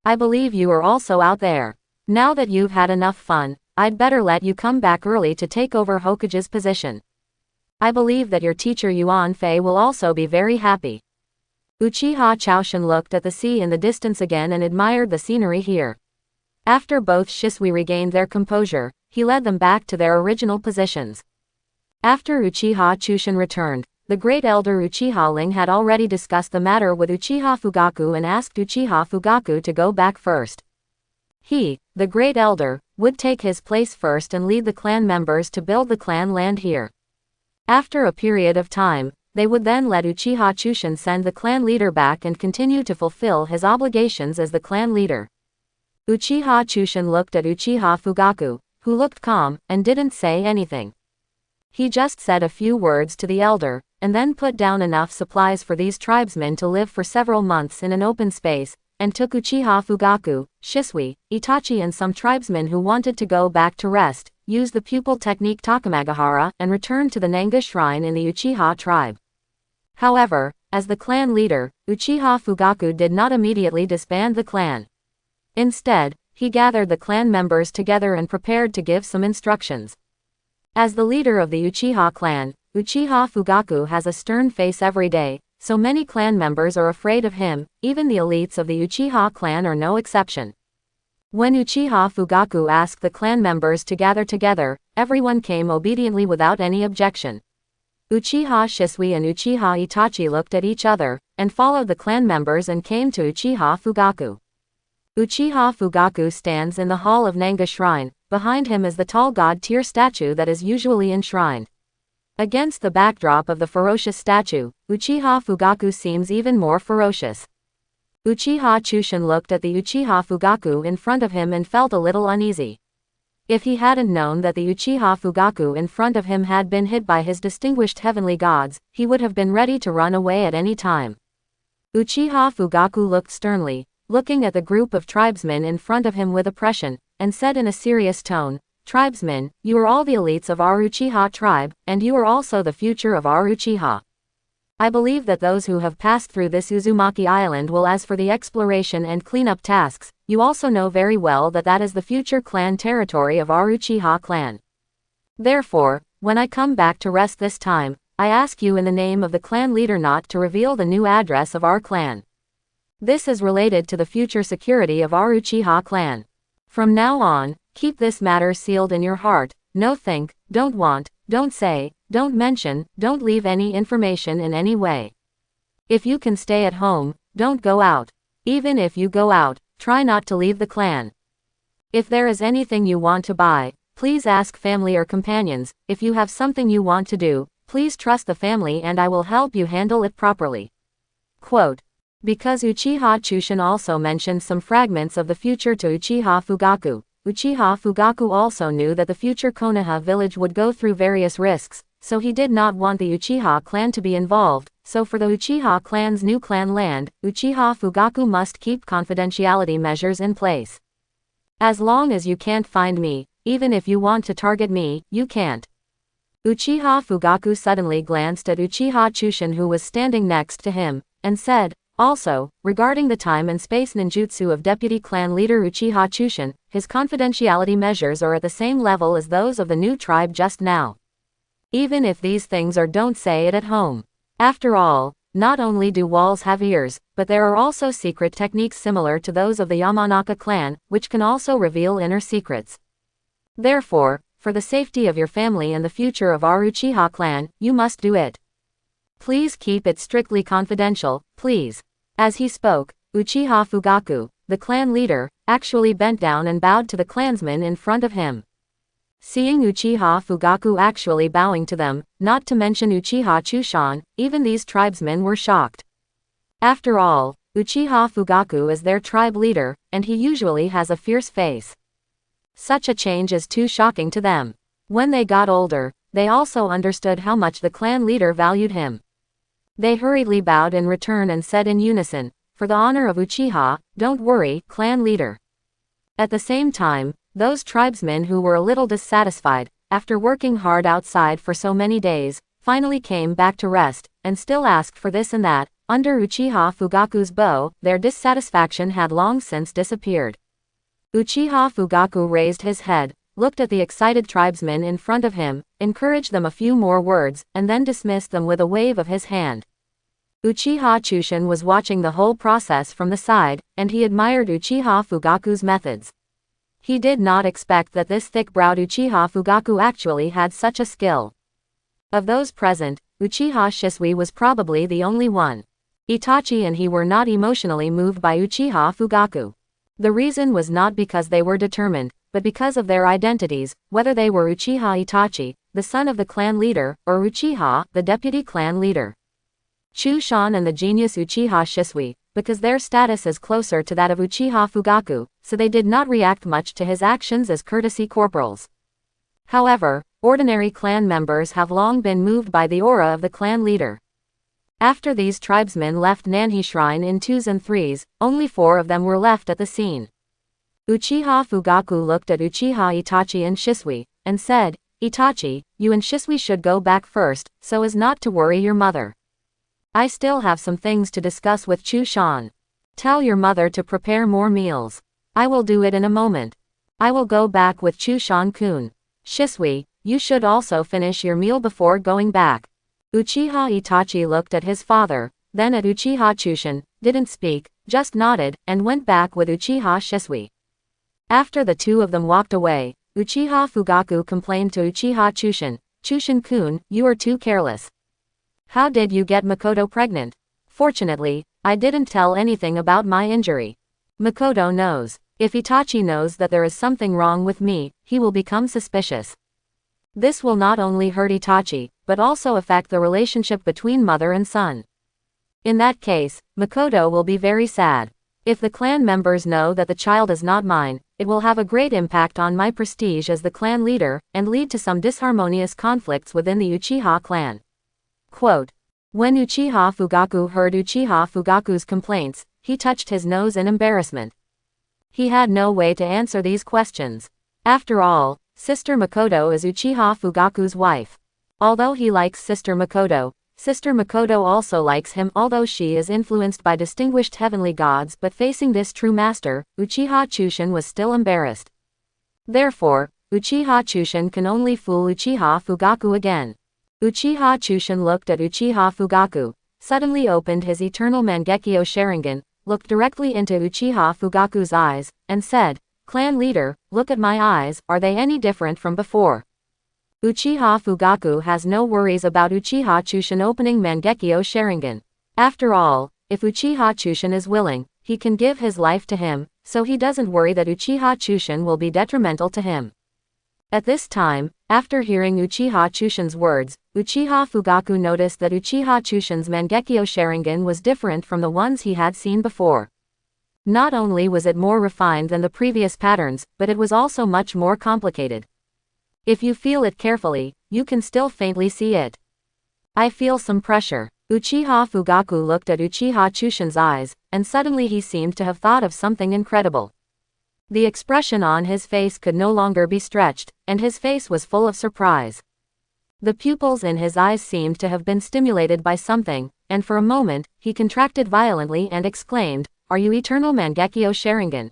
I believe you are also out there. Now that you've had enough fun, I'd better let you come back early to take over Hokage's position. I believe that your teacher Yuan Fei will also be very happy. Uchiha Choshin looked at the sea in the distance again and admired the scenery here. After both Shisui regained their composure, he led them back to their original positions. After Uchiha Chushin returned, the great elder Uchiha Ling had already discussed the matter with Uchiha Fugaku and asked Uchiha Fugaku to go back first. He, the great elder, would take his place first and lead the clan members to build the clan land here. After a period of time, they would then let Uchiha Chushin send the clan leader back and continue to fulfill his obligations as the clan leader. Uchiha Chushin looked at Uchiha Fugaku, who looked calm, and didn't say anything. He just said a few words to the elder, and then put down enough supplies for these tribesmen to live for several months in an open space, and took Uchiha Fugaku, Shisui, Itachi and some tribesmen who wanted to go back to rest, used the pupil technique Takamagahara, and returned to the Nanga shrine in the Uchiha tribe. However, as the clan leader, Uchiha Fugaku did not immediately disband the clan. Instead, he gathered the clan members together and prepared to give some instructions. As the leader of the Uchiha clan, Uchiha Fugaku has a stern face every day, so many clan members are afraid of him, even the elites of the Uchiha clan are no exception. When Uchiha Fugaku asked the clan members to gather together, everyone came obediently without any objection. Uchiha Shisui and Uchiha Itachi looked at each other, and followed the clan members and came to Uchiha Fugaku. Uchiha Fugaku stands in the hall of Nanga Shrine. Behind him is the tall god-tier statue that is usually enshrined. Against the backdrop of the ferocious statue, Uchiha Fugaku seems even more ferocious. Uchiha Chushin looked at the Uchiha Fugaku in front of him and felt a little uneasy. If he hadn't known that the Uchiha Fugaku in front of him had been hit by his distinguished heavenly gods, he would have been ready to run away at any time. Uchiha Fugaku looked sternly, looking at the group of tribesmen in front of him with oppression, and said in a serious tone, "Tribesmen, you are all the elites of our Uchiha tribe, and you are also the future of our Uchiha. I believe that those who have passed through this Uzumaki Island will. As for the exploration and cleanup tasks, you also know very well that that is the future clan territory of our Uchiha clan. Therefore, when I come back to rest this time, I ask you in the name of the clan leader not to reveal the new address of our clan. This is related to the future security of our Uchiha clan. From now on, keep this matter sealed in your heart. No think, don't want, don't say, don't mention, don't leave any information in any way. If you can stay at home, don't go out. Even if you go out, try not to leave the clan. If there is anything you want to buy, please ask family or companions. If you have something you want to do, please trust the family and I will help you handle it properly." Quote. Because Uchiha Chushin also mentioned some fragments of the future to Uchiha Fugaku, Uchiha Fugaku also knew that the future Konoha village would go through various risks, so he did not want the Uchiha clan to be involved, so for the Uchiha clan's new clan land, Uchiha Fugaku must keep confidentiality measures in place. As long as you can't find me, even if you want to target me, you can't. Uchiha Fugaku suddenly glanced at Uchiha Chushin who was standing next to him, and said, "Also, regarding the time and space ninjutsu of deputy clan leader Uchiha Chushin, his confidentiality measures are at the same level as those of the new tribe just now. Even if these things are, don't say it at home. After all, not only do walls have ears, but there are also secret techniques similar to those of the Yamanaka clan, which can also reveal inner secrets. Therefore, for the safety of your family and the future of our Uchiha clan, you must do it. Please keep it strictly confidential, please." As he spoke, Uchiha Fugaku, the clan leader, actually bent down and bowed to the clansmen in front of him. Seeing Uchiha Fugaku actually bowing to them, not to mention Uchiha Chushin, even these tribesmen were shocked. After all, Uchiha Fugaku is their tribe leader, and he usually has a fierce face. Such a change is too shocking to them. When they got older, they also understood how much the clan leader valued him. They hurriedly bowed in return and said in unison, "For the honor of Uchiha, don't worry, clan leader." At the same time, those tribesmen who were a little dissatisfied, after working hard outside for so many days, finally came back to rest, and still asked for this and that. Under Uchiha Fugaku's bow, their dissatisfaction had long since disappeared. Uchiha Fugaku raised his head, looked at the excited tribesmen in front of him, encouraged them a few more words, and then dismissed them with a wave of his hand. Uchiha Chushin was watching the whole process from the side, and he admired Uchiha Fugaku's methods. He did not expect that this thick-browed Uchiha Fugaku actually had such a skill. Of those present, Uchiha Shisui was probably the only one. Itachi and he were not emotionally moved by Uchiha Fugaku. The reason was not because they were determined, but because of their identities, whether they were Uchiha Itachi, the son of the clan leader, or Uchiha, the deputy clan leader. Chushin and the genius Uchiha Shisui, because their status is closer to that of Uchiha Fugaku, so they did not react much to his actions as courtesy corporals. However, ordinary clan members have long been moved by the aura of the clan leader. After these tribesmen left Nanhi Shrine in 2s and 3s, only 4 of them were left at the scene. Uchiha Fugaku looked at Uchiha Itachi and Shisui, and said, "Itachi, you and Shisui should go back first, so as not to worry your mother. I still have some things to discuss with Chu-shan. Tell your mother to prepare more meals. I will do it in a moment. I will go back with Chu-shan-kun. Shisui, you should also finish your meal before going back." Uchiha Itachi looked at his father, then at Uchiha Chushin, didn't speak, just nodded, and went back with Uchiha Shisui. After the two of them walked away, Uchiha Fugaku complained to Uchiha Chushin, "Chushin-kun, you are too careless. How did you get Makoto pregnant? Fortunately, I didn't tell anything about my injury. Makoto knows. If Itachi knows that there is something wrong with me, he will become suspicious. This will not only hurt Itachi, but also affect the relationship between mother and son. In that case, Makoto will be very sad. If the clan members know that the child is not mine, it will have a great impact on my prestige as the clan leader, and lead to some disharmonious conflicts within the Uchiha clan." Quote. When Uchiha Fugaku heard Uchiha Fugaku's complaints, he touched his nose in embarrassment. He had no way to answer these questions. After all, Sister Makoto is Uchiha Fugaku's wife. Although he likes Sister Makoto also likes him, although she is influenced by distinguished heavenly gods, but facing this true master, Uchiha Chushin was still embarrassed. Therefore, Uchiha Chushin can only fool Uchiha Fugaku again. Uchiha Chushin looked at Uchiha Fugaku, suddenly opened his eternal Mangekyo Sharingan, looked directly into Uchiha Fugaku's eyes, and said, "Clan leader, look at my eyes, are they any different from before?" Uchiha Fugaku has no worries about Uchiha Chushin opening Mangekyo Sharingan. After all, if Uchiha Chushin is willing, he can give his life to him, so he doesn't worry that Uchiha Chushin will be detrimental to him. At this time, after hearing Uchiha Chushin's words, Uchiha Fugaku noticed that Uchiha Chushin's Mangekyo Sharingan was different from the ones he had seen before. Not only was it more refined than the previous patterns, but it was also much more complicated. If you feel it carefully, you can still faintly see it. I feel some pressure. Uchiha Fugaku looked at Uchiha Chushin's eyes, and suddenly he seemed to have thought of something incredible. The expression on his face could no longer be stretched, and his face was full of surprise. The pupils in his eyes seemed to have been stimulated by something, and for a moment, he contracted violently and exclaimed, "Are you Eternal Mangekyo Sharingan?"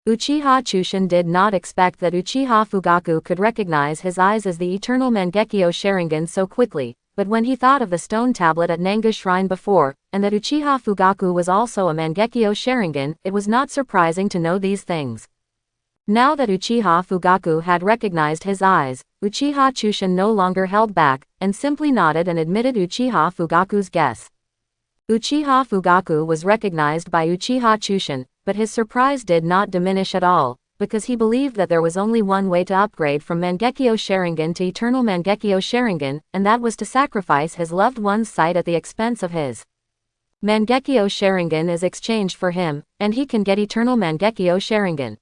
Uchiha Chushin did not expect that Uchiha Fugaku could recognize his eyes as the Eternal Mangekyo Sharingan so quickly, but when he thought of the stone tablet at Nanga Shrine before, and that Uchiha Fugaku was also a Mangekyo Sharingan, it was not surprising to know these things. Now that Uchiha Fugaku had recognized his eyes, Uchiha Chushin no longer held back, and simply nodded and admitted Uchiha Fugaku's guess. Uchiha Fugaku was recognized by Uchiha Chushin, but his surprise did not diminish at all, because he believed that there was only one way to upgrade from Mangekyo Sharingan to Eternal Mangekyo Sharingan, and that was to sacrifice his loved one's sight at the expense of his. Mangekyo Sharingan is exchanged for him, and he can get Eternal Mangekyo Sharingan.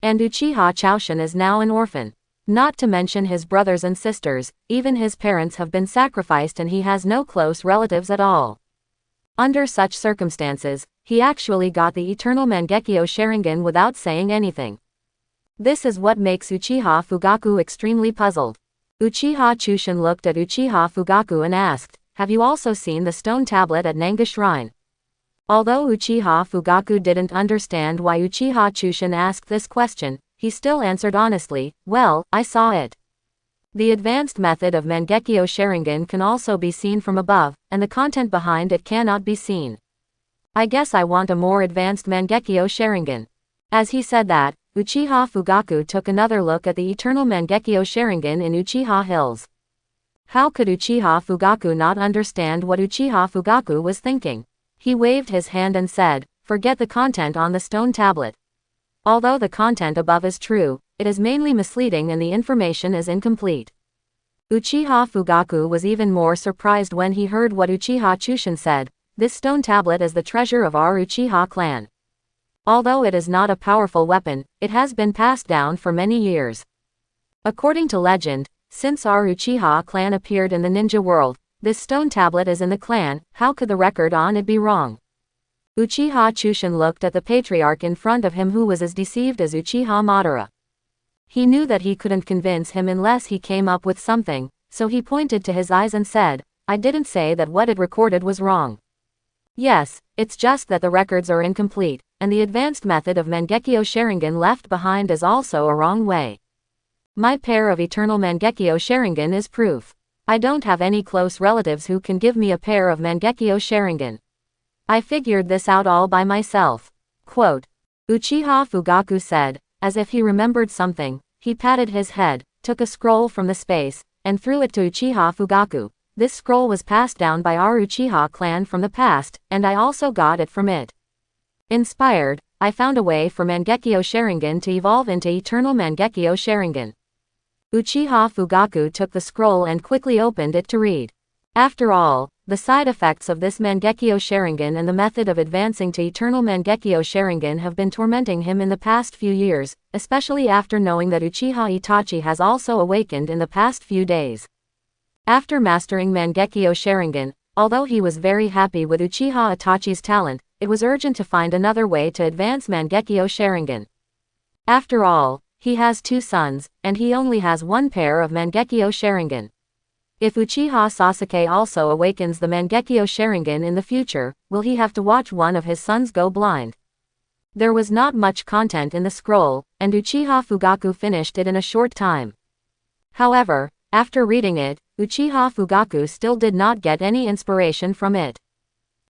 And Uchiha Choshin is now an orphan. Not to mention his brothers and sisters, even his parents have been sacrificed and he has no close relatives at all. Under such circumstances, he actually got the Eternal Mangekyo Sharingan without saying anything. This is what makes Uchiha Fugaku extremely puzzled. Uchiha Chushin looked at Uchiha Fugaku and asked, "Have you also seen the stone tablet at Nanga Shrine?" Although Uchiha Fugaku didn't understand why Uchiha Chushin asked this question, he still answered honestly, "Well, I saw it. The advanced method of Mangekyo Sharingan can also be seen from above, and the content behind it cannot be seen. I guess I want a more advanced Mangekyo Sharingan." As he said that, Uchiha Fugaku took another look at the Eternal Mangekyo Sharingan in Uchiha Hills. How could Uchiha Fugaku not understand what Uchiha Fugaku was thinking? He waved his hand and said, "Forget the content on the stone tablet. Although the content above is true, it is mainly misleading and the information is incomplete." Uchiha Fugaku was even more surprised when he heard what Uchiha Chushin said, "This stone tablet is the treasure of our Uchiha clan. Although it is not a powerful weapon, it has been passed down for many years. According to legend, since our Uchiha clan appeared in the ninja world, this stone tablet is in the clan. How could the record on it be wrong? Uchiha Chushin looked at the patriarch in front of him, who was as deceived as Uchiha Madara. He knew that he couldn't convince him unless he came up with something, so he pointed to his eyes and said, "I didn't say that what it recorded was wrong. Yes, it's just that the records are incomplete, and the advanced method of Mangekyo Sharingan left behind is also a wrong way. My pair of eternal Mangekyo Sharingan is proof. I don't have any close relatives who can give me a pair of Mangekyo Sharingan. I figured this out all by myself." Quote. Uchiha Fugaku said, as if he remembered something. He patted his head, took a scroll from the space, and threw it to Uchiha Fugaku. "This scroll was passed down by our Uchiha clan from the past, and I also got it from it. Inspired, I found a way for Mangekyo Sharingan to evolve into eternal Mangekyo Sharingan." Uchiha Fugaku took the scroll and quickly opened it to read. After all, the side effects of this Mangekyo Sharingan and the method of advancing to eternal Mangekyo Sharingan have been tormenting him in the past few years, especially after knowing that Uchiha Itachi has also awakened in the past few days. After mastering Mangekyo Sharingan, although he was very happy with Uchiha Itachi's talent, it was urgent to find another way to advance Mangekyo Sharingan. After all, he has 2 sons, and he only has 1 pair of Mangekyo Sharingan. If Uchiha Sasuke also awakens the Mangekyo Sharingan in the future, will he have to watch one of his sons go blind? There was not much content in the scroll, and Uchiha Fugaku finished it in a short time. However, after reading it, Uchiha Fugaku still did not get any inspiration from it.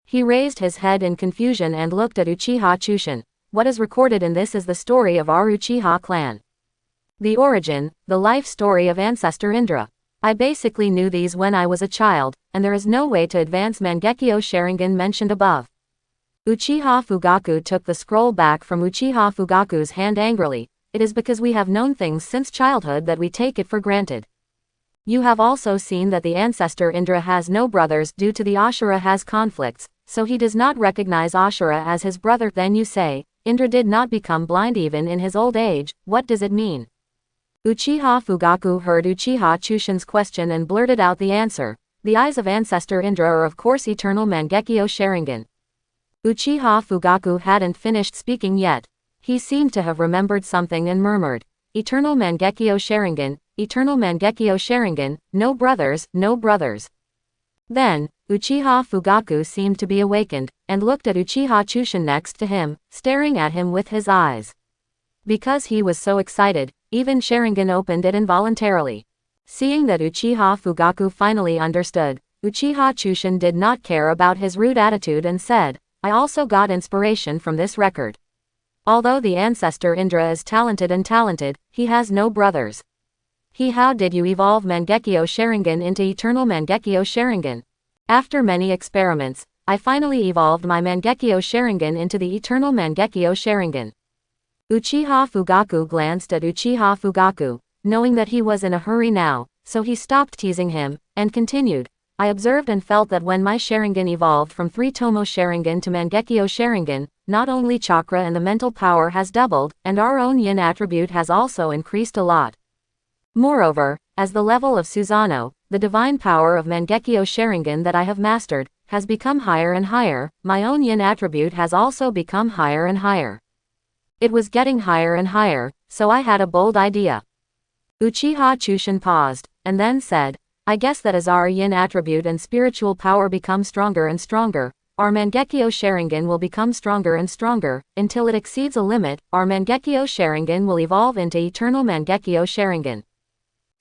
He raised his head in confusion and looked at Uchiha Chushin. What is recorded in this is the story of our Uchiha clan. The origin, the life story of ancestor Indra. I basically knew these when I was a child, and there is no way to advance Mangekyo Sharingan mentioned above. Uchiha Fugaku took the scroll back from Uchiha Fugaku's hand angrily. It is because we have known things since childhood that we take it for granted. You have also seen that the ancestor Indra has no brothers due to the Ashura has conflicts, so he does not recognize Ashura as his brother. Then you say, Indra did not become blind even in his old age. What does it mean? Uchiha Fugaku heard Uchiha Chushin's question and blurted out the answer. The eyes of ancestor Indra are of course eternal Mangekyo Sharingan. Uchiha Fugaku hadn't finished speaking yet. He seemed to have remembered something and murmured, "Eternal Mangekyo Sharingan, eternal Mangekyo Sharingan, no brothers, no brothers." Then, Uchiha Fugaku seemed to be awakened, and looked at Uchiha Chushin next to him, staring at him with his eyes. Because he was so excited, even Sharingan opened it involuntarily. Seeing that Uchiha Fugaku finally understood, Uchiha Chushin did not care about his rude attitude and said, "I also got inspiration from this record. Although the ancestor Indra is talented, he has no brothers. How did you evolve Mangekyo Sharingan into eternal Mangekyo Sharingan?" "After many experiments, I finally evolved my Mangekyo Sharingan into the eternal Mangekyo Sharingan." Uchiha Fugaku glanced at Uchiha Fugaku, knowing that he was in a hurry now, so he stopped teasing him, and continued, "I observed and felt that when my Sharingan evolved from 3 Tomo Sharingan to Mangekyo Sharingan, not only chakra and the mental power has doubled, and our own yin attribute has also increased a lot. Moreover, as the level of Susanoo, the divine power of Mangekyo Sharingan that I have mastered, has become higher and higher, my own yin attribute has also become higher and higher. It was getting higher and higher, so I had a bold idea." Uchiha Chushin paused, and then said, "I guess that as our yin attribute and spiritual power become stronger and stronger, our Mangekyo Sharingan will become stronger and stronger, until it exceeds a limit, our Mangekyo Sharingan will evolve into eternal Mangekyo Sharingan."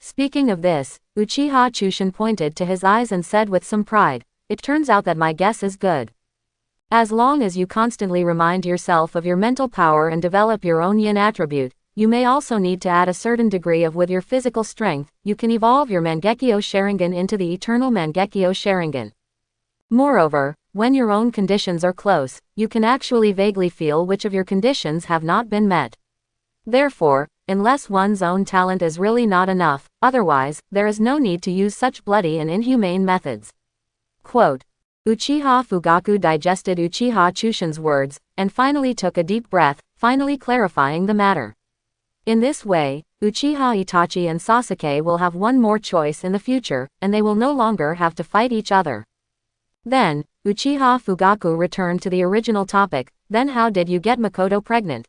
Speaking of this, Uchiha Chushin pointed to his eyes and said with some pride, "It turns out that my guess is good. As long as you constantly remind yourself of your mental power and develop your own yin attribute, you may also need to add a certain degree of with your physical strength, you can evolve your Mangekyo Sharingan into the eternal Mangekyo Sharingan. Moreover, when your own conditions are close, you can actually vaguely feel which of your conditions have not been met. Therefore, unless one's own talent is really not enough, otherwise, there is no need to use such bloody and inhumane methods." Quote. Uchiha Fugaku digested Uchiha Chushin's words, and finally took a deep breath, finally clarifying the matter. In this way, Uchiha Itachi and Sasuke will have one more choice in the future, and they will no longer have to fight each other. Then, Uchiha Fugaku returned to the original topic. Then how did you get Makoto pregnant?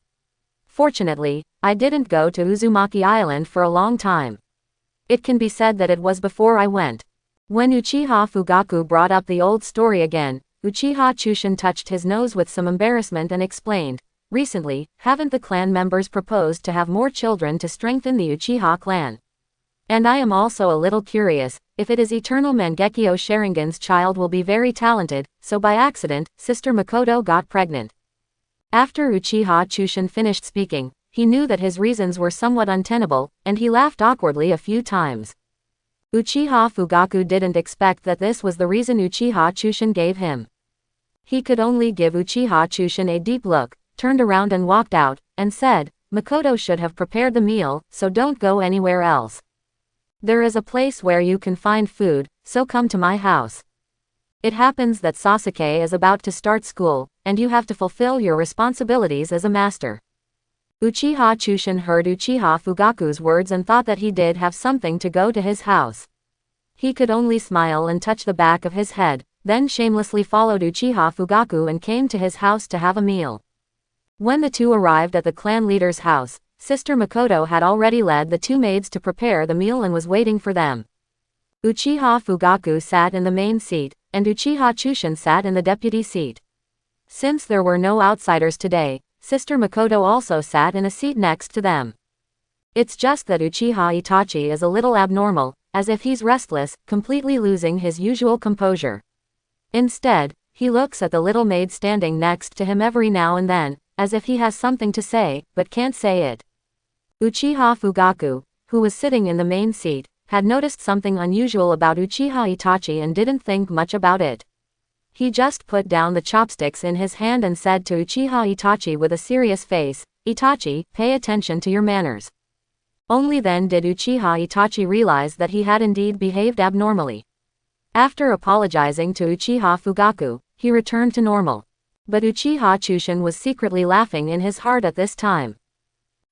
Fortunately, I didn't go to Uzumaki Island for a long time. It can be said that it was before I went. When Uchiha Fugaku brought up the old story again, Uchiha Chushin touched his nose with some embarrassment and explained, recently, haven't the clan members proposed to have more children to strengthen the Uchiha clan? And I am also a little curious, if it is Eternal Mangekyo Sharingan's child will be very talented, so by accident, Sister Makoto got pregnant. After Uchiha Chushin finished speaking, he knew that his reasons were somewhat untenable, and he laughed awkwardly a few times. Uchiha Fugaku didn't expect that this was the reason Uchiha Chushin gave him. He could only give Uchiha Chushin a deep look, turned around and walked out, and said, Makoto should have prepared the meal, so don't go anywhere else. There is a place where you can find food, so come to my house. It happens that Sasuke is about to start school, and you have to fulfill your responsibilities as a master. Uchiha Chushin heard Uchiha Fugaku's words and thought that he did have something to go to his house. He could only smile and touch the back of his head, then shamelessly followed Uchiha Fugaku and came to his house to have a meal. When the two arrived at the clan leader's house, Sister Makoto had already led the two maids to prepare the meal and was waiting for them. Uchiha Fugaku sat in the main seat, and Uchiha Chushin sat in the deputy seat. Since there were no outsiders today, Sister Makoto also sat in a seat next to them. It's just that Uchiha Itachi is a little abnormal, as if he's restless, completely losing his usual composure. Instead, he looks at the little maid standing next to him every now and then, as if he has something to say, but can't say it. Uchiha Fugaku, who was sitting in the main seat, had noticed something unusual about Uchiha Itachi and didn't think much about it. He just put down the chopsticks in his hand and said to Uchiha Itachi with a serious face, Itachi, pay attention to your manners. Only then did Uchiha Itachi realize that he had indeed behaved abnormally. After apologizing to Uchiha Fugaku, he returned to normal. But Uchiha Chushin was secretly laughing in his heart at this time.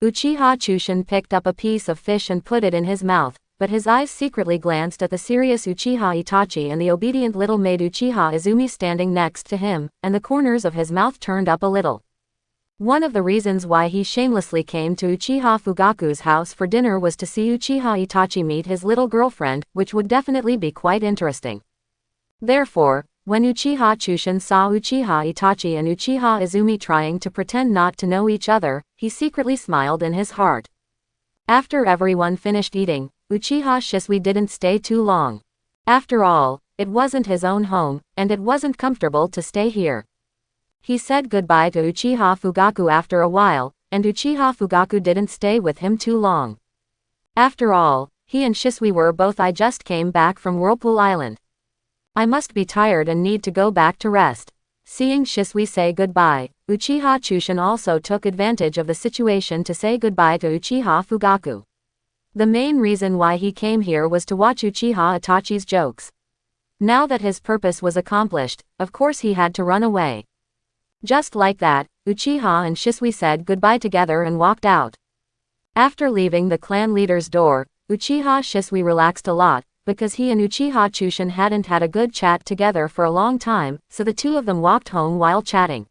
Uchiha Chushin picked up a piece of fish and put it in his mouth, but his eyes secretly glanced at the serious Uchiha Itachi and the obedient little maid Uchiha Izumi standing next to him, and the corners of his mouth turned up a little. One of the reasons why he shamelessly came to Uchiha Fugaku's house for dinner was to see Uchiha Itachi meet his little girlfriend, which would definitely be quite interesting. Therefore, when Uchiha Chushin saw Uchiha Itachi and Uchiha Izumi trying to pretend not to know each other, he secretly smiled in his heart. After everyone finished eating, Uchiha Shisui didn't stay too long. After all, it wasn't his own home, and it wasn't comfortable to stay here. He said goodbye to Uchiha Fugaku after a while, and Uchiha Fugaku didn't stay with him too long. After all, he and Shisui were both I just came back from Whirlpool Island. I must be tired and need to go back to rest. Seeing Shisui say goodbye, Uchiha Chushin also took advantage of the situation to say goodbye to Uchiha Fugaku. The main reason why he came here was to watch Uchiha Itachi's jokes. Now that his purpose was accomplished, of course he had to run away. Just like that, Uchiha and Shisui said goodbye together and walked out. After leaving the clan leader's door, Uchiha Shisui relaxed a lot, because he and Uchiha Chushin hadn't had a good chat together for a long time, so the two of them walked home while chatting.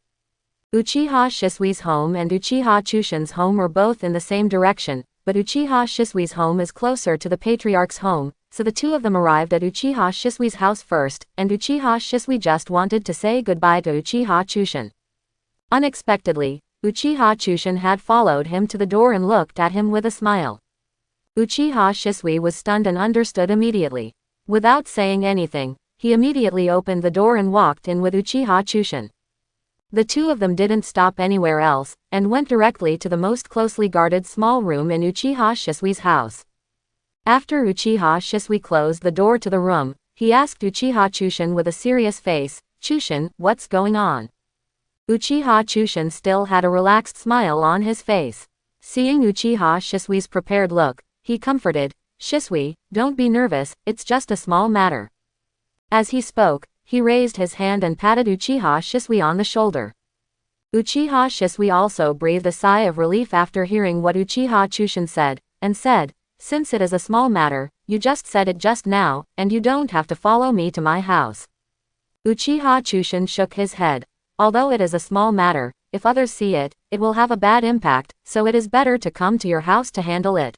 Uchiha Shisui's home and Uchiha Chushin's home were both in the same direction, but Uchiha Shisui's home is closer to the patriarch's home, so the two of them arrived at Uchiha Shisui's house first, and Uchiha Shisui just wanted to say goodbye to Uchiha Chushin. Unexpectedly, Uchiha Chushin had followed him to the door and looked at him with a smile. Uchiha Shisui was stunned and understood immediately. Without saying anything, he immediately opened the door and walked in with Uchiha Chushin. The two of them didn't stop anywhere else, and went directly to the most closely guarded small room in Uchiha Shisui's house. After Uchiha Shisui closed the door to the room, he asked Uchiha Chushin with a serious face, "Chushin, what's going on?" Uchiha Chushin still had a relaxed smile on his face. Seeing Uchiha Shisui's prepared look, he comforted, "Shisui, don't be nervous, it's just a small matter." As he spoke, he raised his hand and patted Uchiha Shisui on the shoulder. Uchiha Shisui also breathed a sigh of relief after hearing what Uchiha Chushin said, and said, "Since it is a small matter, you just said it just now, and you don't have to follow me to my house." Uchiha Chushin shook his head. "Although it is a small matter, if others see it, it will have a bad impact, so it is better to come to your house to handle it."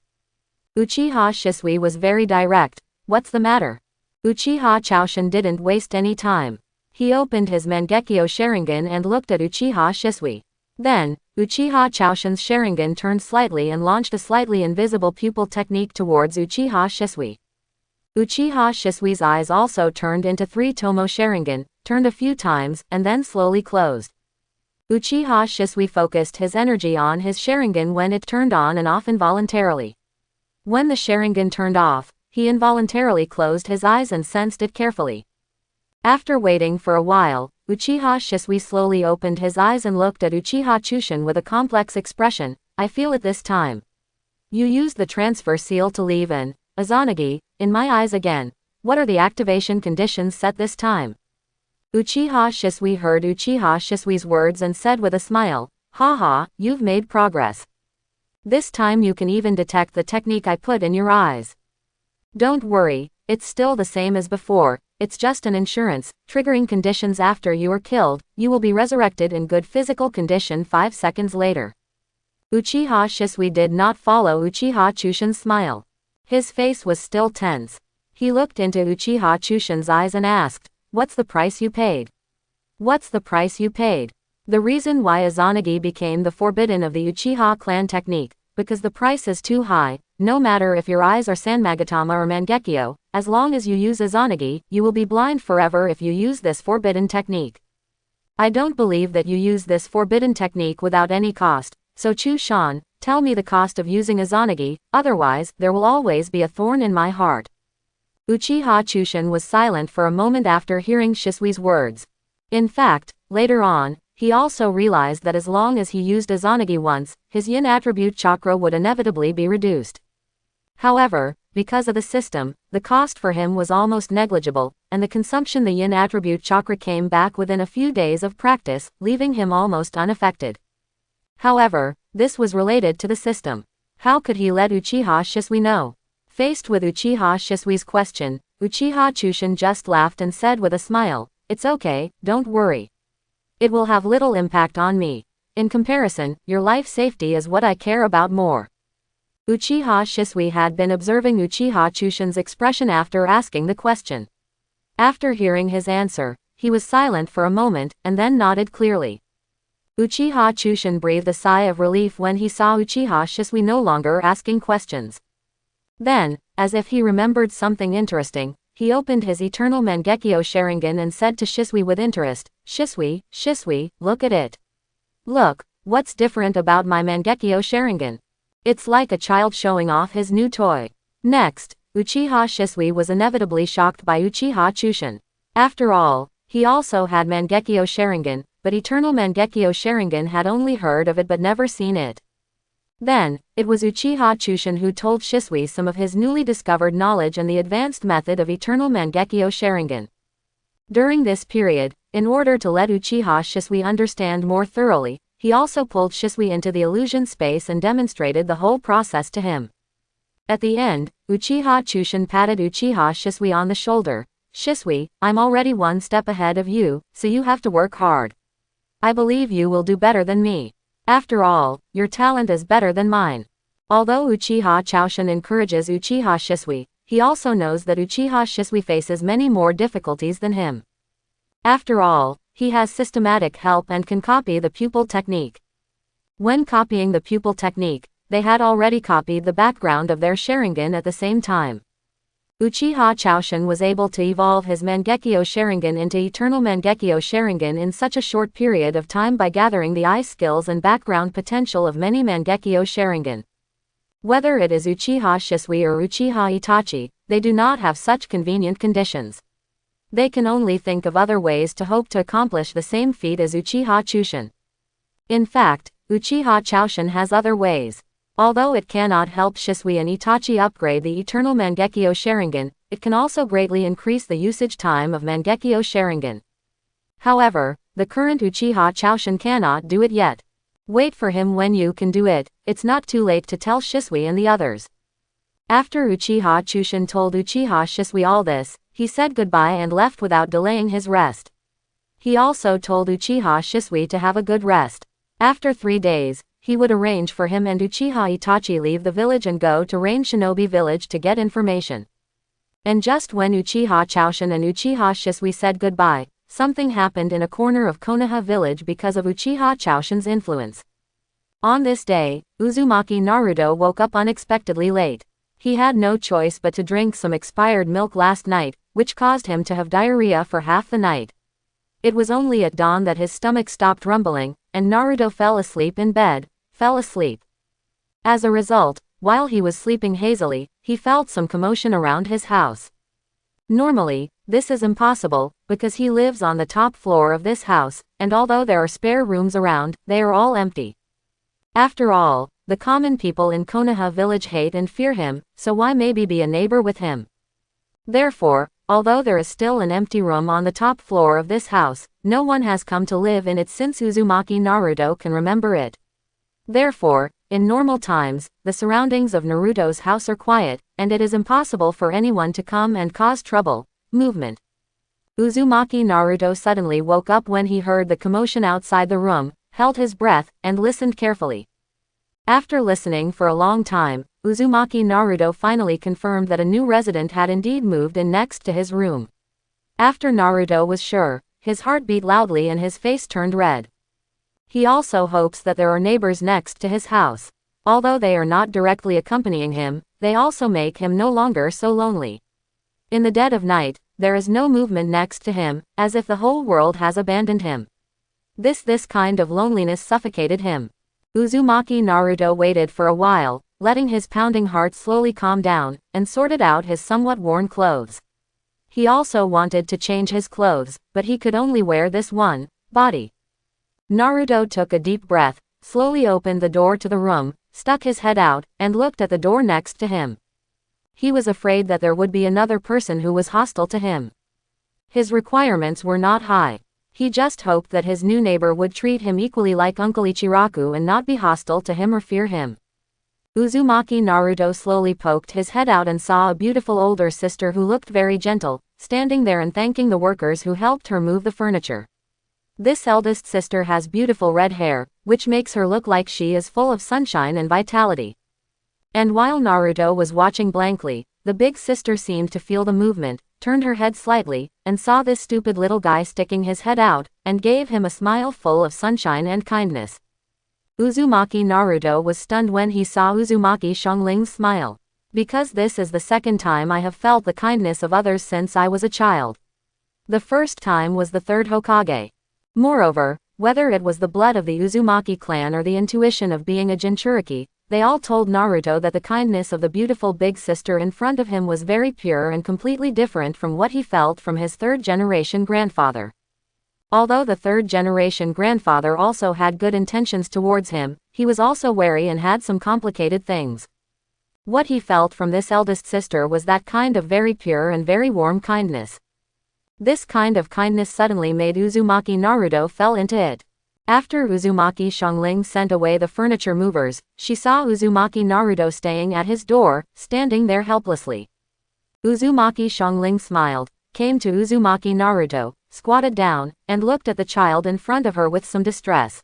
Uchiha Shisui was very direct. "What's the matter?" Uchiha Choshin didn't waste any time. He opened his Mangekyo Sharingan and looked at Uchiha Shisui. Then, Uchiha Choshin's Sharingan turned slightly and launched a slightly invisible pupil technique towards Uchiha Shisui. Uchiha Shisui's eyes also turned into 3 Tomo Sharingan, turned a few times, and then slowly closed. Uchiha Shisui focused his energy on his Sharingan when it turned on and off involuntarily. When the Sharingan turned off, he involuntarily closed his eyes and sensed it carefully. After waiting for a while, Uchiha Shisui slowly opened his eyes and looked at Uchiha Chushin with a complex expression. "I feel it this time. You used the transfer seal to leave an Izanagi in my eyes again. What are the activation conditions set this time?" Uchiha Shisui heard Uchiha Shisui's words and said with a smile, "Haha, you've made progress. This time you can even detect the technique I put in your eyes. Don't worry, it's still the same as before, it's just an insurance, triggering conditions after you are killed, you will be resurrected in good physical condition 5 seconds later." Uchiha Shisui did not follow Uchiha Chushin's smile. His face was still tense. He looked into Uchiha Chushin's eyes and asked, "What's the price you paid?" "What's the price you paid?" The reason why Izanagi became the forbidden of the Uchiha clan technique, because the price is too high. No matter if your eyes are Sanmagatama or Mangekyo, as long as you use Izanagi, you will be blind forever if you use this forbidden technique. I don't believe that you use this forbidden technique without any cost, so Chushan, tell me the cost of using Izanagi, otherwise, there will always be a thorn in my heart. Uchiha Chushin was silent for a moment after hearing Shisui's words. In fact, later on, he also realized that as long as he used Izanagi once, his yin attribute chakra would inevitably be reduced. However, because of the system, the cost for him was almost negligible, and the consumption the yin attribute chakra came back within a few days of practice, leaving him almost unaffected. However, this was related to the system. How could he let Uchiha Shisui know? Faced with Uchiha Shisui's question, Uchiha Chushin just laughed and said with a smile, "It's okay, don't worry. It will have little impact on me. In comparison, your life safety is what I care about more." Uchiha Shisui had been observing Uchiha Chushin's expression after asking the question. After hearing his answer, he was silent for a moment, and then nodded clearly. Uchiha Chushin breathed a sigh of relief when he saw Uchiha Shisui no longer asking questions. Then, as if he remembered something interesting, he opened his Eternal Mangekyo Sharingan and said to Shisui with interest, "Shisui, Shisui, look at it. Look, what's different about my Mangekyo Sharingan? It's like a child showing off his new toy." Next, Uchiha Shisui was inevitably shocked by Uchiha Chushin. After all, he also had Mangekyo Sharingan, but Eternal Mangekyo Sharingan had only heard of it but never seen it. Then, it was Uchiha Chushin who told Shisui some of his newly discovered knowledge and the advanced method of Eternal Mangekyo Sharingan. During this period, in order to let Uchiha Shisui understand more thoroughly, he also pulled Shisui into the illusion space and demonstrated the whole process to him. At the end, Uchiha Chushin patted Uchiha Shisui on the shoulder. "Shisui, I'm already one step ahead of you, so you have to work hard. I believe you will do better than me. After all, your talent is better than mine." Although Uchiha Choshin encourages Uchiha Shisui, he also knows that Uchiha Shisui faces many more difficulties than him. After all, he has systematic help and can copy the pupil technique. When copying the pupil technique, they had already copied the background of their Sharingan at the same time. Uchiha Choshin was able to evolve his Mangekyo Sharingan into Eternal Mangekyo Sharingan in such a short period of time by gathering the eye skills and background potential of many Mangekyo Sharingan. Whether it is Uchiha Shisui or Uchiha Itachi, they do not have such convenient conditions. They can only think of other ways to hope to accomplish the same feat as Uchiha Chushin. In fact, Uchiha Choshin has other ways. Although it cannot help Shisui and Itachi upgrade the Eternal Mangekyo Sharingan, it can also greatly increase the usage time of Mangekyo Sharingan. However, the current Uchiha Chaoshin cannot do it yet. Wait for him when you can do it, it's not too late to tell Shisui and the others. After Uchiha Chushin told Uchiha Shisui all this, he said goodbye and left without delaying his rest. He also told Uchiha Shisui to have a good rest. After 3 days, he would arrange for him and Uchiha Itachi leave the village and go to Rain Shinobi village to get information. And just when Uchiha Chaoshin and Uchiha Shisui said goodbye, something happened in a corner of Konoha village because of Uchiha Chaoshin's influence. On this day, Uzumaki Naruto woke up unexpectedly late. He had no choice but to drink some expired milk last night, which caused him to have diarrhea for half the night. It was only at dawn that his stomach stopped rumbling, and Naruto fell asleep in bed. As a result, while he was sleeping hazily, he felt some commotion around his house. Normally, this is impossible, because he lives on the top floor of this house, and although there are spare rooms around, they are all empty. After all, the common people in Konoha village hate and fear him, so why maybe be a neighbor with him? Therefore, although there is still an empty room on the top floor of this house, no one has come to live in it since Uzumaki Naruto can remember it. Therefore, in normal times, the surroundings of Naruto's house are quiet, and it is impossible for anyone to come and cause trouble. Movement. Uzumaki Naruto suddenly woke up when he heard the commotion outside the room, held his breath, and listened carefully. After listening for a long time, Uzumaki Naruto finally confirmed that a new resident had indeed moved in next to his room. After Naruto was sure, his heart beat loudly and his face turned red. He also hopes that there are neighbors next to his house. Although they are not directly accompanying him, they also make him no longer so lonely. In the dead of night, there is no movement next to him, as if the whole world has abandoned him. This kind of loneliness suffocated him. Uzumaki Naruto waited for a while, letting his pounding heart slowly calm down, and sorted out his somewhat worn clothes. He also wanted to change his clothes, but he could only wear this one body. Naruto took a deep breath, slowly opened the door to the room, stuck his head out, and looked at the door next to him. He was afraid that there would be another person who was hostile to him. His requirements were not high. He just hoped that his new neighbor would treat him equally like Uncle Ichiraku and not be hostile to him or fear him. Uzumaki Naruto slowly poked his head out and saw a beautiful older sister who looked very gentle, standing there and thanking the workers who helped her move the furniture. This eldest sister has beautiful red hair, which makes her look like she is full of sunshine and vitality. And while Naruto was watching blankly, the big sister seemed to feel the movement, turned her head slightly, and saw this stupid little guy sticking his head out, and gave him a smile full of sunshine and kindness. Uzumaki Naruto was stunned when he saw Uzumaki Xiangling's smile. Because this is the second time I have felt the kindness of others since I was a child. The first time was the third Hokage. Moreover, whether it was the blood of the Uzumaki clan or the intuition of being a Jinchuriki, they all told Naruto that the kindness of the beautiful big sister in front of him was very pure and completely different from what he felt from his third-generation grandfather. Although the third-generation grandfather also had good intentions towards him, he was also wary and had some complicated things. What he felt from this eldest sister was that kind of very pure and very warm kindness. This kind of kindness suddenly made Uzumaki Naruto fell into it. After Uzumaki Xiangling sent away the furniture movers, she saw Uzumaki Naruto staying at his door, standing there helplessly. Uzumaki Xiangling smiled, came to Uzumaki Naruto, squatted down, and looked at the child in front of her with some distress.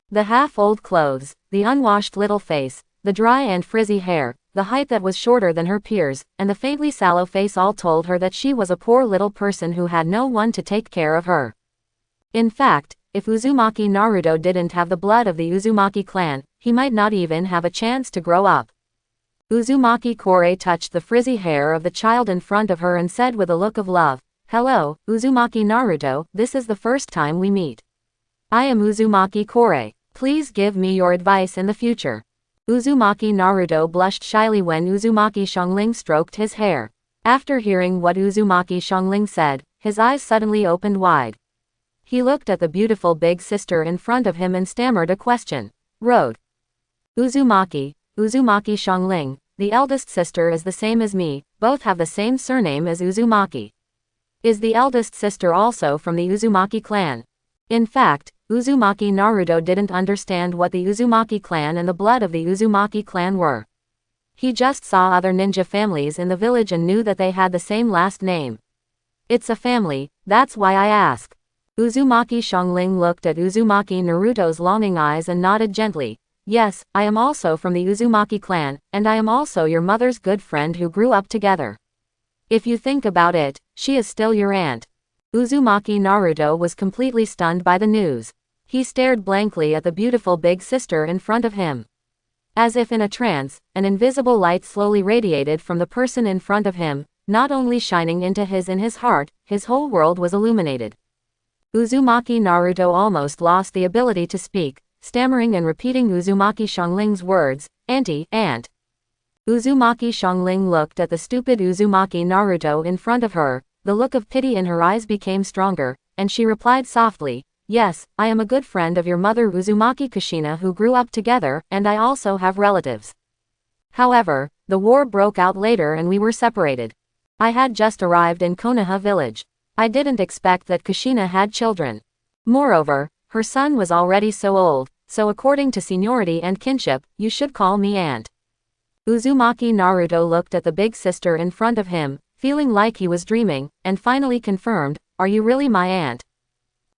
The half-old clothes, the unwashed little face, the dry and frizzy hair, the height that was shorter than her peers, and the faintly sallow face all told her that she was a poor little person who had no one to take care of her. In fact, if Uzumaki Naruto didn't have the blood of the Uzumaki clan, he might not even have a chance to grow up. Uzumaki Kore touched the frizzy hair of the child in front of her and said with a look of love, "Hello, Uzumaki Naruto, this is the first time we meet. I am Uzumaki Kore. Please give me your advice in the future." Uzumaki Naruto blushed shyly when Uzumaki Xiangling stroked his hair. After hearing what Uzumaki Xiangling said, his eyes suddenly opened wide. He looked at the beautiful big sister in front of him and stammered a question. Road. Uzumaki Xiangling, the eldest sister is the same as me, both have the same surname as Uzumaki. Is the eldest sister also from the Uzumaki clan? In fact, Uzumaki Naruto didn't understand what the Uzumaki clan and the blood of the Uzumaki clan were. He just saw other ninja families in the village and knew that they had the same last name. It's a family, that's why I ask. Uzumaki Xiongling looked at Uzumaki Naruto's longing eyes and nodded gently. Yes, I am also from the Uzumaki clan, and I am also your mother's good friend who grew up together. If you think about it, she is still your aunt. Uzumaki Naruto was completely stunned by the news. He stared blankly at the beautiful big sister in front of him. As if in a trance, an invisible light slowly radiated from the person in front of him, not only shining into in his heart, his whole world was illuminated. Uzumaki Naruto almost lost the ability to speak, stammering and repeating Uzumaki Xiangling's words, "Auntie, aunt." Uzumaki Xiangling looked at the stupid Uzumaki Naruto in front of her, the look of pity in her eyes became stronger, and she replied softly, "Yes, I am a good friend of your mother Uzumaki Kushina who grew up together, and I also have relatives. However, the war broke out later and we were separated. I had just arrived in Konoha village. I didn't expect that Kushina had children. Moreover, her son was already so old, so according to seniority and kinship, you should call me aunt." Uzumaki Naruto looked at the big sister in front of him, feeling like he was dreaming, and finally confirmed, "Are you really my aunt?"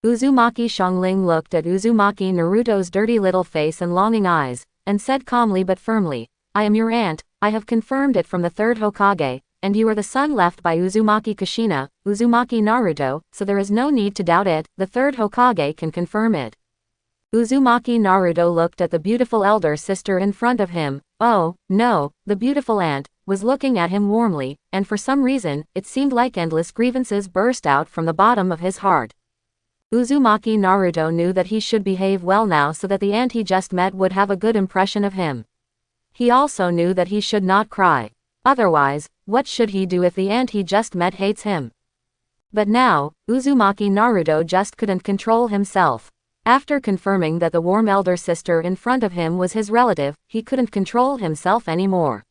Uzumaki Xiongling looked at Uzumaki Naruto's dirty little face and longing eyes, and said calmly but firmly, "I am your aunt, I have confirmed it from the third Hokage, and you are the son left by Uzumaki Kushina, Uzumaki Naruto, so there is no need to doubt it, the third Hokage can confirm it." Uzumaki Naruto looked at the beautiful elder sister in front of him. Oh, no, the beautiful aunt was looking at him warmly, and for some reason, it seemed like endless grievances burst out from the bottom of his heart. Uzumaki Naruto knew that he should behave well now so that the aunt he just met would have a good impression of him. He also knew that he should not cry. Otherwise, what should he do if the aunt he just met hates him? But now, Uzumaki Naruto just couldn't control himself. After confirming that the warm elder sister in front of him was his relative, he couldn't control himself anymore.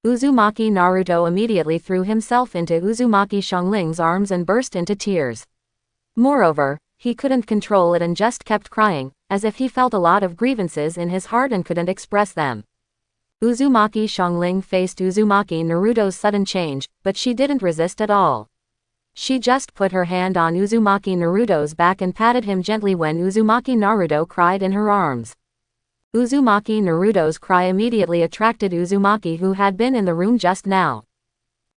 Uzumaki Naruto immediately threw himself into Uzumaki Xiangling's arms and burst into tears. Moreover, he couldn't control it and just kept crying, as if he felt a lot of grievances in his heart and couldn't express them. Uzumaki Xiangling faced Uzumaki Naruto's sudden change, but she didn't resist at all. She just put her hand on Uzumaki Naruto's back and patted him gently when Uzumaki Naruto cried in her arms. Uzumaki Naruto's cry immediately attracted Uzumaki, who had been in the room just now.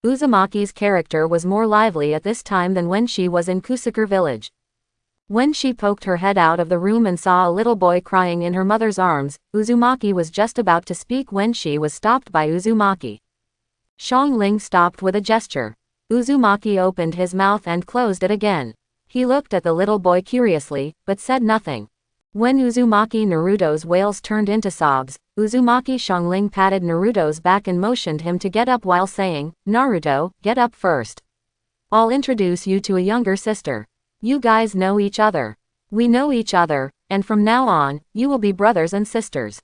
Uzumaki's character was more lively at this time than when she was in Kusakura village. When she poked her head out of the room and saw a little boy crying in her mother's arms, Uzumaki was just about to speak when she was stopped by Uzumaki. Xiangling stopped with a gesture. Uzumaki opened his mouth and closed it again. He looked at the little boy curiously, but said nothing. When Uzumaki Naruto's wails turned into sobs, Uzumaki Xiangling patted Naruto's back and motioned him to get up while saying, "Naruto, get up first. I'll introduce you to a younger sister. You guys know each other. We know each other, and from now on, you will be brothers and sisters."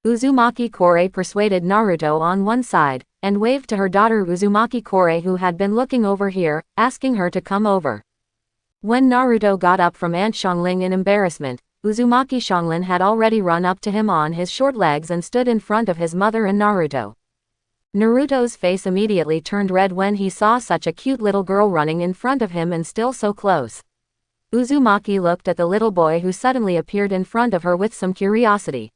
Uzumaki Kore persuaded Naruto on one side, and waved to her daughter Uzumaki Kore, who had been looking over here, asking her to come over. When Naruto got up from Aunt Xiangling in embarrassment, Uzumaki Xiangling had already run up to him on his short legs and stood in front of his mother and Naruto. Naruto's face immediately turned red when he saw such a cute little girl running in front of him and still so close. Uzumaki looked at the little boy who suddenly appeared in front of her with some curiosity.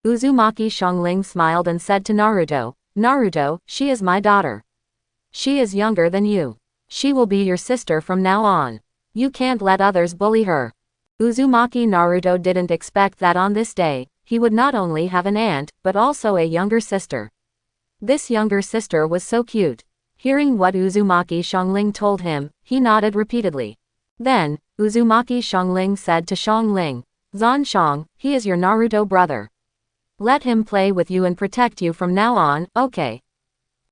Uzumaki Xiangling smiled and said to Naruto, "Naruto, she is my daughter. She is younger than you. She will be your sister from now on. You can't let others bully her." Uzumaki Naruto didn't expect that on this day, he would not only have an aunt, but also a younger sister. This younger sister was so cute. Hearing what Uzumaki Xiangling told him, he nodded repeatedly. Then, Uzumaki Xiangling said to Xiangling, "Zanshang, he is your Naruto brother. Let him play with you and protect you from now on, okay?"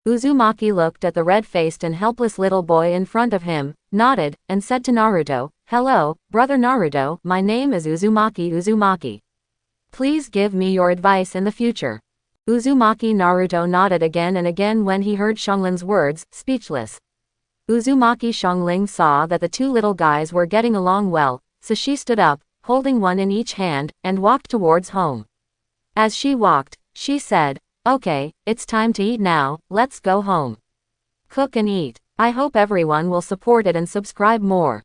Uzumaki looked at the red-faced and helpless little boy in front of him, nodded, and said to Naruto, "Hello, brother Naruto, my name is Uzumaki. Please give me your advice in the future." Uzumaki Naruto nodded again and again when he heard Xiangling's words, speechless. Uzumaki Xiangling saw that the two little guys were getting along well, so she stood up, holding one in each hand, and walked towards home. As she walked, she said, "Okay, it's time to eat now, let's go home. Cook and eat. I hope everyone will support it and subscribe more."